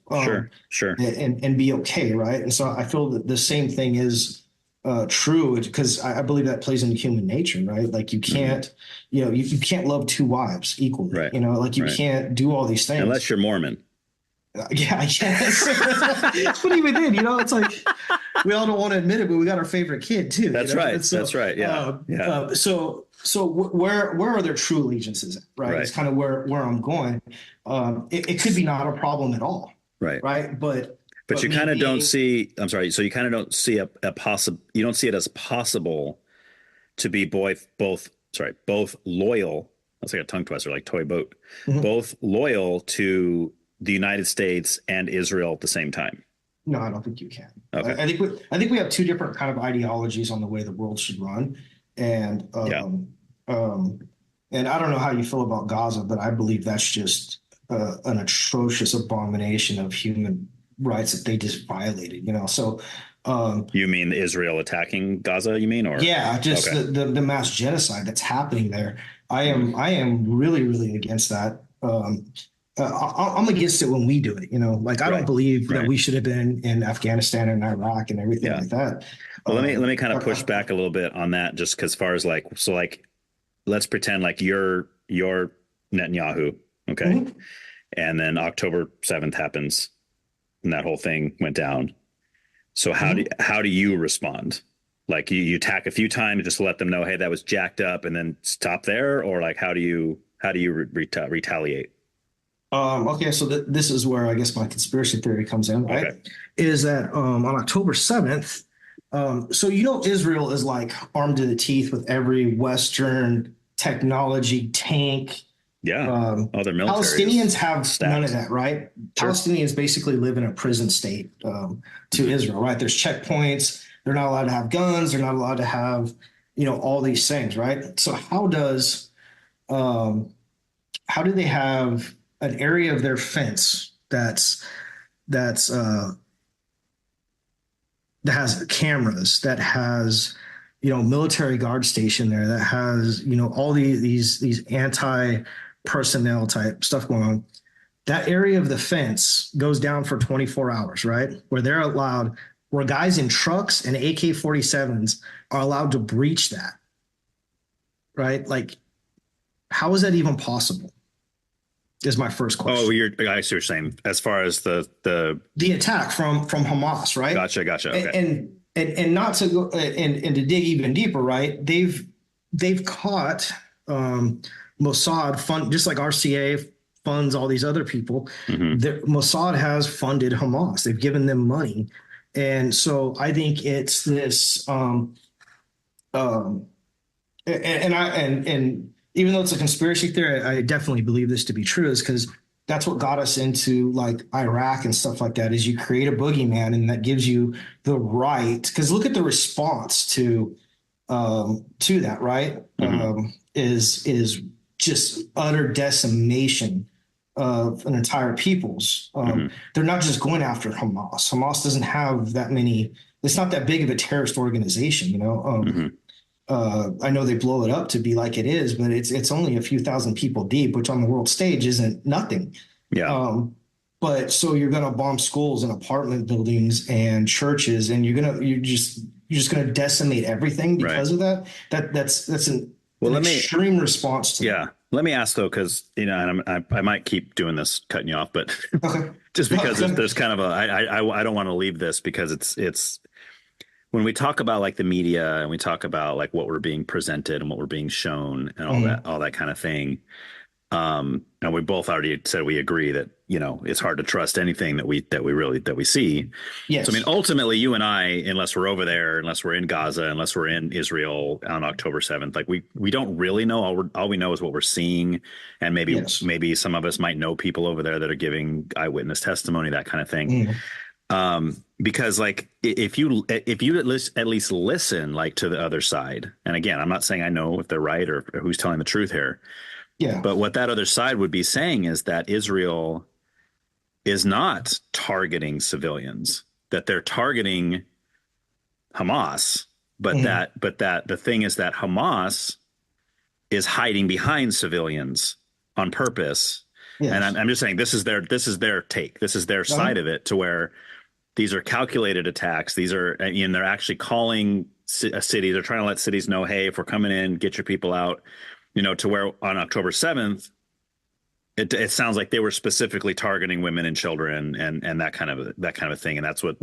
Sure, and be okay, right? And so I feel that the same thing is true, because I believe that plays into human nature, right? Like you can't, you can't love two wives equally, right? Like you can't do all these things unless you're Mormon. Yeah, I guess. But even then, it's like we all don't want to admit it, but we got our favorite kid too. That's right. So, that's right. Yeah. So where are their true allegiances at, right? It's kind of where I'm going. It could be not a problem at all. Right. Right. But you kind of don't see, I'm sorry. So you kind of don't see you don't see it as possible to be both loyal. That's like a tongue twister, like toy boat, both loyal to the United States and Israel at the same time. No, I don't think you can. Okay. I think we have two different kind of ideologies on the way the world should run. And, and I don't know how you feel about Gaza, but I believe that's just an atrocious abomination of human rights that they just violated, So, you mean Israel attacking Gaza? You mean, or just the mass genocide that's happening there. I am really, really against that. I'm against it when we do it. I don't believe that we should have been in Afghanistan and Iraq and everything like that. Well, let me kind of push back a little bit on that, just because, as far as let's pretend like you're Netanyahu, okay, and then October 7th happens. And that whole thing went down. So how do you respond? Like you attack a few times just to let them know, hey, that was jacked up, and then stop there, or like how do you retaliate? Okay, so this is where I guess my conspiracy theory comes in, right? Okay. Is that on October 7th, so Israel is like armed to the teeth with every Western technology, tank, Yeah. Other military. Palestinians have stacked. none of that, right? Sure. Palestinians basically live in a prison state to Israel, right? There's checkpoints. They're not allowed to have guns. They're not allowed to have, all these things, right? So how do they have an area of their fence that's that has cameras, that has military guard station there, that has all these anti-personnel type stuff going on? That area of the fence goes down for 24 hours, right? Where guys in trucks and AK-47s are allowed to breach that, right? Like, how is that even possible? Is my first question. Oh, I see what you're saying. As far as the attack from Hamas, right? Gotcha. Okay. And not to go and to dig even deeper, right? They've caught Mossad fund, just like RCA funds all these other people. Mossad has funded Hamas. They've given them money, and so I think it's this. And even though it's a conspiracy theory, I definitely believe this to be true, is because that's what got us into like Iraq and stuff like that, is you create a boogeyman and that gives you the right. Because look at the response to that, right? Is just utter decimation of an entire people's. They're not just going after Hamas. Hamas doesn't have that many. It's not that big of a terrorist organization, I know they blow it up to be like it is, but it's only a few thousand people deep, which on the world stage isn't nothing. Yeah. But so you're going to bomb schools and apartment buildings and churches, and you're just going to decimate everything because of that. That's an extreme response to that. Let me ask though, because and I might keep doing this, cutting you off, but okay. Just because there's kind of I don't want to leave this, because it's when we talk about like the media and we talk about like what we're being presented and what we're being shown and all that kind of thing. And we both already said we agree that, it's hard to trust anything that we see. Yes. So, I mean, ultimately you and I, unless we're over there, unless we're in Gaza, unless we're in Israel on October 7th, like we don't really know. All we know is what we're seeing. And maybe some of us might know people over there that are giving eyewitness testimony, that kind of thing. Because like if you at least listen like to the other side, and again, I'm not saying I know if they're right or who's telling the truth here. Yeah. But what that other side would be saying is that Israel is not targeting civilians, that they're targeting Hamas, but that the thing is that Hamas is hiding behind civilians on purpose. Yes. And I'm just saying this is their take. This is their side of it, to where these are calculated attacks. These are, and they're actually calling a city. They're trying to let cities know, hey, if we're coming in, get your people out, to where on October 7th, it sounds like they were specifically targeting women and children and that kind of thing. And that's what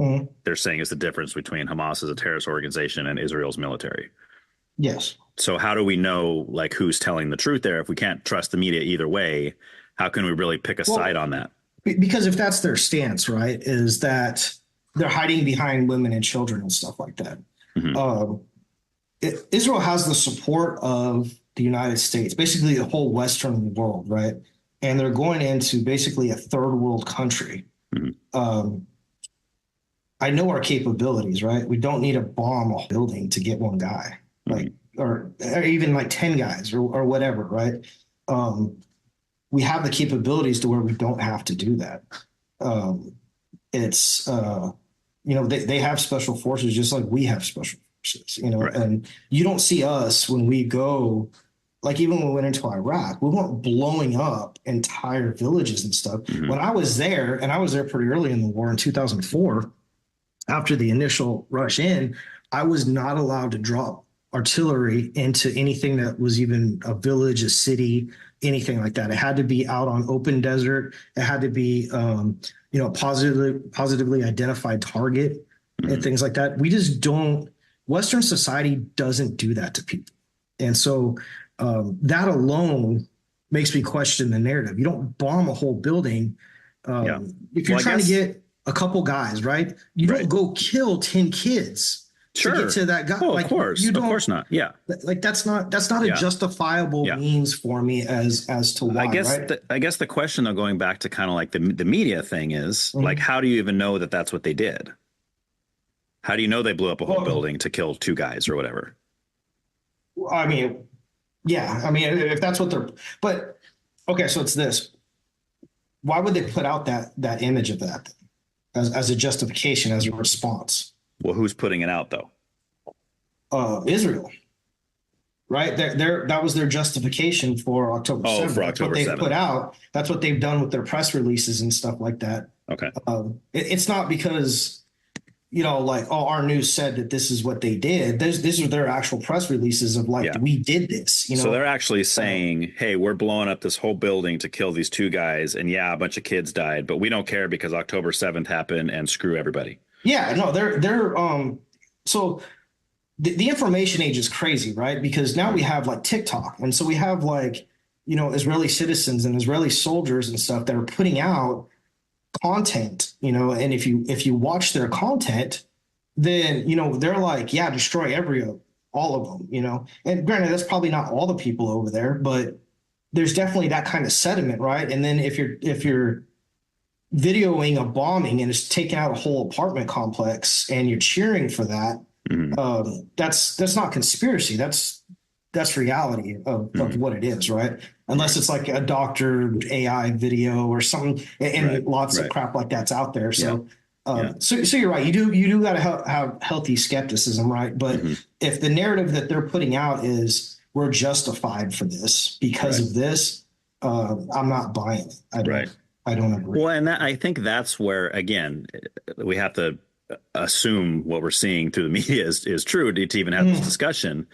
they're saying is the difference between Hamas as a terrorist organization and Israel's military. Yes. So how do we know like who's telling the truth there? If we can't trust the media either way, how can we really pick a side on that? Because if that's their stance, right, is that they're hiding behind women and children and stuff like that. Israel has the support of the United States, basically the whole Western world, right? And they're going into basically a third world country. I know our capabilities, right? We don't need to bomb a building to get one guy, or even like 10 guys or whatever, right? We have the capabilities to where we don't have to do that. They have special forces just like we have special forces, right. And you don't see us when we go, like even when we went into Iraq, we weren't blowing up entire villages and stuff. When I was there, and I was there pretty early in the war in 2004, after the initial rush in, I was not allowed to drop artillery into anything that was even a village, a city, anything like that. It had to be out on open desert. It had to be, positively identified target and things like that. We just don't, Western society doesn't do that to people. And so that alone makes me question the narrative. You don't bomb a whole building. If you're trying to get a couple guys, right? You don't go kill 10 kids to get to that guy. Oh, like, of course. you don't, Of course not. Yeah. Like that's not a Yeah. justifiable Yeah. means for me as to why. I guess the question, though, going back to kind of like the media thing is like, how do you even know that that's what they did? How do you know they blew up a whole building to kill 2 guys or whatever? I mean, yeah. I mean, if that's what they're, but okay, so it's this. Why would they put out that image of that as a justification, as a response? Well, who's putting it out though? Israel, right? That was their justification for October 7th. For October 7th. That's what they put out. That's what they've done with their press releases and stuff like that. Okay. It's not because, like, oh, our news said that this is what they did. These are their actual press releases of like, we did this. So they're actually saying, hey, we're blowing up this whole building to kill these 2 guys. And yeah, a bunch of kids died, but we don't care because October 7th happened and screw everybody. Yeah, no, they're so the information age is crazy, right? Because now we have like TikTok. And so we have like, Israeli citizens and Israeli soldiers and stuff that are putting out content, and if you watch their content, then, they're like, yeah, destroy all of them, and granted, that's probably not all the people over there, but there's definitely that kind of sentiment, right? And then if you're videoing a bombing and it's taking out a whole apartment complex and you're cheering for that, that's not conspiracy. That's reality of what it is, right? Unless it's like a doctored AI video or something, and lots of crap like that's out there. So, so you're right. You do got to have healthy skepticism, right? But if the narrative that they're putting out is we're justified for this because of this, I'm not buying it. I don't agree. Well, and I think that's where, again, we have to assume what we're seeing through the media is true to even have this discussion.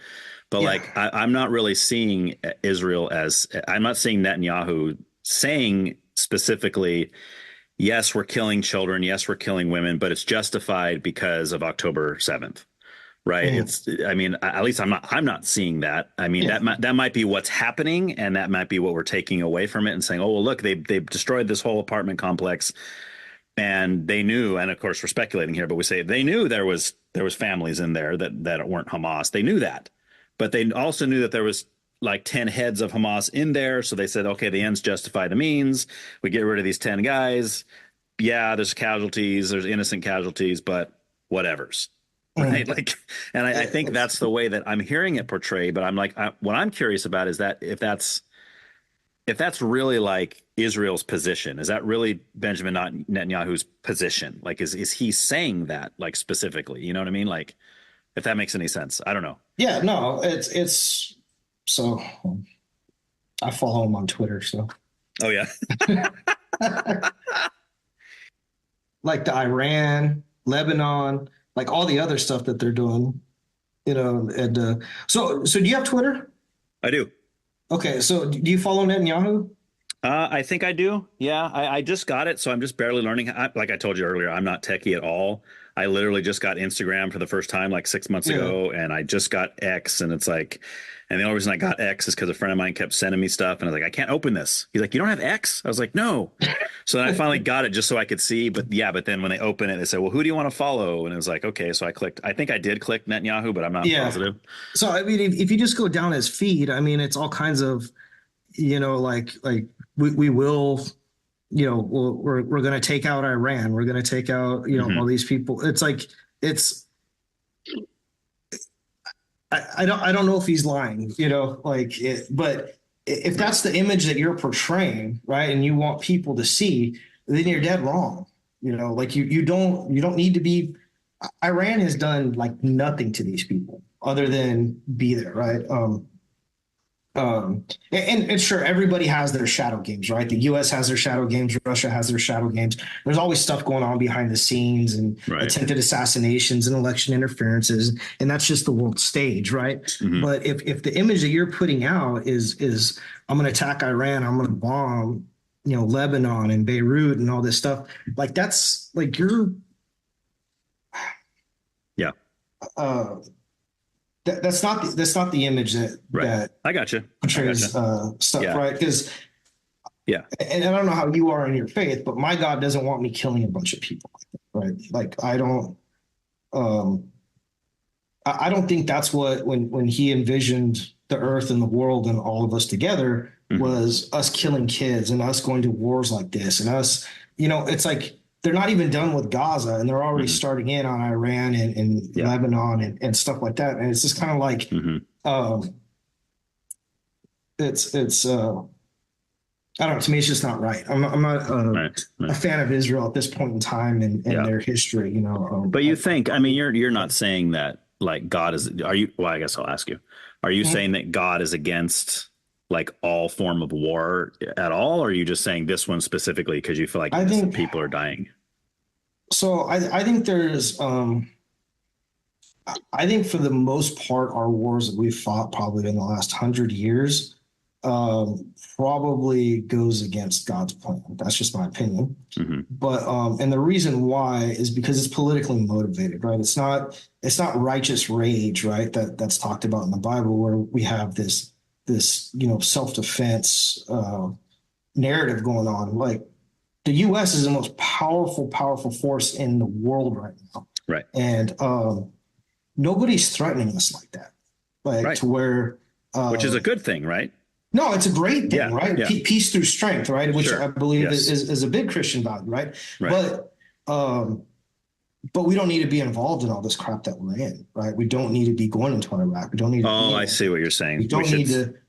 But like, I'm not really seeing Israel I'm not seeing Netanyahu saying specifically, yes, we're killing children. Yes, we're killing women, but it's justified because of October 7th. Right. At least I'm not seeing that. I mean, that might be what's happening, and that might be what we're taking away from it and saying, oh, well, look, they've destroyed this whole apartment complex. And they knew, and of course we're speculating here, but we say they knew there was families in there that weren't Hamas. They knew that. But they also knew that there was like 10 heads of Hamas in there. So they said, okay, the ends justify the means. We get rid of these 10 guys. Yeah, there's casualties, there's innocent casualties, but whatever's. Right. Like, and I think that's the way that I'm hearing it portrayed. But I'm like, what I'm curious about is that if that's really like Israel's position, is that really Benjamin Netanyahu's position? Like, is he saying that like specifically? You know what I mean? Like, if that makes any sense. I don't know. Yeah, no, it's so I follow him on Twitter. So. Oh, yeah. Like the Iran, Lebanon, like all the other stuff that they're doing, and so do you have Twitter? I do. Okay. So do you follow Netanyahu? I think I do. Yeah, I just got it. So I'm just barely learning. Like I told you earlier, I'm not techie at all. I literally just got Instagram for the first time like 6 months ago, and I just got X, and it's like, and the only reason I got X is because a friend of mine kept sending me stuff, and I was like, I can't open this. He's like, you don't have X? I was like, no. So then I finally got it just so I could see, but then when they open it, they said, well, who do you want to follow? And it was like, okay, so I think I did click Netanyahu, but I'm not positive. So, I mean, if you just go down his feed, I mean, it's all kinds of, like we will, we're going to take out Iran. We're going to take out, all these people. It's like, I don't know if he's lying, but if that's the image that you're portraying, right, and you want people to see, then you're dead wrong. Like you don't need to be. Iran has done like nothing to these people other than be there, right? And sure, everybody has their shadow games, right? The U.S. has their shadow games. Russia has their shadow games. There's always stuff going on behind the scenes and attempted assassinations and election interferences, and that's just the world stage, right? Mm-hmm. But if the image that you're putting out is I'm going to attack Iran, I'm going to bomb, Lebanon and Beirut and all this stuff, like that's like you're, That's not the image that I got you portrays stuff, right? Because and I don't know how you are in your faith, but my God doesn't want me killing a bunch of people, right? Like I don't. I don't think that's what when he envisioned the earth and the world and all of us together was us killing kids and us going to wars like this and us, it's like they're not even done with Gaza and they're already starting in on Iran and Lebanon and stuff like that. And it's just kind of like, it's I don't know. To me, it's just not right. I'm not a fan of Israel at this point in time in their history, But you think, I mean, you're not saying that like God is, are you, well, I guess I'll ask you, are you saying that God is against like all form of war at all? Or are you just saying this one specifically because you feel like innocent people are dying? So I think there's, I think for the most part, our wars that we've fought probably in the last 100 years probably goes against God's plan. That's just my opinion. But and the reason why is because it's politically motivated, right? It's not righteous rage, right? That's talked about in the Bible, where we have this self-defense narrative going on. Like the U.S. is the most powerful force in the world right now, right? And nobody's threatening us like that, like to where, which is a good thing, right? No, it's a great thing, right? Yeah. Peace through strength, right? Which I believe is a big Christian value, right? But we don't need to be involved in all this crap that we're in, right? We don't need to be going into Iraq. We don't need to. I see what you're saying.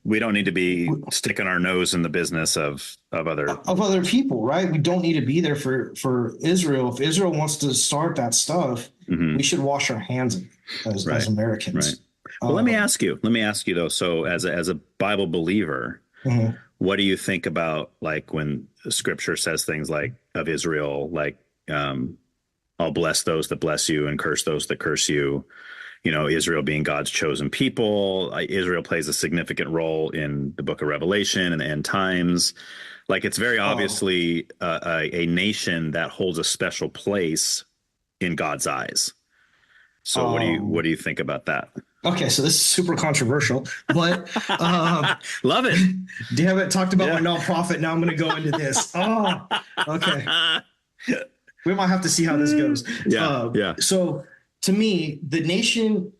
We don't need to be sticking our nose in the business of other people, right? We don't need to be there for Israel. If Israel wants to start that stuff, we should wash our hands of it as Americans. Right. Well, let me ask you though. So as a Bible believer, what do you think about like when Scripture says things like of Israel, like I'll bless those that bless you and curse those that curse you? Israel being God's chosen people. Israel plays a significant role in the book of Revelation and the end times. Like it's very obviously a nation that holds a special place in God's eyes. So what do you think about that? Okay, so this is super controversial, but love it. You haven't talked about my nonprofit. Now I'm going to go into this. Oh, okay. We might have to see how this goes. So to me, the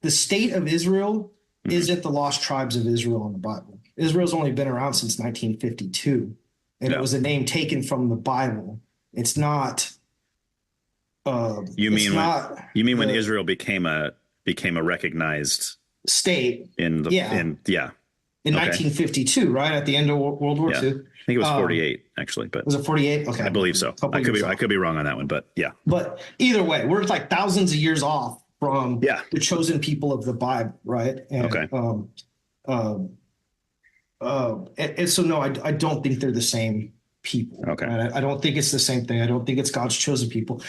state of Israel isn't the lost tribes of Israel in the Bible. Israel's only been around since 1952, and it was a name taken from the Bible. It's not. You mean when Israel became a recognized state in 1952, right at the end of World War II? I think it was 48 actually, but was it 48? Okay, I believe so. I could be wrong on that one, but yeah. But either way, we're like thousands of years off from the chosen people of the Bible, right? And, and so no, I don't think they're the same people. Okay, right? I don't think it's the same thing. I don't think it's God's chosen people.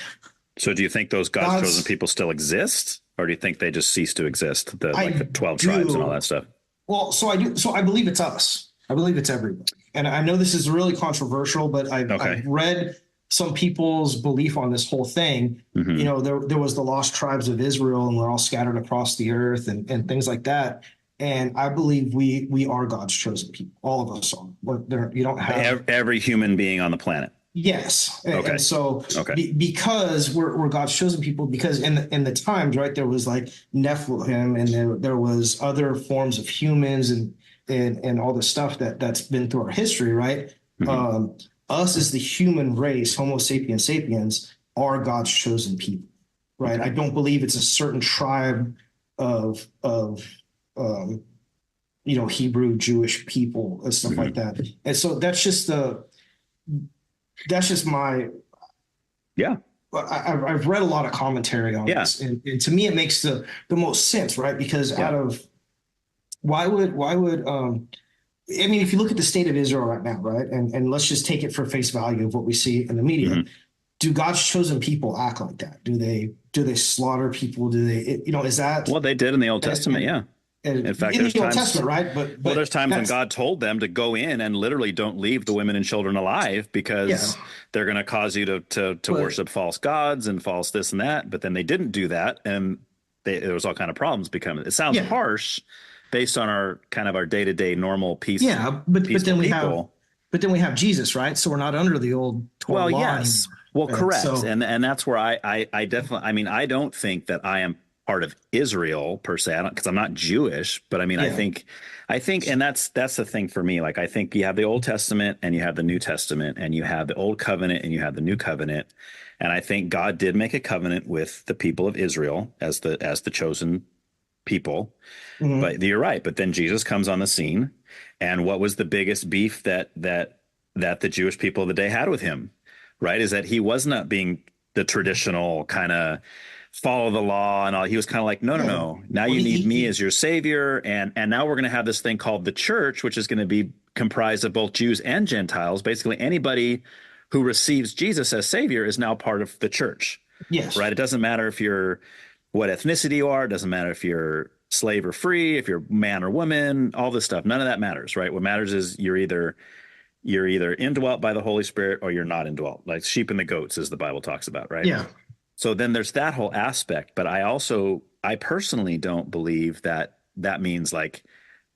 So do you think those God's chosen people still exist, or do you think they just cease to exist? The 12 tribes and all that stuff. Well, so I do. So I believe it's us. I believe it's everybody. And I know this is really controversial, but I've read some people's belief on this whole thing. There was the lost tribes of Israel, and we're all scattered across the earth and things like that. And I believe we are God's chosen people. All of us are. You don't have every human being on the planet. Yes. And so because we're God's chosen people, because in the times, right, there was like Nephilim and there was other forms of humans and all the stuff that's been through our history, right? Us as the human race, Homo sapiens sapiens, are God's chosen people, right? I don't believe it's a certain tribe of Hebrew Jewish people and stuff like that. And so that's just my I've read a lot of commentary on this, and to me it makes the most sense, right? Because out of why would I mean, if you look at the state of Israel right now, right, and let's just take it for face value of what we see in the media, do God's chosen people act like that? Do they slaughter people? Do they is that what they did in the Old Testament? In fact, in the Old Testament, right? But there's times when God told them to go in and literally don't leave the women and children alive because they're going to cause you to worship false gods and false this and that. But then they didn't do that, and there was all kind of problems becoming. It sounds harsh based on our day-to-day normal peace. Yeah, but then we have Jesus, right? So we're not under the old Torah law anymore. Well, correct. So, and that's where I definitely, I mean, I don't think that I am part of Israel per se. Because I'm not Jewish, but I mean, Yeah. I think, and that's the thing for me. Like, I think you have the Old Testament and you have the New Testament, and you have the Old Covenant and you have the New Covenant. And I think God did make a covenant with the people of Israel as the chosen people. Mhm. But you're right. But then Jesus comes on the scene, and what was the biggest beef that the Jewish people of the day had with him? Right, is that he was not being the traditional kind of follow the law and all. He was kind of like, no. Now Well, you need me he- as your savior, and now we're going to have this thing called the church, which is going to be comprised of both Jews and Gentiles. Basically, anybody who receives Jesus as savior is now part of the church. Yes. Right. It doesn't matter if you're what ethnicity you are. It doesn't matter if you're slave or free, if you're man or woman, all this stuff. None of that matters. Right. What matters is you're either indwelt by the Holy Spirit or you're not indwelt, like sheep and the goats, as the Bible talks about. Right. Yeah. So then there's that whole aspect. But I personally don't believe that means like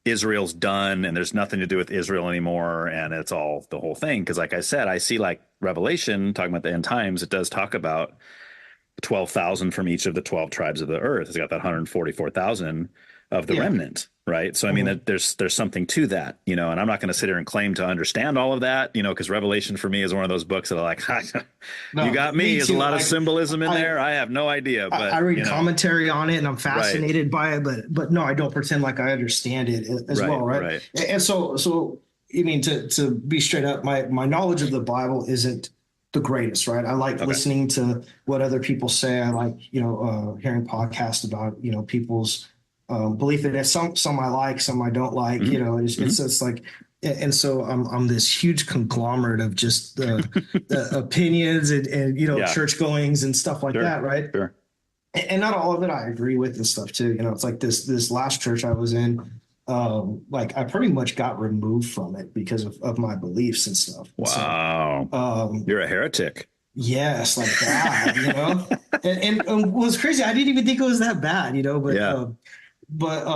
Israel's done and there's nothing to do with Israel anymore, and it's all the whole thing. Because like I said, I see like Revelation talking about the end times. It does talk about 12,000 from each of the 12 tribes of the earth. It's got that 144,000 of the remnant, right? So I mean, there's something to that, and I'm not going to sit here and claim to understand all of that, because Revelation for me is one of those books that I like. You got me. There's a lot of symbolism in there. I have no idea, but I read commentary on it and I'm fascinated by it, but no, I don't pretend like I understand it as well, right? Right. And so I mean, to be straight up, my knowledge of the Bible isn't the greatest, right? I like listening to what other people say. I like, hearing podcasts about, people's belief in it. Some I like, some I don't like. It's like, and so I'm this huge conglomerate of just the opinions and church goings and stuff like that, right? Sure. And not all of it I agree with and stuff too. It's like this last church I was in, like I pretty much got removed from it because of my beliefs and stuff. Wow. So, you're a heretic. Yes, like that, and what was crazy, I didn't even think it was that bad, but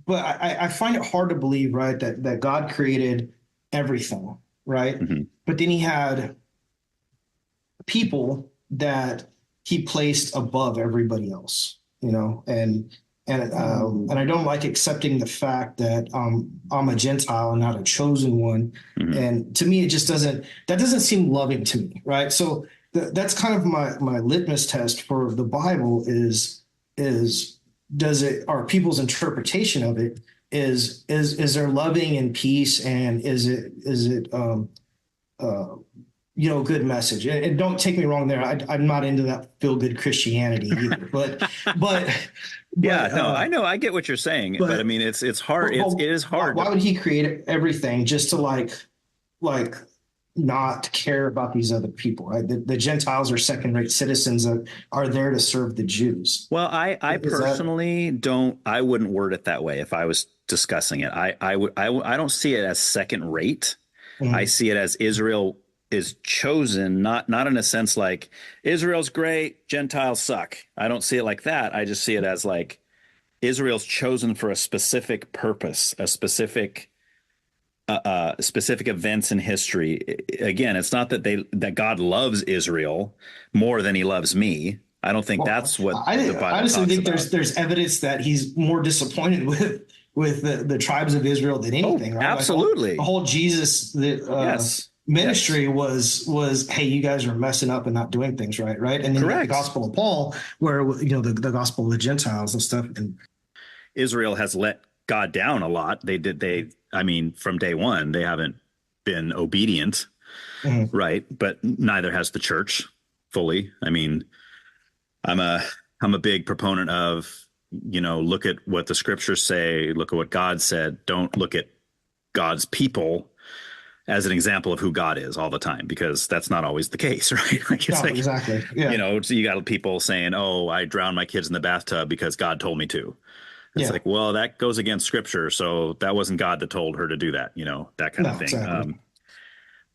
I find it hard to believe, right, that God created everything, right? Mm-hmm. But then he had people that he placed above everybody else, and I don't like accepting the fact that I'm a Gentile and not a chosen one. Mm-hmm. And to me, that doesn't seem loving to me, right? So that's kind of my litmus test for the Bible is are people's interpretation of it is there loving and peace, and is it good message. And don't take me wrong there. I'm not into that feel good Christianity either, but yeah, no, I know. I get what you're saying, but I mean, it's hard. It is hard. Why would he create everything just to like not care about these other people, right? The Gentiles are second-rate citizens that are there to serve the Jews. Well, I personally I wouldn't word it that way if I was discussing it. I don't see it as second rate. Mm-hmm. I see it as Israel is chosen, not in a sense like Israel's great, Gentiles suck. I don't see it like that. I just see it as like Israel's chosen for a specific purpose, a specific events in history. Again, it's not that God loves Israel more than he loves me. I don't think that's what the Bible I honestly think about. there's evidence that he's more disappointed with the tribes of Israel than anything. Right? Absolutely. Like the whole Jesus ministry was, hey, you guys are messing up and not doing things right, and then the Gospel of Paul, where the Gospel of the Gentiles and stuff. And Israel has let God down a lot. I mean, from day one, they haven't been obedient, mm-hmm. right? But neither has the church fully. I mean, I'm a big proponent of, look at what the scriptures say, look at what God said. Don't look at God's people as an example of who God is all the time, because that's not always the case, right? Like it's exactly. Yeah. So you got people saying, "Oh, I drowned my kids in the bathtub because God told me to." It's like, well, that goes against scripture. So that wasn't God that told her to do that, that kind of thing. Exactly.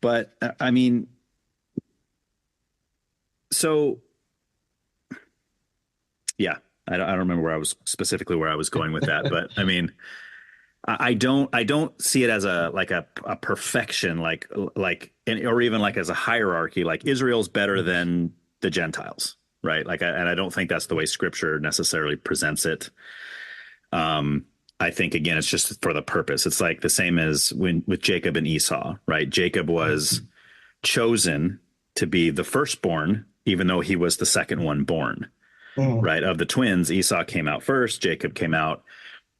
But I mean, so yeah, I don't remember where I was going with that, but I mean, I don't see it as a perfection, or even like as a hierarchy, like Israel's better than the Gentiles. right? Like, and I don't think that's the way Scripture necessarily presents it. I think, again, it's just for the purpose. It's like the same as with Jacob and Esau, right? Jacob was chosen to be the firstborn, even though he was the second one born, right? Of the twins, Esau came out first, Jacob came out,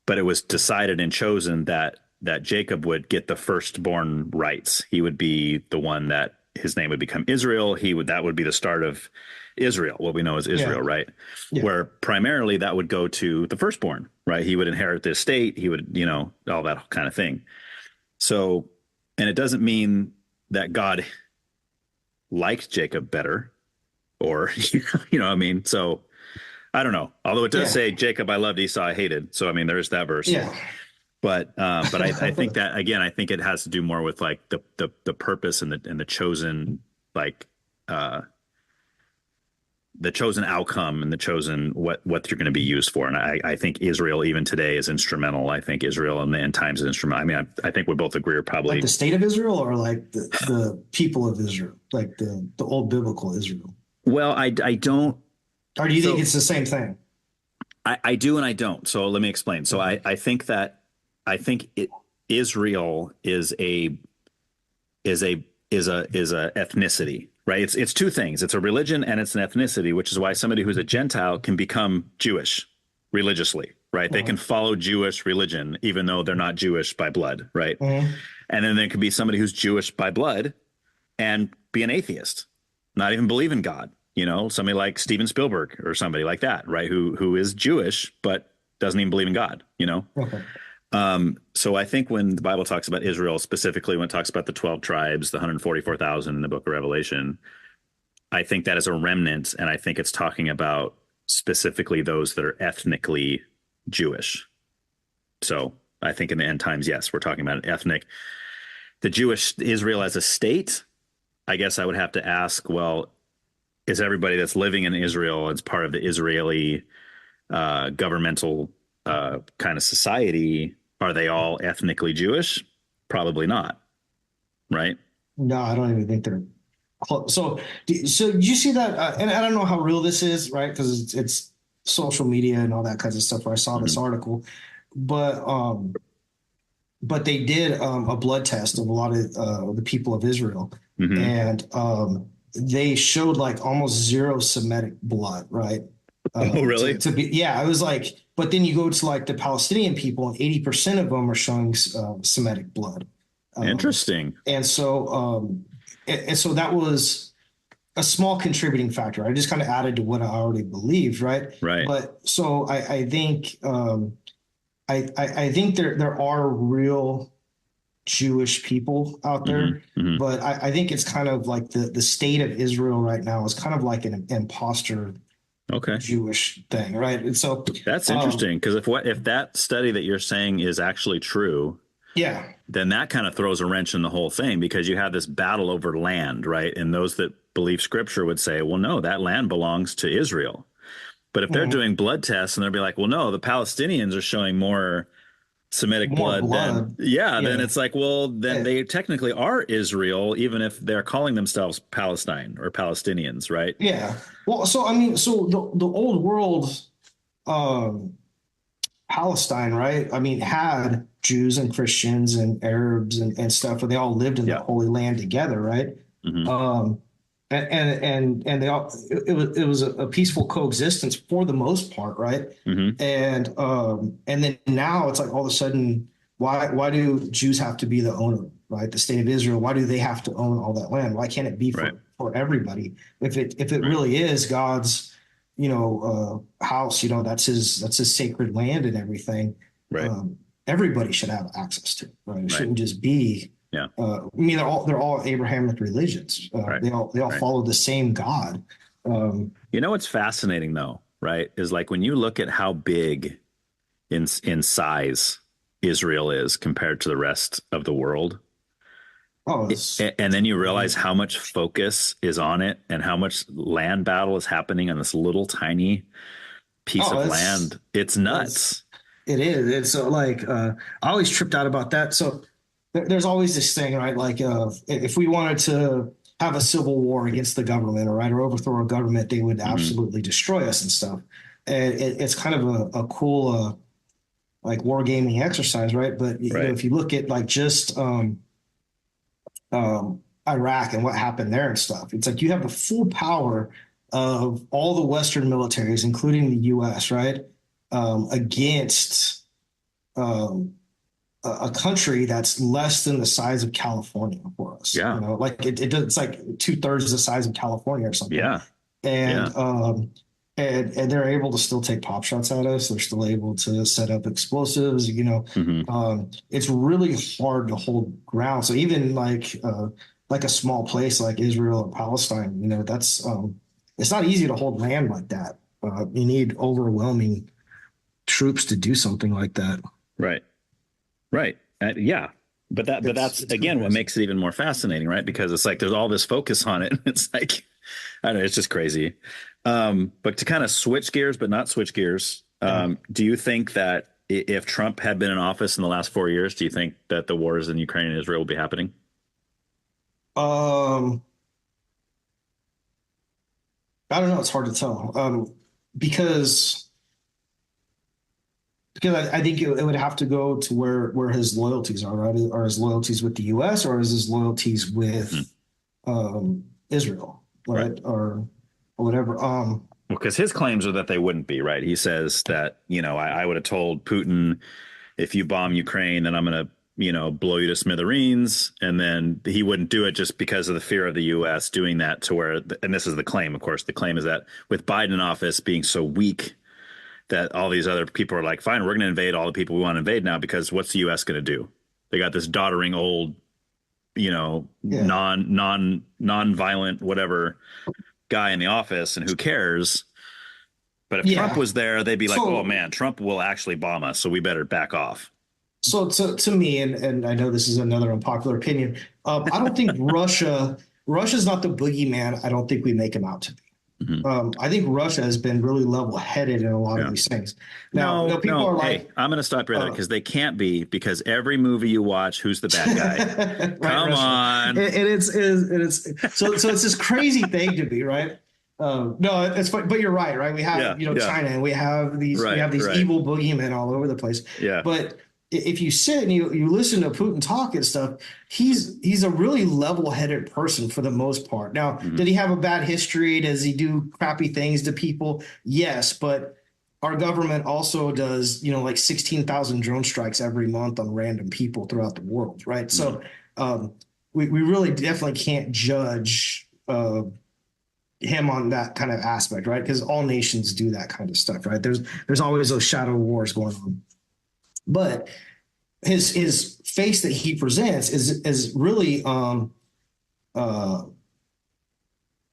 but it was decided and chosen that Jacob would get the firstborn rights. He would be the one that his name would become Israel. That would be the start of Israel, what we know as Israel, right? Yeah. Where primarily that would go to the firstborn, right? He would inherit the estate. He would, all that kind of thing. So, and it doesn't mean that God liked Jacob better or, what I mean? So I don't know. Although it does say Jacob, I loved, Esau, I hated. So, I mean, there's that verse. Yeah. But I think that, again, I think it has to do more with like the purpose and the chosen, like, the chosen outcome and the chosen what you're going to be used for. And I think Israel even today is instrumental. I think Israel in the end times is instrumental. I mean, I think we both agree, or probably like the state of Israel, or like the people of Israel, like the old biblical Israel. Well, I don't. Or do you think it's the same thing? I do and I don't. So let me explain. So I think Israel is a ethnicity. Right. It's two things. It's a religion and it's an ethnicity, which is why somebody who's a Gentile can become Jewish religiously. Right. They can follow Jewish religion, even though they're not Jewish by blood. Right. And then there could be somebody who's Jewish by blood and be an atheist, not even believe in God. Somebody like Steven Spielberg or somebody like that. Right. Who is Jewish, but doesn't even believe in God. Okay. So I think when the Bible talks about Israel, specifically when it talks about the 12 tribes, the 144,000 in the book of Revelation, I think that is a remnant. And I think it's talking about specifically those that are ethnically Jewish. So I think in the end times, yes, we're talking about an ethnic, the Jewish Israel as a state. I guess I would have to ask, well, is everybody that's living in Israel as part of the Israeli governmental kind of society, are they all ethnically Jewish? Probably not. Right? No, I don't even think they're close. So did you see that? And I don't know how real this is, right? Because it's social media and all that kinds of stuff where I saw this article, but they did a blood test of a lot of the people of Israel, and they showed like almost zero Semitic blood, right? Oh, really? It was like, but then you go to like the Palestinian people, and 80% of them are showing Semitic blood. Interesting. And so that was a small contributing factor. I just kind of added to what I already believed, right? Right. But so I think I think there are real Jewish people out there, but I think it's kind of like the state of Israel right now is kind of like an imposter. Okay. Jewish thing, right? And so that's interesting, because if that study that you're saying is actually true, then that kind of throws a wrench in the whole thing, because you have this battle over land, right? And those that believe Scripture would say, well, no, that land belongs to Israel. But if they're doing blood tests and they'll be like, well, no, the Palestinians are showing more Semitic blood. Then it's like, well, then they technically are Israel, even if they're calling themselves Palestine or Palestinians, right? Yeah. Well, so I mean, so the old world, Palestine, right? I mean, had Jews and Christians and Arabs and stuff, and they all lived in the Holy Land together, right? And they all it was a peaceful coexistence for the most part, right? And then now it's like all of a sudden, why do Jews have to be the owner, right? The state of Israel, why do they have to own all that land? Why can't it be for everybody? If it really is God's, house, that's his sacred land and everything. Right. Everybody should have access to it, right? It shouldn't just be. Yeah. I mean, they're all Abrahamic religions. They all follow the same God. What's fascinating though, right, is like when you look at how big in size Israel is compared to the rest of the world. And then you realize how much focus is on it and how much land battle is happening on this little tiny piece of land. It's nuts. It is. It's like I always tripped out about that. So there's always this thing, right? Like if we wanted to have a civil war against the government, or overthrow a government, they would Mm-hmm. absolutely destroy us and stuff. And it's kind of a cool like wargaming exercise, right? But you know, Right. if you look at like just Iraq and what happened there and stuff, it's like you have the full power of all the Western militaries, including the U.S., right, against a country that's less than the size of California for us. Yeah. You know, like it's like 2/3 the size of California or something. Yeah. And Yeah. And they're able to still take pop shots at us. They're still able to set up explosives. You know, Mm-hmm. it's really hard to hold ground. So even like a small place like Israel or Palestine, you know, that's it's not easy to hold land like that. You need overwhelming troops to do something like that. Right. Right. Yeah. But that's It's again what crazy. makes it even more fascinating, right? Because it's like there's all this focus on it. It's like I don't know, it's just crazy. But to kind of switch gears, but not switch gears, do you think that if Trump had been in office in the last 4 years, do you think that the wars in Ukraine and Israel will be happening? Um, I don't know. It's hard to tell. Because I think it would have to go to where his loyalties are, right? Are his loyalties with the U.S. or is his loyalties with Israel, right? Right. Or whatever. Because his claims are that they wouldn't be, right? He says that, you know, I would have told Putin, if you bomb Ukraine, then I'm going to, you know, blow you to smithereens. And then he wouldn't do it just because of the fear of the U.S. doing that to where, and this is the claim, of course, the claim is that with Biden in office being so weak that all these other people are like, fine, we're going to invade all the people we want to invade now because what's the U.S. going to do? They got this doddering old, you know, Yeah. non-violent, whatever guy in the office, and who cares? But if Trump was there, they'd be like, So- oh man, Trump will actually bomb us, so we better back off. So to me, and I know this is another unpopular opinion, I don't think Russia's not the boogeyman. I don't think we make him out to be. I think Russia has been really level-headed in a lot of these things. Now, people are like, hey, I'm going to stop you there because they can't be, because every movie you watch, who's the bad guy? right, Come Russia. on. And it's so it's this crazy thing to be, right? No, it's fun, but you're right? We have China, and we have these evil boogeymen all over the place. Yeah. But if you sit and you listen to Putin talk and stuff, he's a really level-headed person for the most part. Now, did he have a bad history? Does he do crappy things to people? Yes, but our government also does, like 16,000 drone strikes every month on random people throughout the world, right? So we really definitely can't judge him on that kind of aspect, right? Because all nations do that kind of stuff, right? There's always those shadow wars going on. But his face that he presents is really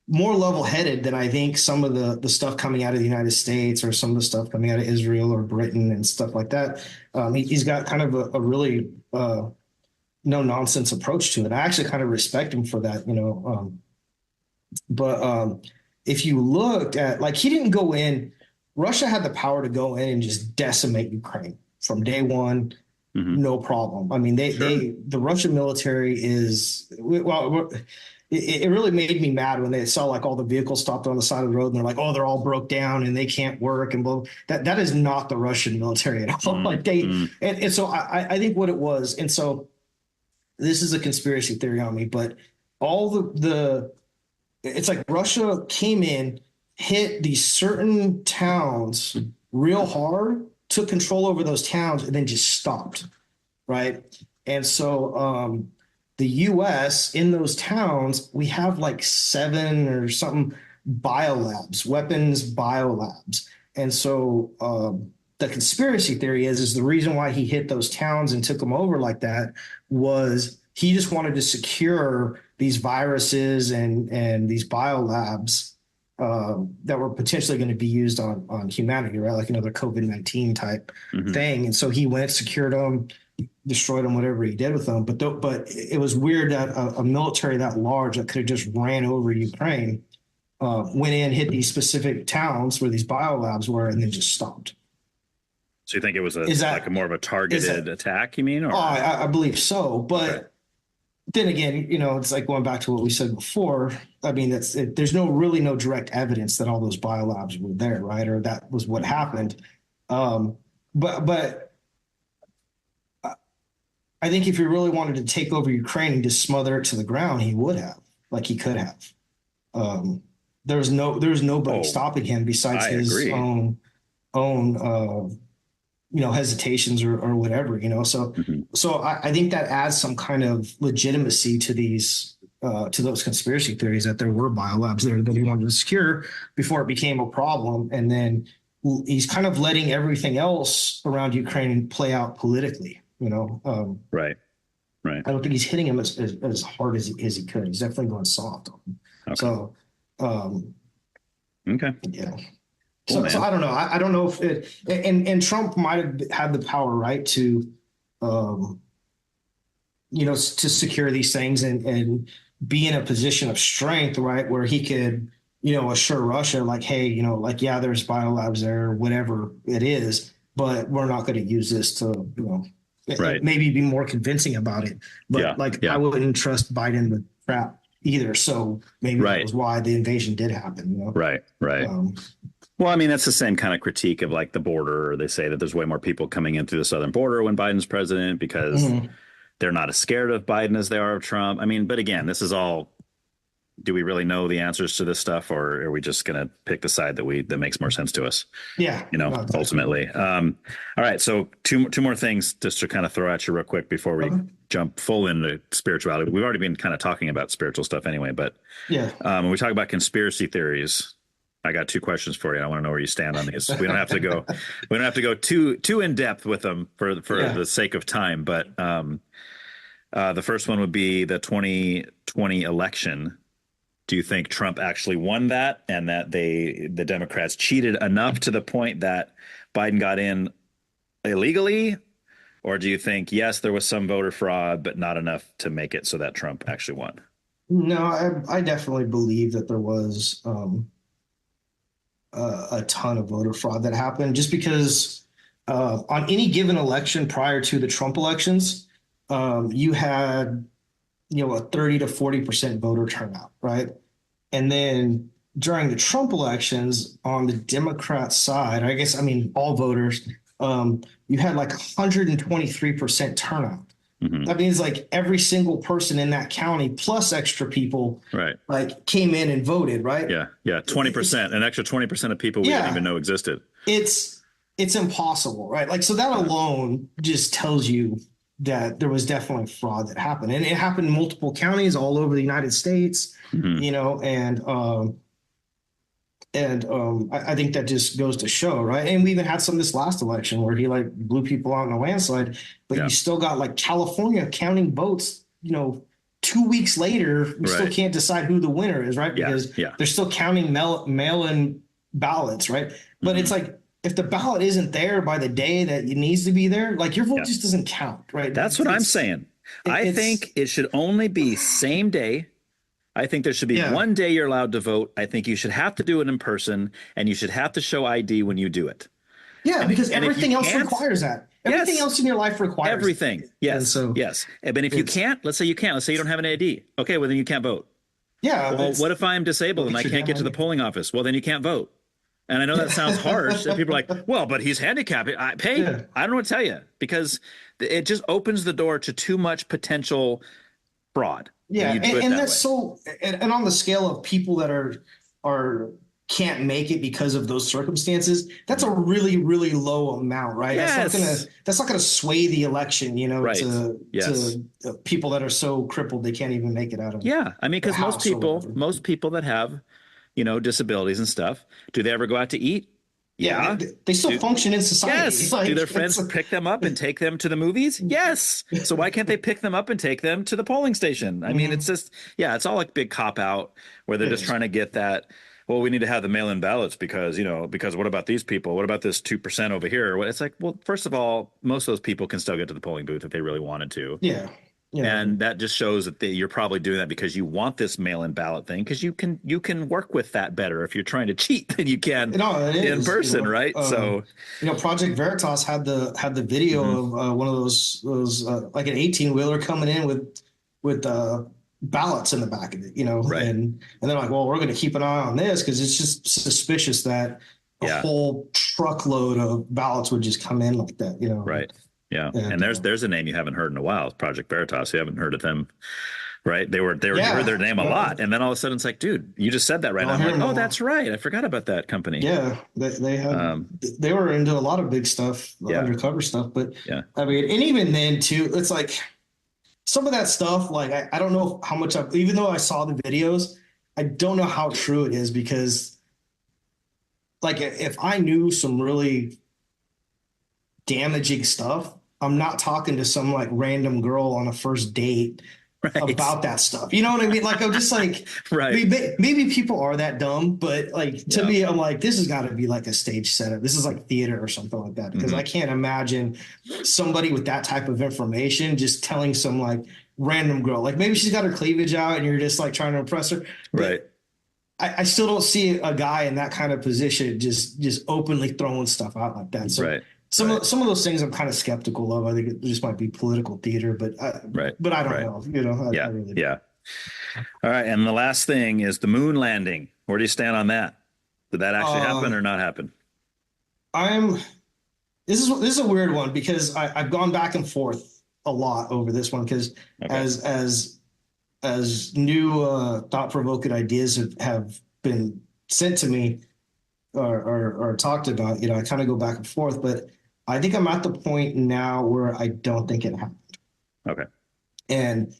more level-headed than I think some of the stuff coming out of the United States or some of the stuff coming out of Israel or Britain and stuff like that. He's got kind of a really no-nonsense approach to it. I actually kind of respect him for that, But if you looked at, like, he didn't go in, Russia had the power to go in and just decimate Ukraine from day one, no problem. I mean, the Russian military is, well, it really made me mad when they saw like all the vehicles stopped on the side of the road and they're like, oh, they're all broke down and they can't work and blah. That is not the Russian military at all. Like and so I think what it was, and so this is a conspiracy theory on me, but all it's like Russia came in, hit these certain towns real hard, took control over those towns, and then just stopped, right? And so the U.S. in those towns, we have like 7 or something biolabs, weapons biolabs. And so the conspiracy theory is the reason why he hit those towns and took them over like that was he just wanted to secure these viruses and these biolabs that were potentially going to be used on humanity, right? Like another COVID-19 type thing. And so he went, secured them, destroyed them, whatever he did with them. But it was weird that a military that large that could have just ran over Ukraine went in, hit these specific towns where these biolabs were, and then just stopped. So you think it was like a more of a targeted attack, you mean? Or? I believe so. But then again, it's like going back to what we said before. I mean, there's no direct evidence that all those biolabs were there, right? Or that was what happened. But I think if he really wanted to take over Ukraine and just smother it to the ground, he would have, like he could have. There's nobody stopping him besides his own hesitations or whatever, So, so I think that adds some kind of legitimacy to these, to those conspiracy theories that there were biolabs there that he wanted to secure before it became a problem. And then he's kind of letting everything else around Ukraine play out politically, Right. I don't think he's hitting him as hard as he could. He's definitely going soft on him. Okay. So, okay. Yeah. So I don't know. I don't know if it and Trump might have had the power, right, to to secure these things and be in a position of strength, right, where he could, assure Russia like, hey, yeah, there's biolabs there, whatever it is, but we're not going to use this to, maybe be more convincing about it. But I wouldn't trust Biden with crap either. So maybe that was why the invasion did happen. Right. Well, I mean, that's the same kind of critique of like the border. They say that there's way more people coming in through the southern border when Biden's president because they're not as scared of Biden as they are of Trump. I mean, but again, this is all, do we really know the answers to this stuff, or are we just going to pick the side that makes more sense to us? Yeah. Ultimately. All right. So two more things just to kind of throw at you real quick before we jump full into spirituality. We've already been kind of talking about spiritual stuff anyway, but when we talk about conspiracy theories, I got two questions for you. I want to know where you stand on these. We don't have to go too in depth with them for the sake of time. But the first one would be the 2020 election. Do you think Trump actually won that, and that the Democrats cheated enough to the point that Biden got in illegally? Or do you think, yes, there was some voter fraud, but not enough to make it so that Trump actually won? No, I definitely believe that there was a ton of voter fraud that happened, just because on any given election prior to the Trump elections, you had a 30 to 40% voter turnout, right? And then during the Trump elections on the Democrat side, all voters, you had like 123% turnout. That means like every single person in that county plus extra people like came in and voted, right? Yeah. 20%, an extra 20% of people we didn't even know existed. It's impossible, right? Like, so that alone just tells you that there was definitely fraud that happened, and it happened in multiple counties all over the United States, I think that just goes to show, right? And we even had some this last election where he like blew people out in a landslide, but you still got like California counting votes, 2 weeks later, we still can't decide who the winner is, right? Because they're still counting mail-in ballots, right? But it's like, if the ballot isn't there by the day that it needs to be there, like your vote just doesn't count, right? That's what I'm saying. I think it should only be same day. I think there should be one day you're allowed to vote. I think you should have to do it in person, and you should have to show ID when you do it. Yeah, because everything else requires that. Everything else in your life requires everything. Yes. Yes. But if you can't, let's say you can't. Let's say you don't have an ID. Okay, well then you can't vote. Yeah. Well, what if I'm disabled and I can't get to the polling office? Well, then you can't vote. And I know that sounds harsh. And people are like, well, but he's handicapped. I don't know what to tell you, because it just opens the door to too much potential fraud. Yeah, and that's so. And on the scale of people that are can't make it because of those circumstances, that's a really, really low amount, right? Yes. That's not gonna sway the election, to people that are so crippled they can't even make it out of. Yeah, I mean, because most people that have, disabilities and stuff, do they ever go out to eat? Yeah, they still function in society. Yes. Do their friends pick them up and take them to the movies? Yes. So why can't they pick them up and take them to the polling station? I mean, it's just, it's all like big cop out where they're just trying to get that. Well, we need to have the mail-in ballots because what about these people? What about this 2% over here? It's like, well, first of all, most of those people can still get to the polling booth if they really wanted to. Yeah. And that just shows that you're probably doing that because you want this mail-in ballot thing, because you can work with that better if you're trying to cheat than you can in person, right? So Project Veritas had the video of one of those like an 18-wheeler coming in with with ballots in the back of it, Right. and they're like, well, we're going to keep an eye on this because it's just suspicious that a whole truckload of ballots would just come in like that, Right. Yeah. And there's a name you haven't heard in a while. It's Project Veritas. You haven't heard of them, right? You heard their name a lot, and then all of a sudden it's like, dude, you just said that right now. I'm like, oh, that's right. I forgot about that company. Yeah, they had they were into a lot of big stuff, undercover stuff. But I mean, and even then too, it's like some of that stuff. Like I don't know how much even though I saw the videos, I don't know how true it is because, like, if I knew some really damaging stuff, I'm not talking to some like random girl on a first date about that stuff. You know what I mean? Like, I'm just like, right. Maybe people are that dumb, but like to me, I'm like, this has got to be like a stage setup. This is like theater or something like that, because I can't imagine somebody with that type of information just telling some like random girl, like maybe she's got her cleavage out and you're just like trying to impress her. Right. I still don't see a guy in that kind of position just openly throwing stuff out like that. So some of those things I'm kind of skeptical of. I think it just might be political theater, but I don't know. I really All right, and the last thing is the moon landing. Where do you stand on that? Did that actually happen or not happen? This is a weird one because I've gone back and forth a lot over this one because as new thought-provoking ideas have been sent to me or talked about, I kind of go back and forth, but I think I'm at the point now where I don't think it happened. Okay. And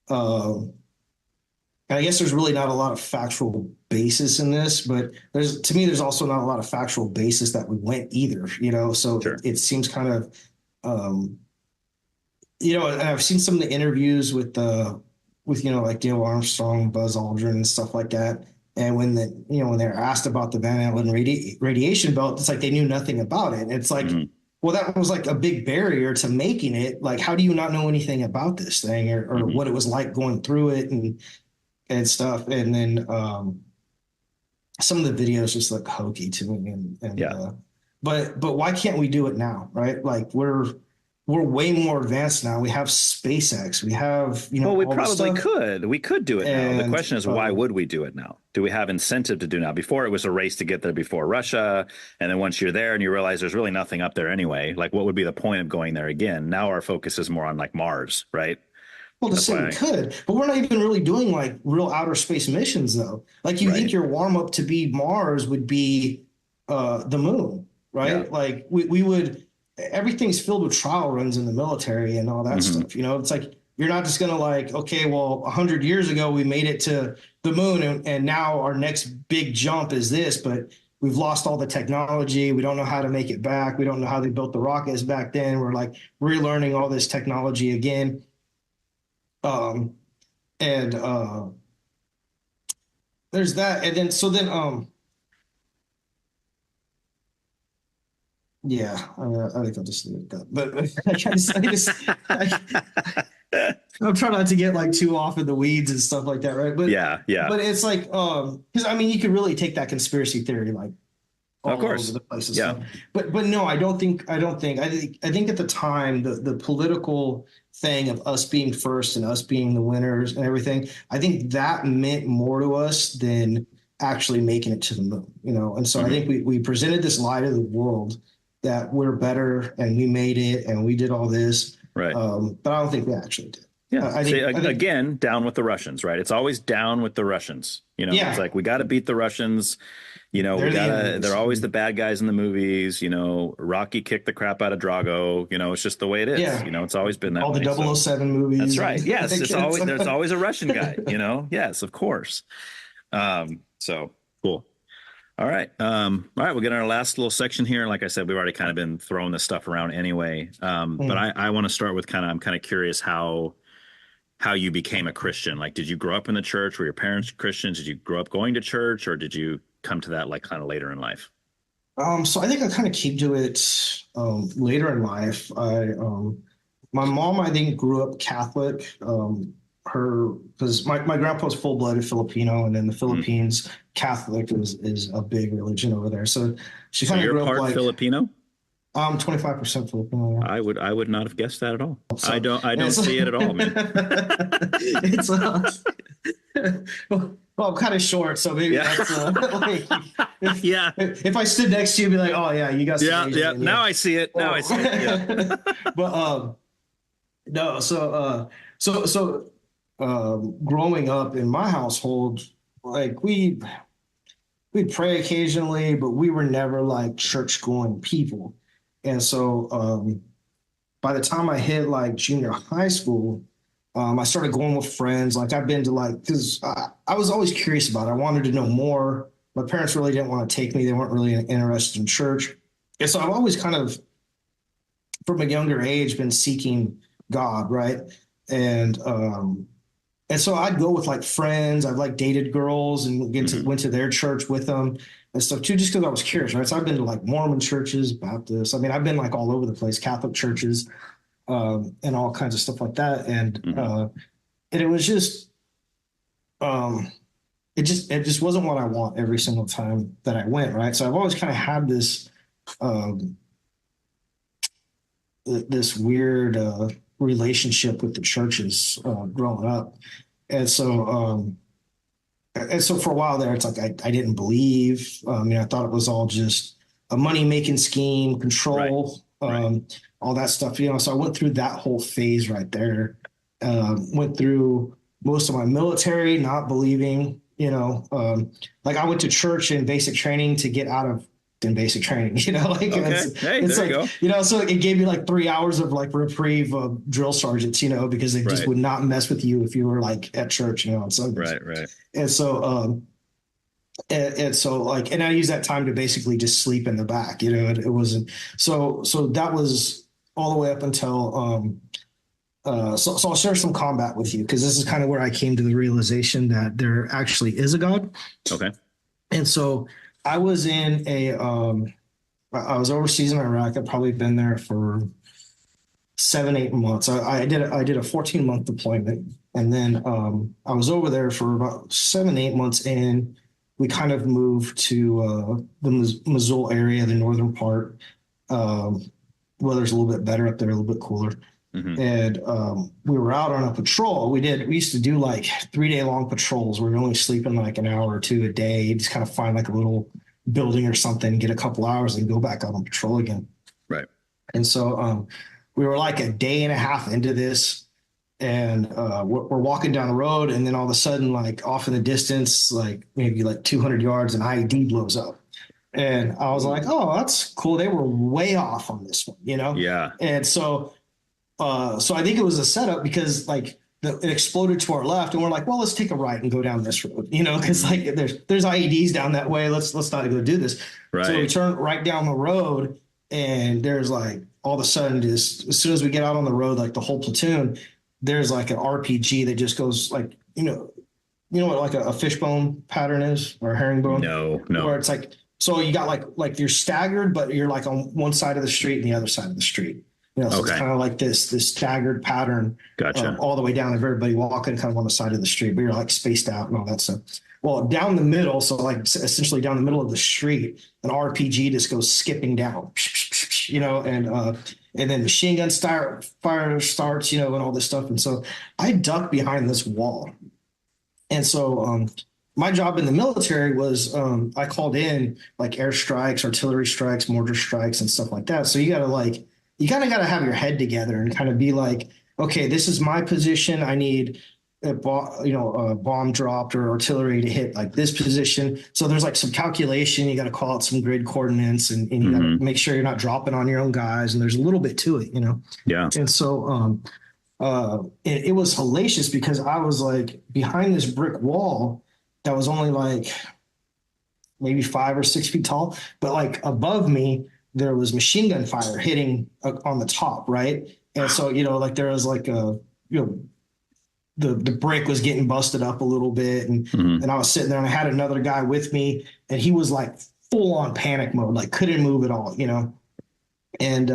I guess there's really not a lot of factual basis in this, but there's also not a lot of factual basis that we went either, so it seems kind of, and I've seen some of the interviews with like Neil Armstrong, Buzz Aldrin and stuff like that. And when they're asked about the Van Allen radiation belt, it's like they knew nothing about it. And it's like, well, that was like a big barrier to making it. Like, how do you not know anything about this thing or what it was like going through it and stuff? And then some of the videos just look hokey to me. But why can't we do it now, right? Like we're way more advanced now. We have SpaceX. We have, well, we probably could. We could do it now. The question is, why would we do it now? Do we have incentive to do now? Before it was a race to get there before Russia. And then once you're there and you realize there's really nothing up there anyway, like what would be the point of going there again? Now our focus is more on like Mars, right? Well, to say we could, but we're not even really doing like real outer space missions though. Like you think your warm up to be Mars would be the moon, right? Yeah. Like we would. Everything's filled with trial runs in the military and all that stuff. It's like, you're not just going to like, okay, well, 100 years ago, we made it to the moon and now our next big jump is this, but we've lost all the technology. We don't know how to make it back. We don't know how they built the rockets back then. We're like relearning all this technology again. There's that. And then, yeah, I think I'll just leave it at that. But I'm trying not to get like too off in the weeds and stuff like that, right? But But it's like, because I mean, you could really take that conspiracy theory like all over the place and stuff. But no, I think at the time the political thing of us being first and us being the winners and everything, I think that meant more to us than actually making it to the moon, And so I think we presented this lie to the world that we're better and we made it and we did all this. Right. But I don't think we actually did. Yeah. I think, again, down with the Russians, right? It's always down with the Russians. It's like, we got to beat the Russisions. They're always the bad guys in the movies. Rocky kicked the crap out of Drago. It's just the way it is. Yeah. It's always been that way. All the 007 movies. That's right. Yes. There's always a Russian guy, Yes, of course. So cool. All right. We'll get on our last little section here. Like I said, we've already kind of been throwing this stuff around anyway. But I want to start with I'm kind of curious how you became a Christian. Like, did you grow up in the church? Were your parents Christians? Did you grow up going to church, or did you come to that like kind of later in life? So I think I kind of came to it later in life. My mom, I think, grew up Catholic. Because my grandpa was full-blooded Filipino, and in the Philippines, Catholic is a big religion over there. So she kind of grew up like Filipino. I'm 25% Filipino. I would not have guessed that at all. So, I don't see it at all, man. It's well, I'm kind of short, so maybe Yeah. that's like Yeah. if I stood next to you, be like, oh yeah, you got some Yeah. Asian Yeah. in you. Now I see it. Now I see it. Yeah. But no, growing up in my household, like we'd pray occasionally, but we were never like church going people. And so by the time I hit like junior high school, I started going with friends. Like I've been to like, because I was always curious about it. I wanted to know more. My parents really didn't want to take me. They weren't really interested in church. And so I've always kind of, from a younger age, been seeking God, right? And and so I'd go with like friends. I've like dated girls and went to their church with them and stuff too, just because I was curious, right? So I've been to like Mormon churches, Baptist. I mean, I've been like all over the place, Catholic churches, and all kinds of stuff like that. And it was just, it just wasn't what I want every single time that I went, right? So I've always kind of had this weird relationship with the churches growing up. And so for a while there, it's like I didn't believe. I thought it was all just a money-making scheme, control, all that stuff. So I went through that whole phase right there. Went through most of my military, not believing, like I went to church in basic training to get out of in basic training, like okay. it's there like, you go. So it gave me like 3 hours of like reprieve of drill sergeants, because they just would not mess with you if you were like at church, on Sundays. Right. And so, and I use that time to basically just sleep in the back, it wasn't, so that was all the way up until, so I'll share some combat with you, because this is kind of where I came to the realization that there actually is a God. Okay. And so I was I was overseas in Iraq. I'd probably been there for 7-8 months. I did a 14-month deployment, and then I was over there for about 7-8 months in. We kind of moved to the Mosul area, the northern part. Weather's a little bit better up there, a little bit cooler. Mm-hmm. And we were out on a patrol. We used to do like 3-day long patrols where you're only sleeping like an hour or two a day. You just kind of find like a little building or something, get a couple hours and go back out on patrol again. Right. And so we were like a day and a half into this, and we're walking down the road, and then all of a sudden, like off in the distance, like maybe like 200 yards, an IED blows up. And I was like, oh, that's cool. They were way off on this one, Yeah. And so I think it was a setup, because like it exploded to our left, and we're like, well, let's take a right and go down this road, because like there's IEDs down that way. Let's not go do this. Right. So we turn right down the road, and there's like all of a sudden, just as soon as we get out on the road, like the whole platoon, there's like an RPG that just goes like, what like a fishbone pattern is, or a herringbone? No. Where it's like, so you got like you're staggered, but you're like on one side of the street and the other side of the street. So It's kind of like this staggered pattern. Gotcha. All the way down, and everybody walking kind of on the side of the street, but you're like spaced out and all that stuff. Well, down the middle, so like essentially down the middle of the street, an RPG just goes skipping down, and then machine gun fire starts, and all this stuff. And so I ducked behind this wall. And so my job in the military was I called in like air strikes, artillery strikes, mortar strikes, and stuff like that. So you kind of got to have your head together and kind of be like, okay, this is my position. I need a bomb dropped or artillery to hit like this position. So there's like some calculation. You got to call out some grid coordinates, and you got to make sure you're not dropping on your own guys. And there's a little bit to it, Yeah. And so it was hellacious, because I was like behind this brick wall that was only like maybe 5 or 6 feet tall, but like above me, there was machine gun fire hitting on the top, right? And so, like there was like the brick was getting busted up a little bit, and I was sitting there, and I had another guy with me, and he was like full on panic mode, like couldn't move at all, and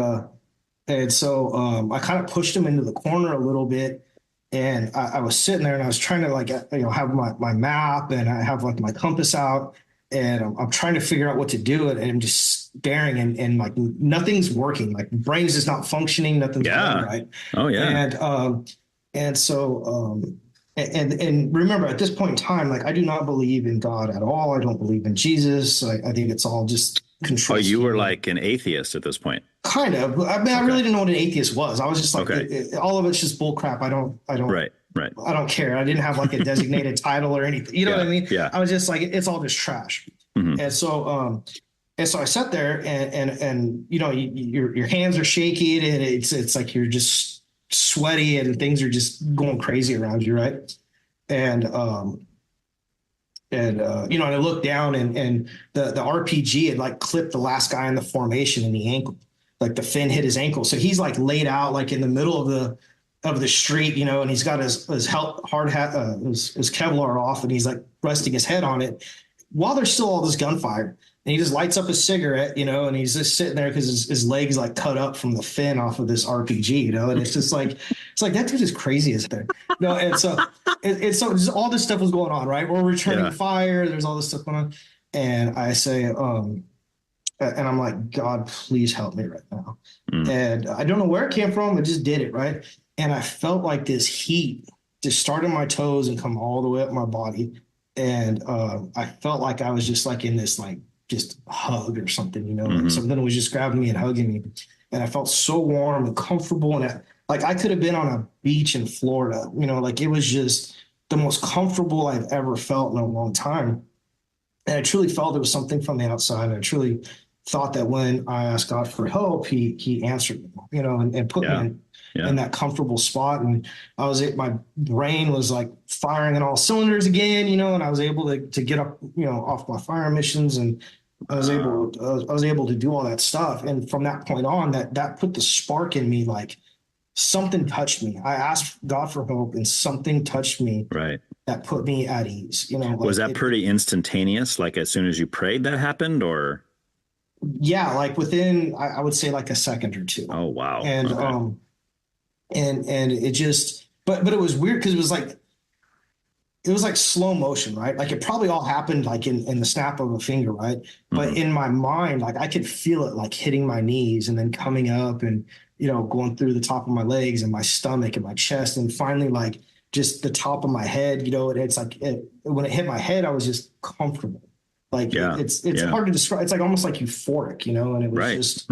so I kind of pushed him into the corner a little bit, and I was sitting there, and I was trying to like have my map, and I have like my compass out. and I'm trying to figure out what to do, and I'm just staring, and like nothing's working. Like brain's just not functioning. Nothing's going right. Oh yeah. And so and remember, at this point in time, like I do not believe in God at all. I don't believe in Jesus. I think it's all just control. Oh, you were like an atheist at this point. Kind of. I mean, I really didn't know what an atheist was. I was just like, Okay. all of it's just bull crap. I don't. Right. I don't care. I didn't have like a designated title or anything. You know what I mean? Yeah. I was just like, it's all just trash. And so I sat there, and you know, your hands are shaky, and it's like you're just sweaty, and things are just going crazy around you, right? And you know, and I looked down, and the RPG had like clipped the last guy in the formation in the ankle, like the fin hit his ankle, so he's like laid out like in the middle of the street, you know, and he's got his hard hat, his Kevlar off, and he's like resting his head on it while there's still all this gunfire. And he just lights up a cigarette, you know, and he's just sitting there because his legs like cut up from the fin off of this RPG, you know, and it's just like, it's like that dude is crazy as there. No, and so so just all this stuff was going on, right? We're returning fire. There's all this stuff going on, and I say, and I'm like, God, please help me right now. And I don't know where it came from. I just did it, right? And I felt like this heat just start in my toes and come all the way up my body. And I felt like I was just like in this like just hug or something, you know, like something was just grabbing me and hugging me. And I felt so warm and comfortable. And like I could have been on a beach in Florida, you know, like it was just the most comfortable I've ever felt in a long time. And I truly felt there was something from the outside. I truly thought that when I asked God for help, he answered me, you know, and put me in that comfortable spot. And my brain was like firing on all cylinders again, you know, and I was able to get up, you know, off my fire emissions, and I was able to do all that stuff. And from that point on, that put the spark in me, like something touched me. I asked God for help, and something touched me. Right. That put me at ease, you know. Like was that pretty instantaneous? Like as soon as you prayed that happened, or? Yeah, like within, I would say like a second or two. Oh, wow. And, and it just, but it was weird because it was like slow motion, right? Like it probably all happened like in the snap of a finger, right? But in my mind, like I could feel it like hitting my knees and then coming up and, you know, going through the top of my legs and my stomach and my chest. And finally, like just the top of my head, you know, and it's like, when it hit my head, I was just comfortable. Like it's hard to describe. It's like almost like euphoric, you know, and it was just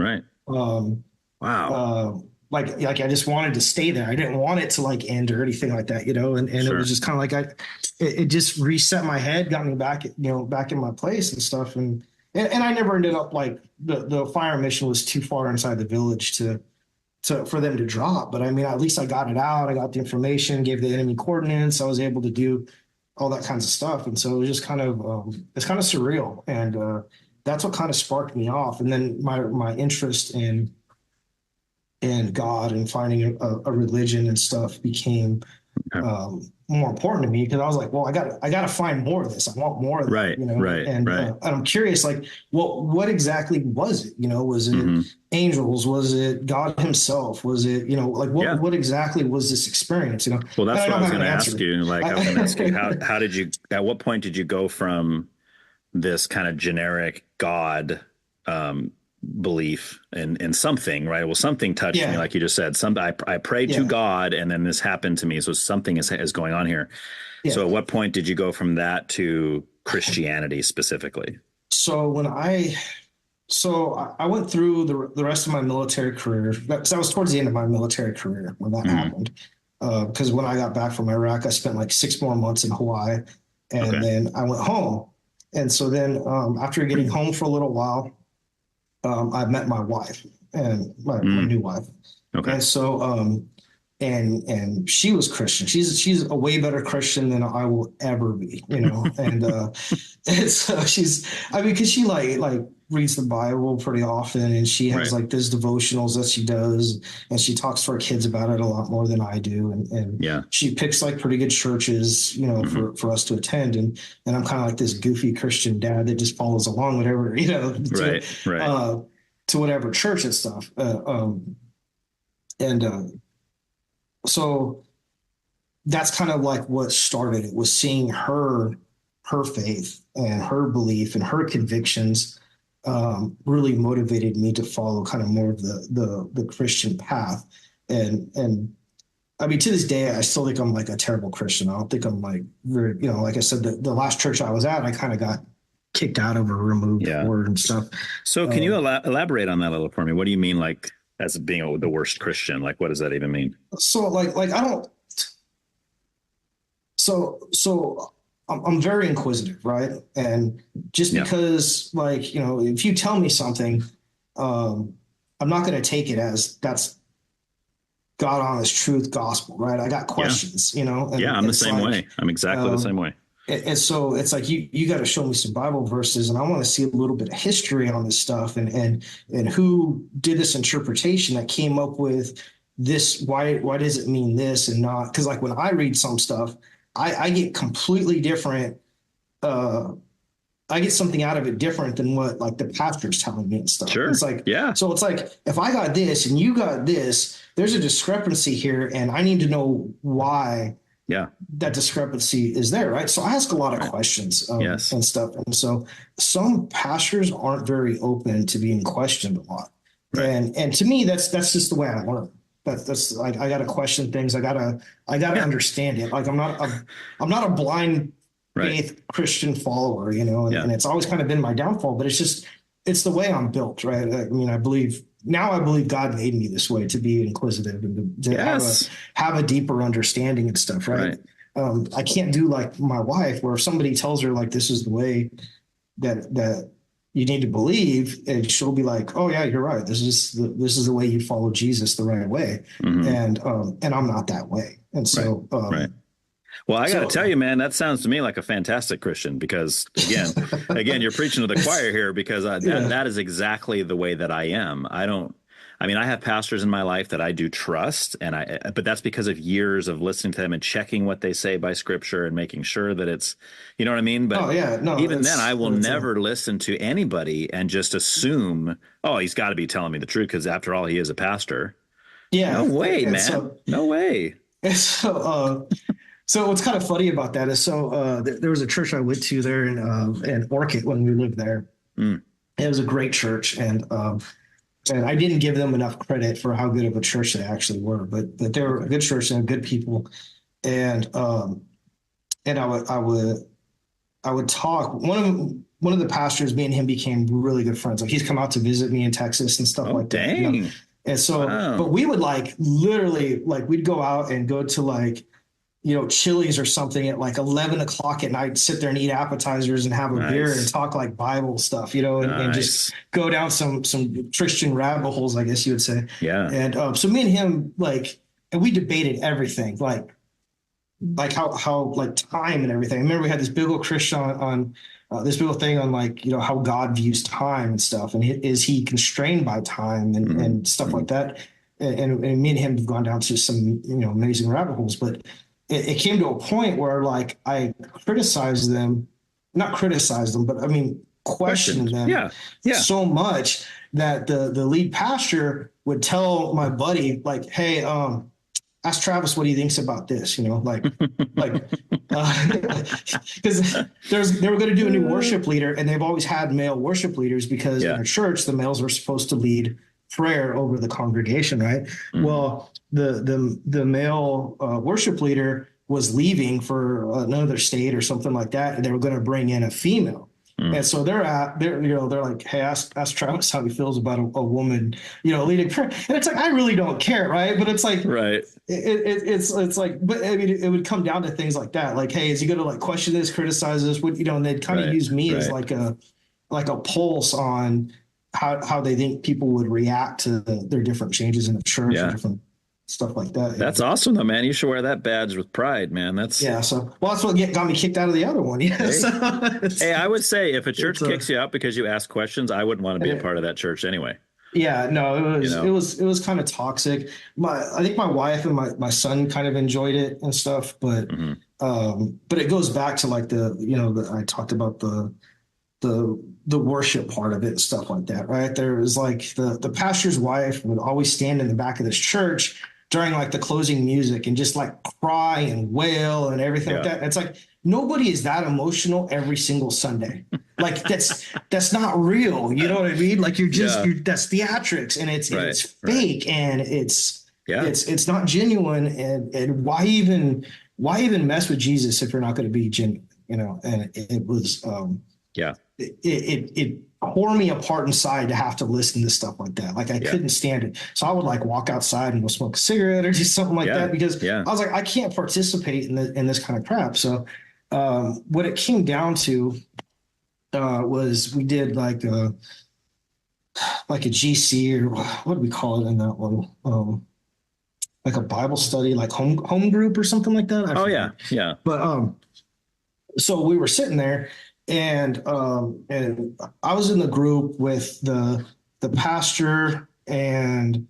wow. Like I just wanted to stay there. I didn't want it to like end or anything like that, you know, and it was just kind of like it just reset my head, got me back, you know, back in my place and stuff. And I never ended up like the fire mission was too far inside the village for them to drop. But I mean, at least I got it out. I got the information, gave the enemy coordinates. I was able to do all that kinds of stuff. And so it was just kind of, it's kind of surreal. And that's what kind of sparked me off. And then my interest in God and finding a religion and stuff became more important to me, because I was like, well, I got to find more of this. I want more of that, you know? And I'm curious, like, what exactly was it? You know, was it angels? Was it God himself? Was it, you know, like what exactly was this experience? You know? Well, that's what I was going to ask you. Like, I was going to ask you, how did you, at what point did you go from this kind of generic God belief and something, right? Well, something touched me, like you just said. I prayed to God, and then this happened to me. So something is going on here. Yeah. So at what point did you go from that to Christianity specifically? So I went through the rest of my military career. That was towards the end of my military career when that happened. Because when I got back from Iraq, I spent like 6 more months in Hawaii, and then I went home. And so then after getting home for a little while, I met my wife, and my new wife. Okay. And so, and she was Christian. She's a way better Christian than I will ever be, you know? and so because she like reads the Bible pretty often, and she has like these devotionals that she does, and she talks to her kids about it a lot more than I do. And she picks like pretty good churches, you know, for us to attend. And I'm kind of like this goofy Christian dad that just follows along, whatever, you know, to whatever church and stuff. So that's kind of like what started it, was seeing her her faith and her belief and her convictions really motivated me to follow kind of more of the Christian path. And I mean, to this day, I still think I'm like a terrible Christian. I don't think I'm like very, like I said, the last church I was at, I kind of got kicked out of or removed for and stuff. So can you elaborate on that a little for me? What do you mean, like, as being the worst Christian? Like, what does that even mean? So like I don't. So I'm very inquisitive, right? And just because if you tell me something, I'm not going to take it as that's God honest truth gospel, right? I got questions, And I'm the same way. I'm exactly the same way. And so it's like you got to show me some Bible verses, and I want to see a little bit of history on this stuff, and who did this interpretation that came up with this. Why does it mean this and not? Because like when I read some stuff, I get completely different. I get something out of it different than what like the pastor's telling me and stuff. Sure. It's like, so it's like, if I got this and you got this, there's a discrepancy here and I need to know why that discrepancy is there. Right. So I ask a lot of questions and stuff. And so some pastors aren't very open to being questioned a lot. Right. And to me, that's just the way I learn. That's like, I got to question things. I gotta understand it. Like I'm not a blind faith Christian follower, and it's always kind of been my downfall, but it's the way I'm built, right? I mean, I believe God made me this way, to be inquisitive and to have a deeper understanding and stuff, right? I can't do like my wife, where if somebody tells her like this is the way that you need to believe, and she'll be like, oh yeah, you're right. This is the way you follow Jesus the right way. And I'm not that way. And so, Well, I got to tell you, man, that sounds to me like a fantastic Christian, because again, you're preaching to the choir here, because that is exactly the way that I am. I have pastors in my life that I do trust, but that's because of years of listening to them and checking what they say by scripture and making sure that it's, you know what I mean? But even then, I will never listen to anybody and just assume, oh, he's got to be telling me the truth, because after all, he is a pastor. Yeah. No way, man. So, no way. So what's kind of funny about that is, there was a church I went to there in Orchid when we lived there. It was a great church, and I didn't give them enough credit for how good of a church they actually were, but they were a good church and good people. And I would talk. One of the pastors, me and him became really good friends. Like he's come out to visit me in Texas and stuff like that. Dang. And so, but we would like literally like we'd go out and go to like, Chili's or something at like 11 o'clock at night, sit there and eat appetizers and have a beer and talk like Bible stuff, and just go down some Christian rabbit holes, I guess you would say. Yeah. And so me and him, and we debated everything, like how like time and everything. I remember we had this big old Christian on this big old thing on like, how God views time and stuff. And is he constrained by time and stuff like that? And me and him have gone down to some, amazing rabbit holes, but it came to a point where like I not criticized them, but I mean, questioned them so much that the lead pastor would tell my buddy like, hey, ask Travis what he thinks about this, because they were going to do a new worship leader, and they've always had male worship leaders because in a church, the males were supposed to lead prayer over the congregation, right? Well, the male worship leader was leaving for another state or something like that, and they were going to bring in a female. And so they're like, hey, ask Travis how he feels about a woman, leading prayer. And it's like, I really don't care, right? But it's like, it's like, but I mean, it would come down to things like that. Like, hey, is he going to like question this, criticize this? And they'd kind of use me as like a pulse on how they think people would react to their different changes in the church and different stuff like that. That's awesome though, man. You should wear that badge with pride, man. That's what got me kicked out of the other one. Hey, I would say if a church kicks you out because you ask questions, I wouldn't want to be a part of that church anyway. Yeah, no, it was kind of toxic. I think my wife and my son kind of enjoyed it and stuff, but it goes back to like I talked about the worship part of it and stuff like that, right? There was like the pastor's wife would always stand in the back of this church during like the closing music and just like cry and wail and everything like that. It's like nobody is that emotional every single Sunday. Like that's not real. You know what I mean? Like that's theatrics, and it's fake, and it's not genuine. And why even mess with Jesus if you're not going to be genuine? You know, and it was it tore me apart inside to have to listen to stuff like that. Like I couldn't stand it. So I would like walk outside and go smoke a cigarette or do something like that, because I was like, I can't participate in this kind of crap. So what it came down to was we did like a GC, or what do we call it in that one? Like a Bible study, like home group or something like that. Yeah. But so we were sitting there, and I was in the group with the pastor and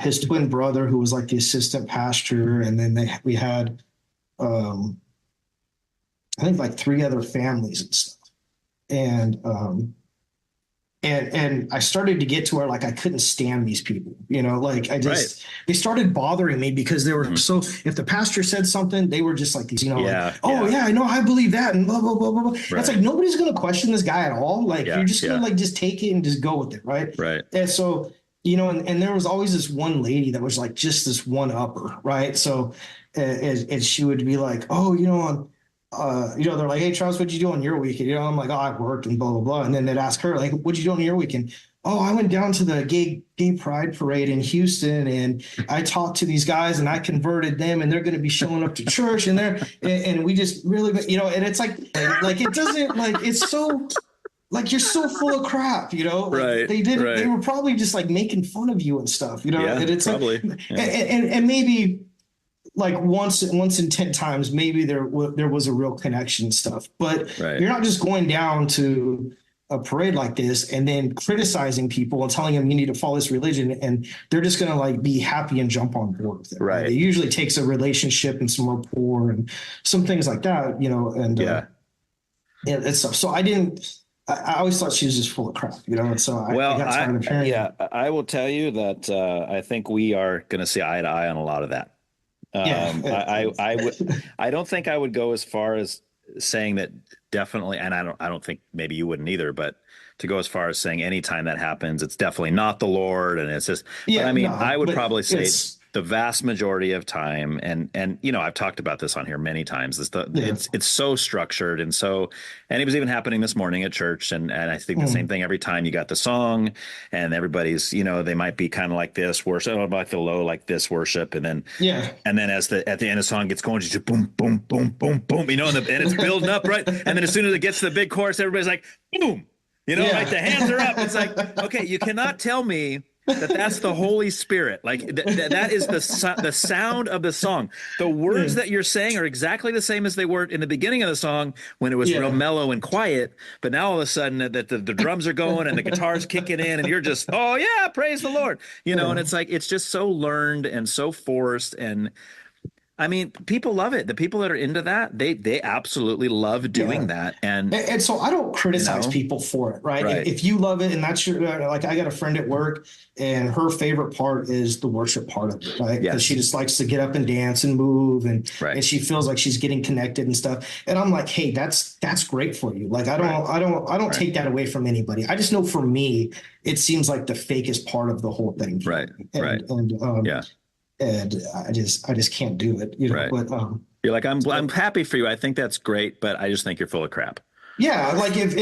his twin brother, who was like the assistant pastor, and then we had I think like 3 other families and stuff. And I started to get to where like I couldn't stand these people, you know, like they started bothering me because they were so, if the pastor said something, they were just like these, you know, I know, I believe that, and blah, blah, blah, blah, blah. That's like, nobody's going to question this guy at all. Like you're just going to like just take it and just go with it. Right. And so, you know, and there was always this one lady that was like just this one upper. Right. So, and she would be like, oh, you know, they're like, hey, Charles, what'd you do on your weekend? You know, I'm like, oh, I worked and blah, blah, blah. And then they'd ask her, like, what'd you do on your weekend? Oh, I went down to the gay pride parade in Houston, and I talked to these guys, and I converted them, and they're going to be showing up to church, and we just really, you know, and it's like it doesn't, like, it's so, like, you're so full of crap, you know, like they were probably just like making fun of you and stuff, you know, and it's probably, like, and maybe like once in 10 times, maybe there was a real connection and stuff, but you're not just going down to a parade like this and then criticizing people and telling them you need to follow this religion, and they're just going to like be happy and jump on board with it. Right. It usually takes a relationship and some rapport and some things like that, you know, and it's stuff. So I always thought she was just full of crap, you know, and so I got tired of hearing it. I will tell you that I think we are going to see eye to eye on a lot of that. I don't think I would go as far as saying that definitely, and I don't think maybe you wouldn't either, but to go as far as saying anytime that happens, it's definitely not the Lord, and it's just. But I mean, I would probably say the vast majority of time, and you know, I've talked about this on here many times. It's so structured, and it was even happening this morning at church, and I think the same thing every time. You got the song, and everybody's, you know, they might be kind of like this worship, like the low, like this worship, and then as at the end of the song gets going, just boom, boom, boom, boom, boom, you know, and it's building up, right, and then as soon as it gets to the big chorus, everybody's like, boom, you know, like the hands are up. It's like, okay, you cannot tell me that's the Holy Spirit. Like that is the sound of the song. The words that you're saying are exactly the same as they were in the beginning of the song when it was real mellow and quiet. But now all of a sudden that the drums are going and the guitar's kicking in, and you're just, oh yeah, praise the Lord. You know, and it's like, it's just so learned and so forced. And I mean, people love it. The people that are into that, they absolutely love doing that. And so I don't criticize people for it, right? If you love it and that's your, like, I got a friend at work, and her favorite part is the worship part of it, right? Because she just likes to get up and dance and move, and she feels like she's getting connected and stuff. And I'm like, hey, that's great for you. Like, I don't take that away from anybody. I just know for me, it seems like the fakest part of the whole thing. And I just can't do it, you know. But you're like, I'm happy for you. I think that's great, but I just think you're full of crap. Yeah, like if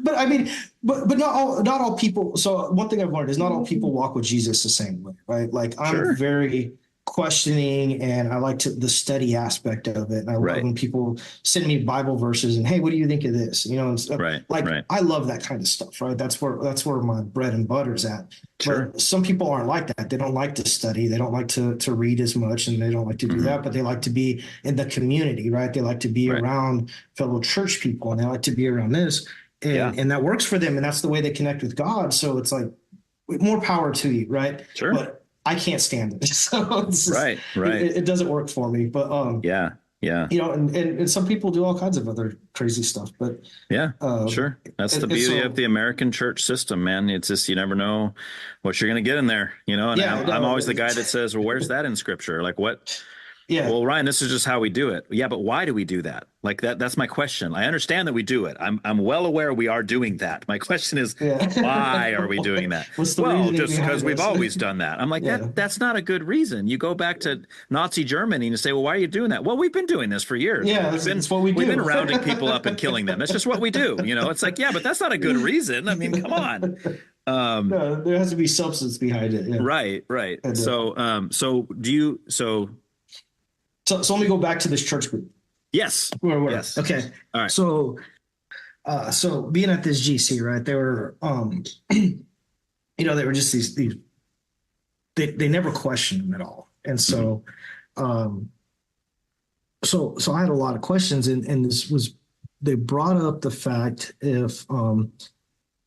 but I mean, but not all people. So one thing I've learned is not all people walk with Jesus the same way, right? Like I'm very questioning, and I like the study aspect of it. And I love when people send me Bible verses and, hey, what do you think of this? You know, and stuff. I love that kind of stuff, right? That's where my bread and butter's at. But some people aren't like that. They don't like to study. They don't like to read as much, and they don't like to do that, but they like to be in the community, right? They like to be around fellow church people, and they like to be around this. And that works for them, and that's the way they connect with God. So it's like, more power to you, right? But I can't stand it. So it's just, it doesn't work for me. But Yeah. And some people do all kinds of other crazy stuff, but Yeah, sure. That's the beauty of the American church system, man. It's just, you never know what you're going to get in there, and yeah, I'm no, always the guy that says, well, where's that in scripture? Like what? yeah, Well, Ryan, this is just how we do it. Yeah, but why do we do that? Like that's my question. I understand that we do it. I'm well aware we are doing that. My question is, yeah. why are we doing that? What's the Well, reasoning just behind because we've this? always done that. I'm like, Yeah, that's not a good reason. You go back to Nazi Germany and you say, well, why are you doing that? Well, we've been doing this for years. yeah, that's what we do. We've been rounding people up and killing them. That's just what we do. It's like, yeah, but that's not a good reason. I mean, come on. No, there has to be substance behind it. Yeah. Right. And, So do you, so let me go back to this church group. yes. Yes. Okay. All right. So being at this GC, right, they were, they were just these, they never questioned them at all. And so, so I had a lot of questions, and they brought up the fact if,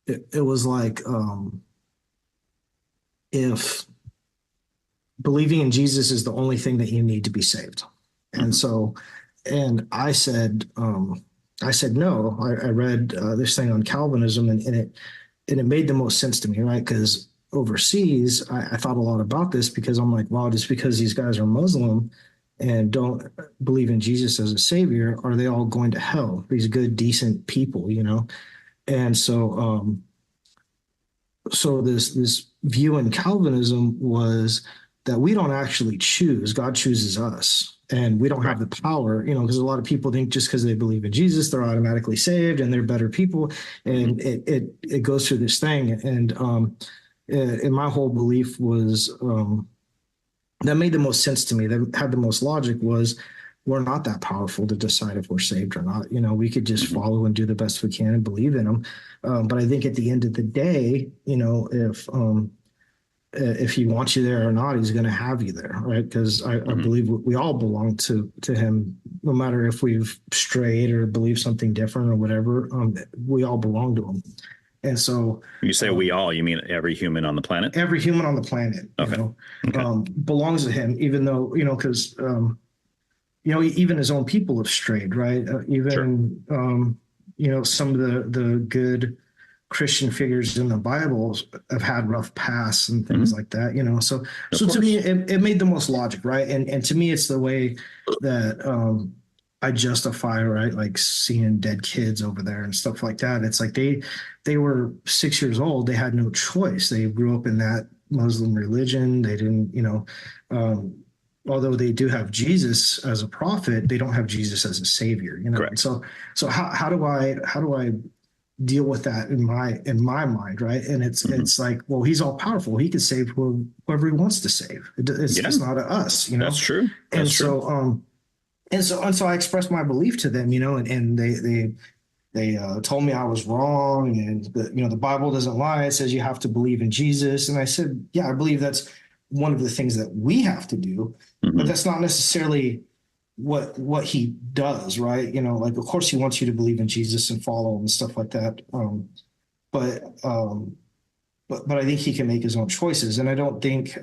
it was like, if believing in Jesus is the only thing that you need to be saved. And so, and I said no. I read this thing on Calvinism, and it made the most sense to me, right? Because overseas, I thought a lot about this, because I'm like, wow, just because these guys are Muslim and don't believe in Jesus as a savior, are they all going to hell? These good, decent people, And so, so this view in Calvinism was that we don't actually choose; God chooses us, and we don't have the power. Because a lot of people think just because they believe in Jesus, they're automatically saved and they're better people, and it goes through this thing. And my whole belief was that made the most sense to me. That had the most logic was, we're not that powerful to decide if we're saved or not. We could just follow and do the best we can and believe in them. But I think at the end of the day, if he wants you there or not, he's going to have you there, right? Because I believe we all belong to him, no matter if we've strayed or believe something different or whatever. We all belong to him. And so, you say we all, you mean every human on the planet? Every human on the planet, belongs to him, even though, because even his own people have strayed, right? Even some of the good Christian figures in the Bible have had rough pasts and things like that, So to me, it made the most logic, right? And to me, it's the way that I justify, right? Like seeing dead kids over there and stuff like that. It's like they were 6 years old. They had no choice. They grew up in that Muslim religion. They didn't, although they do have Jesus as a prophet, they don't have Jesus as a savior, Correct. So how do I deal with that in my mind, right? And it's like, well, he's all powerful. He can save whoever he wants to save. It's not us, That's true. That's true. And so I expressed my belief to them, and they told me I was wrong, and the Bible doesn't lie. It says you have to believe in Jesus. And I said, yeah, I believe that's one of the things that we have to do, but that's not necessarily what he does, right? Like, of course he wants you to believe in Jesus and follow him and stuff like that. But I think he can make his own choices. And I don't think,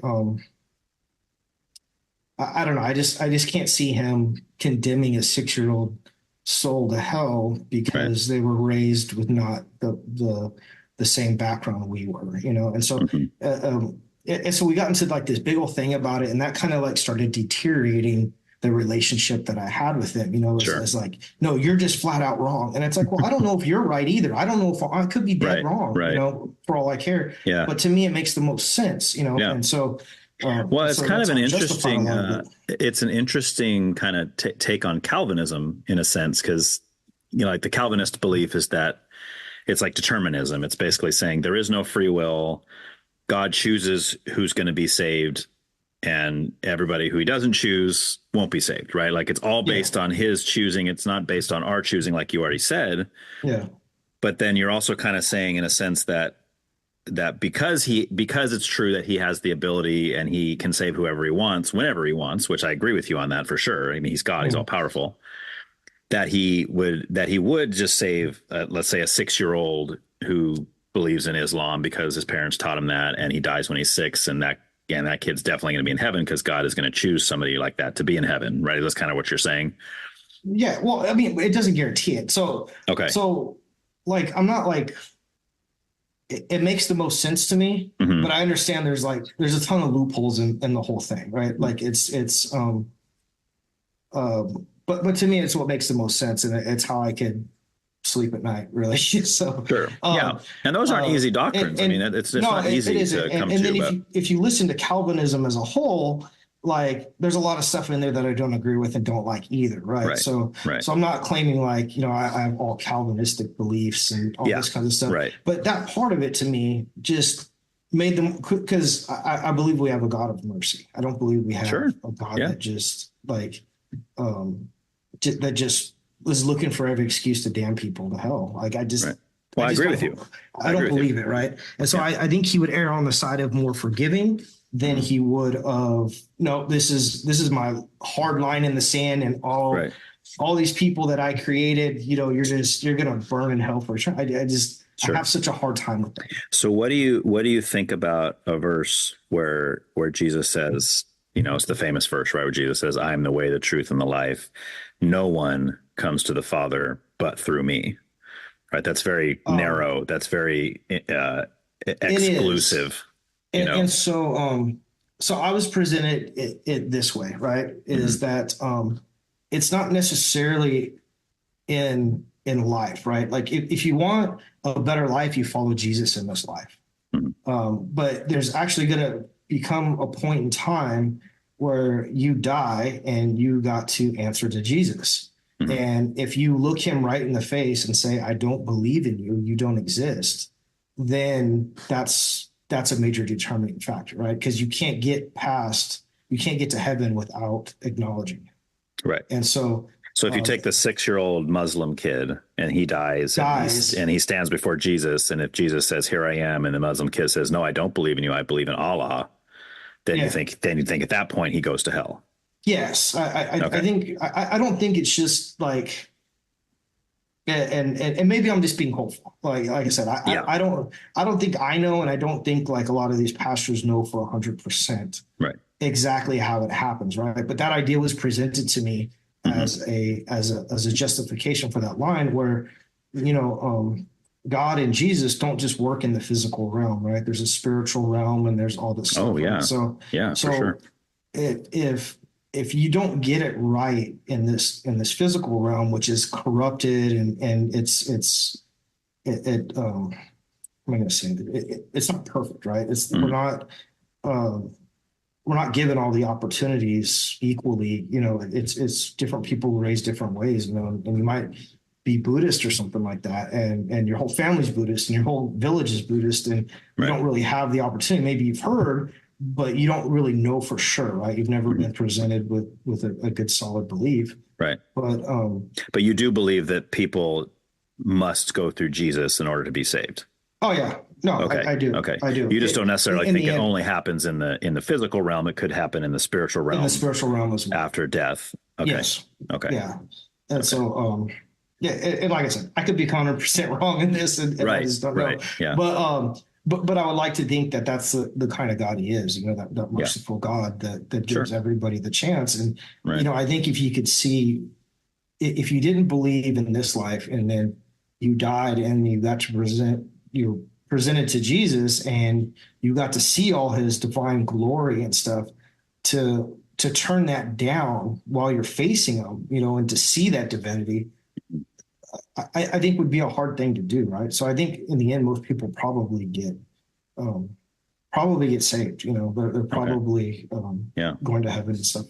I don't know. I just can't see him condemning a 6-year-old soul to hell because they were raised with not the same background we were, And so, and so we got into like this big old thing about it, and that kind of like started deteriorating the relationship that I had with him. It's like, no, you're just flat out wrong. And it's like, well, I don't know if you're right either. I don't know if I could be dead wrong, for all I care. Yeah. But to me, it makes the most sense, And so, well, it's kind of an interesting, it's an interesting kind of take on Calvinism in a sense, because, like the Calvinist belief is that it's like determinism. It's basically saying there is no free will. God chooses who's going to be saved, and everybody who he doesn't choose won't be saved, right? Like it's all based on his choosing. It's not based on our choosing, like you already said. Yeah. But then you're also kind of saying in a sense that because it's true that he has the ability and he can save whoever he wants, whenever he wants, which I agree with you on that for sure. I mean, he's God, he's all powerful, that he would just save, let's say, a 6-year-old who believes in Islam because his parents taught him that, and he dies when he's 6, and that and that kid's definitely going to be in heaven because God is going to choose somebody like that to be in heaven, right? That's kind of what you're saying. Yeah. Well, I mean, it doesn't guarantee it. So, Okay. So like, I'm not like, it makes the most sense to me, but I understand there's a ton of loopholes in the whole thing, right? Like but to me, it's what makes the most sense, and it's how I could sleep at night, really. So Sure. Yeah. And those aren't easy doctrines. I mean, it's not easy to come to. And then if you listen to Calvinism as a whole, like there's a lot of stuff in there that I don't agree with and don't like either, right? So I'm not claiming like, I have all Calvinistic beliefs and all this kind of stuff. Right. But that part of it to me just made them, because I believe we have a God of mercy. I don't believe we have a God that just like that just was looking for every excuse to damn people to hell. Like I just Well, I agree with you. I don't believe it, right? And so I think he would err on the side of more forgiving than he would of, no, this is my hard line in the sand, and all these people that I created, you're gonna burn in hell for sure. I have such a hard time with that. So what do you think about a verse where Jesus says, it's the famous verse, right, where Jesus says, "I am the way, the truth, and the life. No one comes to the Father but through me." Right? That's very narrow. That's very exclusive. And so I was presented it this way, right? Is that it's not necessarily in life, right? Like if you want a better life, you follow Jesus in this life. But there's actually going to become a point in time where you die and you got to answer to Jesus. And if you look him right in the face and say, "I don't believe in you, you don't exist," then that's a major determining factor, right? Because you can't get to heaven without acknowledging it. Right. And so if you take the 6-year-old Muslim kid and he dies. And he stands before Jesus, and if Jesus says, "Here I am," and the Muslim kid says, "No, I don't believe in you, I believe in Allah," then you think at that point he goes to hell. Yes, I think I don't think it's just like, and maybe I'm just being hopeful. Like I said, I don't think I know, and I don't think like a lot of these pastors know for 100% exactly how it happens, right? But that idea was presented to me as a justification for that line, where God and Jesus don't just work in the physical realm, right? There's a spiritual realm, and there's all this stuff. Oh yeah. Right? So for sure. If you don't get it right in this physical realm, which is corrupted and it's I'm going to say it's not perfect, right? We're not given all the opportunities equally. It's different people raised different ways, and you might be Buddhist or something like that, and your whole family's Buddhist and your whole village is Buddhist, and you don't really have the opportunity. Maybe you've heard, but you don't really know for sure, right? You've never been presented with a good solid belief. Right. But you do believe that people must go through Jesus in order to be saved. Oh yeah. No, okay. I do. Okay. I do. You just don't necessarily think it only happens in the physical realm. It could happen in the spiritual realm. In the spiritual realm as well. After death. Okay. Yes. Okay. Yeah. And so and like I said, I could be 100% wrong in this, and I just don't know. Yeah. But I would like to think that that's the kind of God he is, that merciful God that gives everybody the chance. And, I think if you could see, if you didn't believe in this life and then you died and you got to presented to Jesus and you got to see all his divine glory and stuff, to turn that down while you're facing him, and to see that divinity, I think would be a hard thing to do, right? So I think in the end, most people probably get saved. They're probably going to heaven and stuff.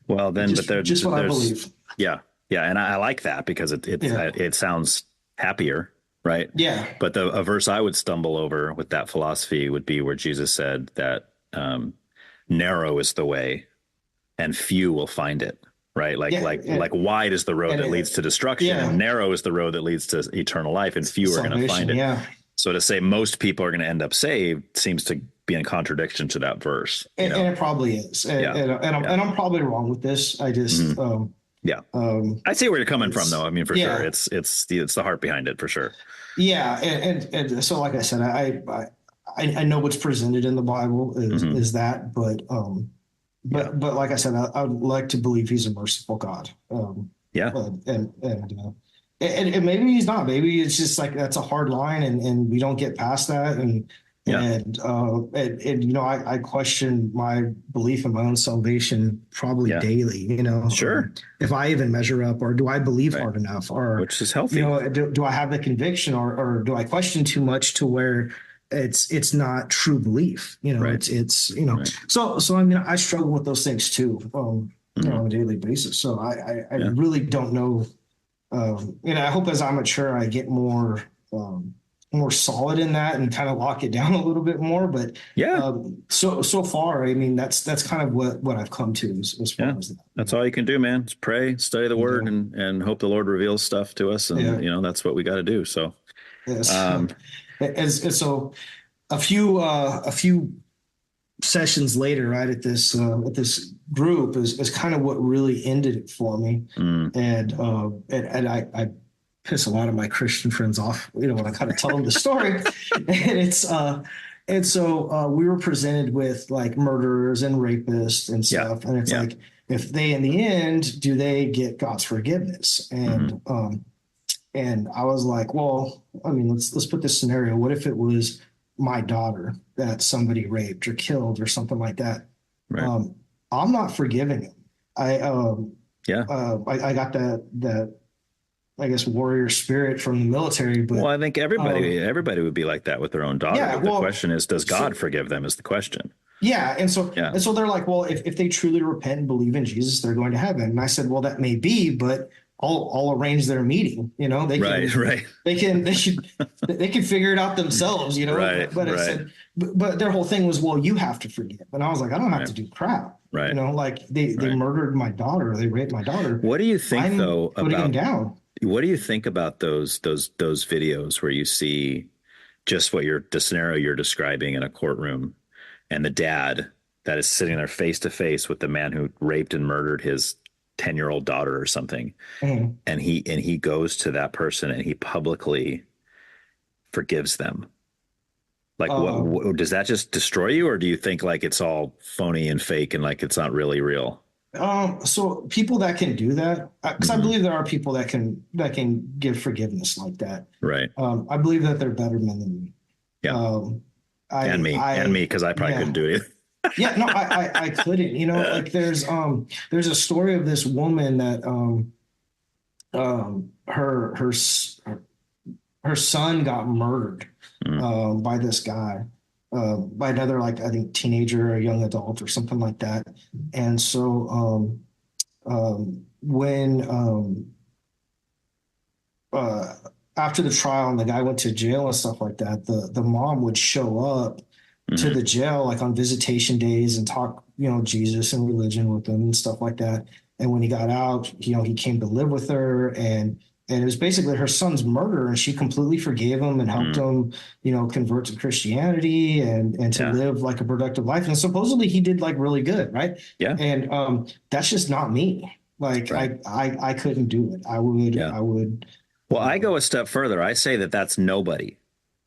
Well, then, but there's just what I believe. Yeah, and I like that because it sounds happier, right? Yeah. But a verse I would stumble over with that philosophy would be where Jesus said that narrow is the way, and few will find it. Right. Like wide is the road that leads to destruction, and narrow is the road that leads to eternal life, and few are going to find it. Yeah. So to say most people are going to end up saved seems to be in contradiction to that verse. And it probably is. And I'm probably wrong with this. I just, I see where you're coming from though. I mean, for sure. It's the heart behind it for sure. Yeah. And so, like I said, I know what's presented in the Bible is that, but like I said, I would like to believe he's a merciful God. And maybe he's not. Maybe it's just like that's a hard line, and we don't get past that. And I question my belief in my own salvation probably daily. Sure. If I even measure up, or do I believe hard enough, or which is healthy. Do I have the conviction, or do I question too much to where it's not true belief? It's So I mean, I struggle with those things too, on a daily basis. So I really don't know. I hope as I mature, I get more solid in that and kind of lock it down a little bit more. But so far, I mean, that's kind of what I've come to as far as that. That's all you can do, man. Just pray, study the word, and hope the Lord reveals stuff to us. And that's what we got to do. So, yes. So a few sessions later, right at this group is kind of what really ended it for me. And I piss a lot of my Christian friends off, when I kind of tell them the story. And so we were presented with like murderers and rapists and stuff. And it's like, if they, in the end, do they get God's forgiveness? And and I was like, well, I mean, let's put this scenario. What if it was my daughter that somebody raped or killed or something like that? Right. I'm not forgiving him. I got that I guess warrior spirit from the military. But I think everybody would be like that with their own daughter. Yeah, the question is, does God forgive them? Is the question. Yeah, and so they're like, well, if they truly repent and believe in Jesus, they're going to heaven. And I said, well, that may be, but I'll arrange their meeting. They can figure it out themselves. But I said, but their whole thing was, well, you have to forgive. And I was like, I don't have to do crap. Right. Like they murdered my daughter. They raped my daughter. What do you think though about putting them down? What do you think about those videos where you see just the scenario you're describing in a courtroom, and the dad that is sitting there face to face with the man who raped and murdered his 10-year-old daughter or something, and he goes to that person and he publicly forgives them? Like, what does that just destroy you, or do you think like it's all phony and fake and like it's not really real? So people that can do that, because I believe there are people that can give forgiveness like that. Right. I believe that they're better men than me. Yeah. And me, because I probably couldn't do it. Yeah, no, I couldn't. Like there's a story of this woman that her son got murdered by this guy. By another, like, I think teenager or young adult or something like that. And so when after the trial and the guy went to jail and stuff like that, the mom would show up to the jail like on visitation days and talk, Jesus and religion with them and stuff like that. And when he got out, he came to live with her, and it was basically her son's murder, and she completely forgave him and helped him, convert to Christianity and to live like a productive life. And supposedly he did like really good, right? Yeah. And that's just not me. Like I couldn't do it. I would. Well, I go a step further. I say that that's nobody,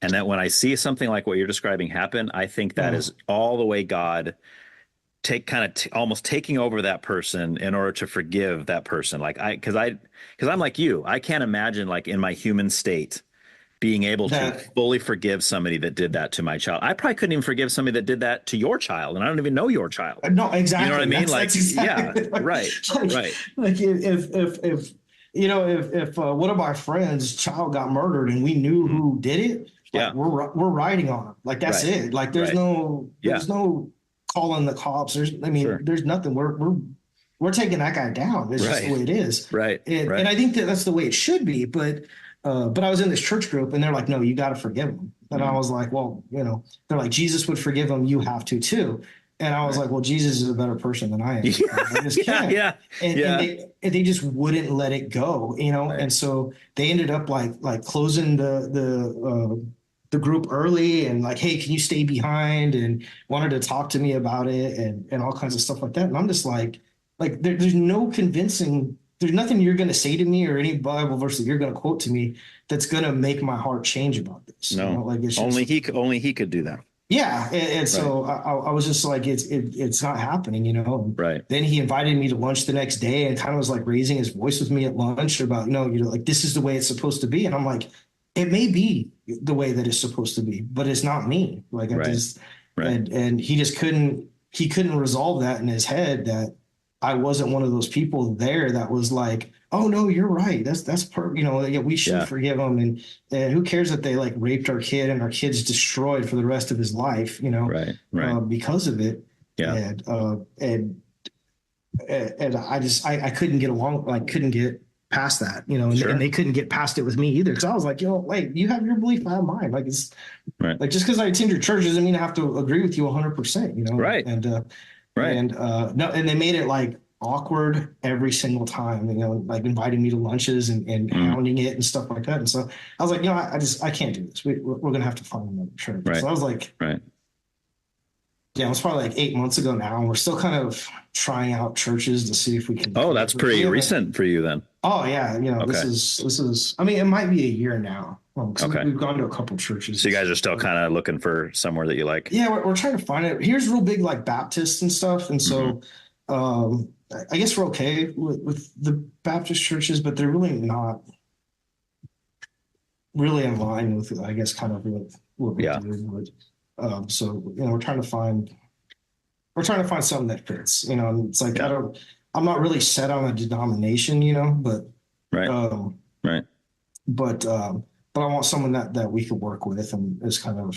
and that when I see something like what you're describing happen, I think that is all the way God almost taking over that person in order to forgive that person. Like because I'm like you, I can't imagine like in my human state being able to fully forgive somebody that did that to my child. I probably couldn't even forgive somebody that did that to your child, and I don't even know your child. No, exactly. You know what I mean? That's exactly right. Like if one of our friends' child got murdered and we knew who did it, like we're riding on them. Like that's it. Like there's no calling the cops. There's nothing. We're taking that guy down. It's just the way it is. Right. And I think that's the way it should be. But I was in this church group and they're like, no, you got to forgive him. And I was like, well, they're like, Jesus would forgive him. You have to too. And I was like, well, Jesus is a better person than I am. I just can't. And they just wouldn't let it go, And so they ended up like closing the group early and like, hey, can you stay behind? And wanted to talk to me about it and all kinds of stuff like that. And I'm just like there's no convincing. There's nothing you're going to say to me or any Bible verse that you're going to quote to me that's going to make my heart change about this. No, like it's only he could do that. Yeah, and so I was just like, it's not happening, you know. And Right. then he invited me to lunch the next day and kind of was like raising his voice with me at lunch about, like this is the way it's supposed to be. And I'm like, it may be the way that it's supposed to be, but it's not me. Like I Right. just Right. and he couldn't resolve that in his head that I wasn't one of those people there that was like, oh no, you're right. That's yeah, we should Yeah. forgive them. And who cares that they like raped our kid and our kid's destroyed for the rest of his life, Right. Right. because of it. Yeah. And I couldn't get along, like couldn't get past that, and, Sure. and they couldn't get past it with me either. Cause I was like, wait, you have your belief, I have mine. Like it's Right. like, just because I attend your church doesn't mean I have to agree with you 100%, Right. Right. No, and they made it like awkward every single time, like inviting me to lunches and hounding it and stuff like that. And so I was like, I can't do this. We're going to have to find another church. Right. So I was like, Right. yeah, it was probably like 8 months ago now. And we're still kind of trying out churches to see if we can. Oh, that's pretty recent for you then. Oh yeah. Okay. This is, I mean, it might be a year now. Okay. We've gone to a couple churches. So you guys are still kind of looking for somewhere that you like. Yeah, we're trying to find it. Here's real big like Baptists and stuff. And so I guess we're okay with the Baptist churches, but they're really not really in line with, I guess, kind of what we do. So we're trying to find something that fits. And it's like I'm not really set on a denomination, but Right. Right. but I want someone that we could work with and is kind of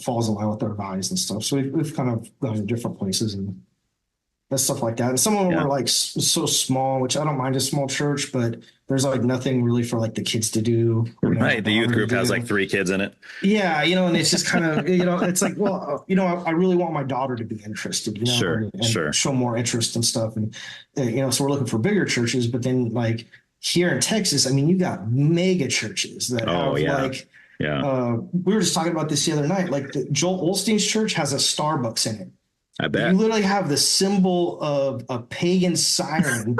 falls in line with our values and stuff. So we've kind of gone to different places and stuff like that. And some of them are like so small, which I don't mind a small church, but there's like nothing really for like the kids to do. Right. The youth group has like 3 kids in it. Yeah. And it's just kind of, it's like, well, I really want my daughter to be interested, Sure. and show more interest and stuff. And, so we're looking for bigger churches, but then like here in Texas, I mean, you got mega churches that have like, we were just talking about this the other night. Like Joel Osteen's church has a Starbucks in it. I bet. You literally have the symbol of a pagan siren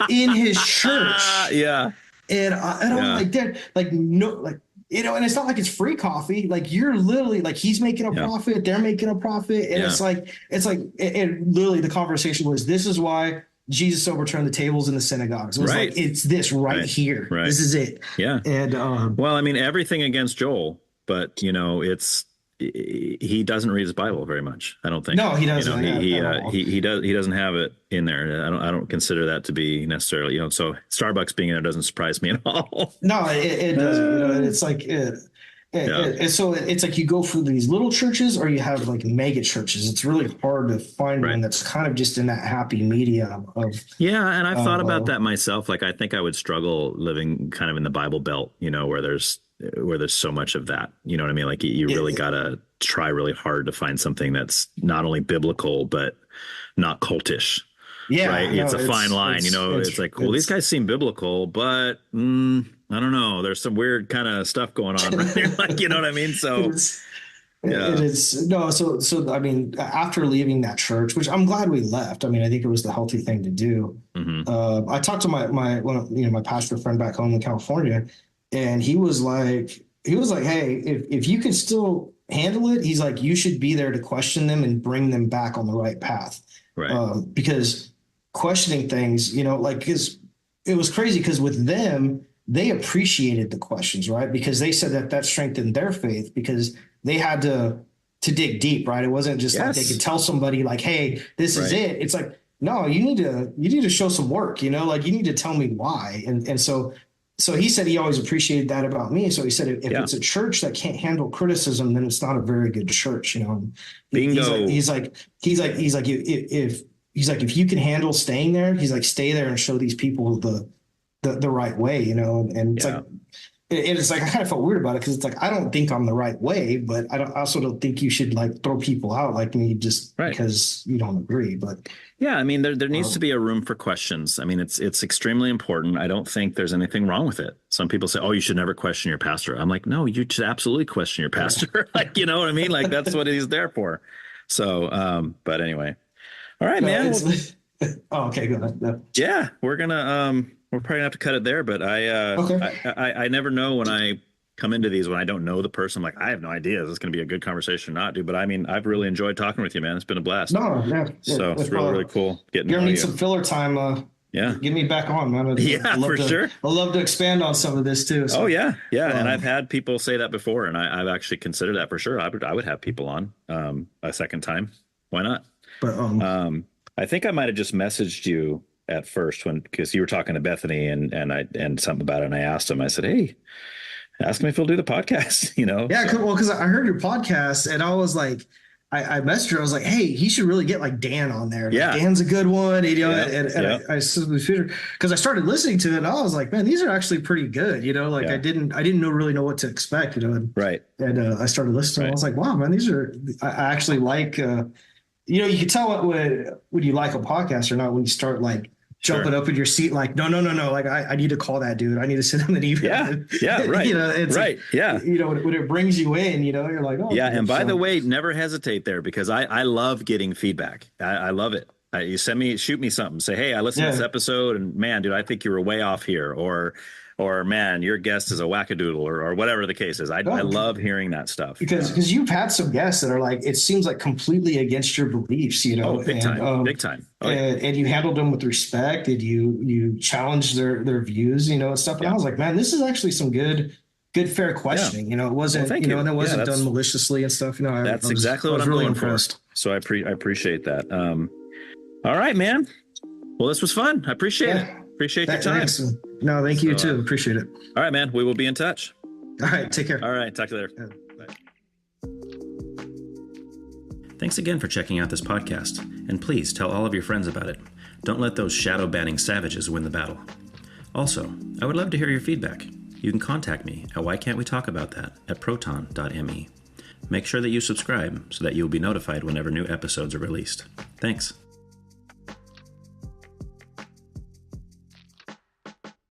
in his church. Yeah. And I'm like, Dad, like, no, like, and it's not like it's free coffee. Like you're literally like, he's making a profit. They're making a profit. And it's like, literally the conversation was, this is why Jesus overturned the tables in the synagogues. It was like, it's this right here. Right. This is it. Yeah. And well, I mean, everything against Joel, but he doesn't read his Bible very much. I don't think. No, he doesn't. He doesn't have it in there. I don't consider that to be necessarily, so Starbucks being in there doesn't surprise me at all. No, it doesn't. It's like so it's like you go for these little churches or you have like mega churches. It's really hard to find one that's kind of just in that happy medium of. Yeah, and I've thought about that myself. Like I think I would struggle living kind of in the Bible Belt, where there's so much of that, you know what I mean? Like you really got to try really hard to find something that's not only biblical, but not cultish. Yeah. Right. It's a fine line, it's like, well, these guys seem biblical, but I don't know. There's some weird kind of stuff going on. Right? Like, you know what I mean? So it is no. So, I mean, after leaving that church, which I'm glad we left. I mean, I think it was the healthy thing to do. Mm-hmm. I talked to my pastor friend back home in California. And he was like, hey, if you can still handle it, he's like, you should be there to question them and bring them back on the right path. Right. Because questioning things, because it was crazy because with them, they appreciated the questions, right? Because they said that strengthened their faith because they had to dig deep, right? It wasn't just like they could tell somebody like, hey, this is it. It's like, no, you need to show some work, like you need to tell me why. And so he said he always appreciated that about me. So he said, if it's a church that can't handle criticism, then it's not a very good church, And Bingo. He's like, if you can handle staying there, he's like, stay there and show these people the right way, And it's like, it's like I kind of felt weird about it because it's like I don't think I'm the right way, but I also don't think you should like throw people out like me just because you don't agree. But yeah, I mean, there needs to be a room for questions. I mean, it's extremely important. I don't think there's anything wrong with it. Some people say, "Oh, you should never question your pastor." I'm like, no, you should absolutely question your pastor. Like, you know what I mean? Like that's what he's there for. So, but anyway, all right, man. Okay, go ahead. No. Yeah, we're probably gonna have to cut it there, but I never know when I come into these when I don't know the person. I'm like, I have no idea if this is going to be a good conversation or not, dude. But I mean, I've really enjoyed talking with you, man. It's been a blast. No, yeah. So it's really, really cool getting You to ever know need you. some filler time? Yeah. Get me back on, man. Yeah, for sure. I'd love to expand on some of this too. So. Oh yeah. Yeah. And I've had people say that before, and I've actually considered that for sure. I would have people on a second time. Why not? But I think I might have just messaged you at first because you were talking to Bethany and something about it. And I asked him, I said, hey, ask him if he'll do the podcast, you know? Yeah. So. Well, because I heard your podcast and I was like, I messaged her. I was like, hey, he should really get like Dan on there. Like, yeah. Dan's a good one. You know, yeah. I because I started listening to it and I was like, man, these are actually pretty good. You know, like I didn't really know what to expect, you know? And, right. And I started listening. I was like, wow, man, I actually like, you know, you can tell when you like a podcast or not, when you start like jumping up in your seat, like, no. Like, I need to call that dude. I need to send him an email. Yeah. Right. You know, it's right. Like, yeah. You know, when it brings you in, you know, you're like, oh. Yeah. And by the way, never hesitate there because I love getting feedback. I love it. You shoot me something, say, hey, I listened to this episode and man, dude, I think you were way off here. Or man, your guest is a wackadoodle or whatever the case is. I love hearing that stuff. Because you've had some guests that are like, it seems like completely against your beliefs, you know. Oh, big time. Big time. Oh, and you handled them with respect and you challenged their views, you know, and stuff. And I was like, man, this is actually some good fair questioning. You know, it wasn't, and it wasn't done maliciously and stuff. You know, that's exactly what I'm really impressed. So I appreciate that. All right, man. Well, this was fun. I appreciate it. Appreciate your time. Thanks. No, thank you too. Appreciate it. All right, man. We will be in touch. All right. Take care. All right. Talk to you later. Yeah. Bye. Thanks again for checking out this podcast. And please tell all of your friends about it. Don't let those shadow banning savages win the battle. Also, I would love to hear your feedback. You can contact me at whycan'twetalkaboutthat at proton.me. Make sure that you subscribe so that you'll be notified whenever new episodes are released. Thanks.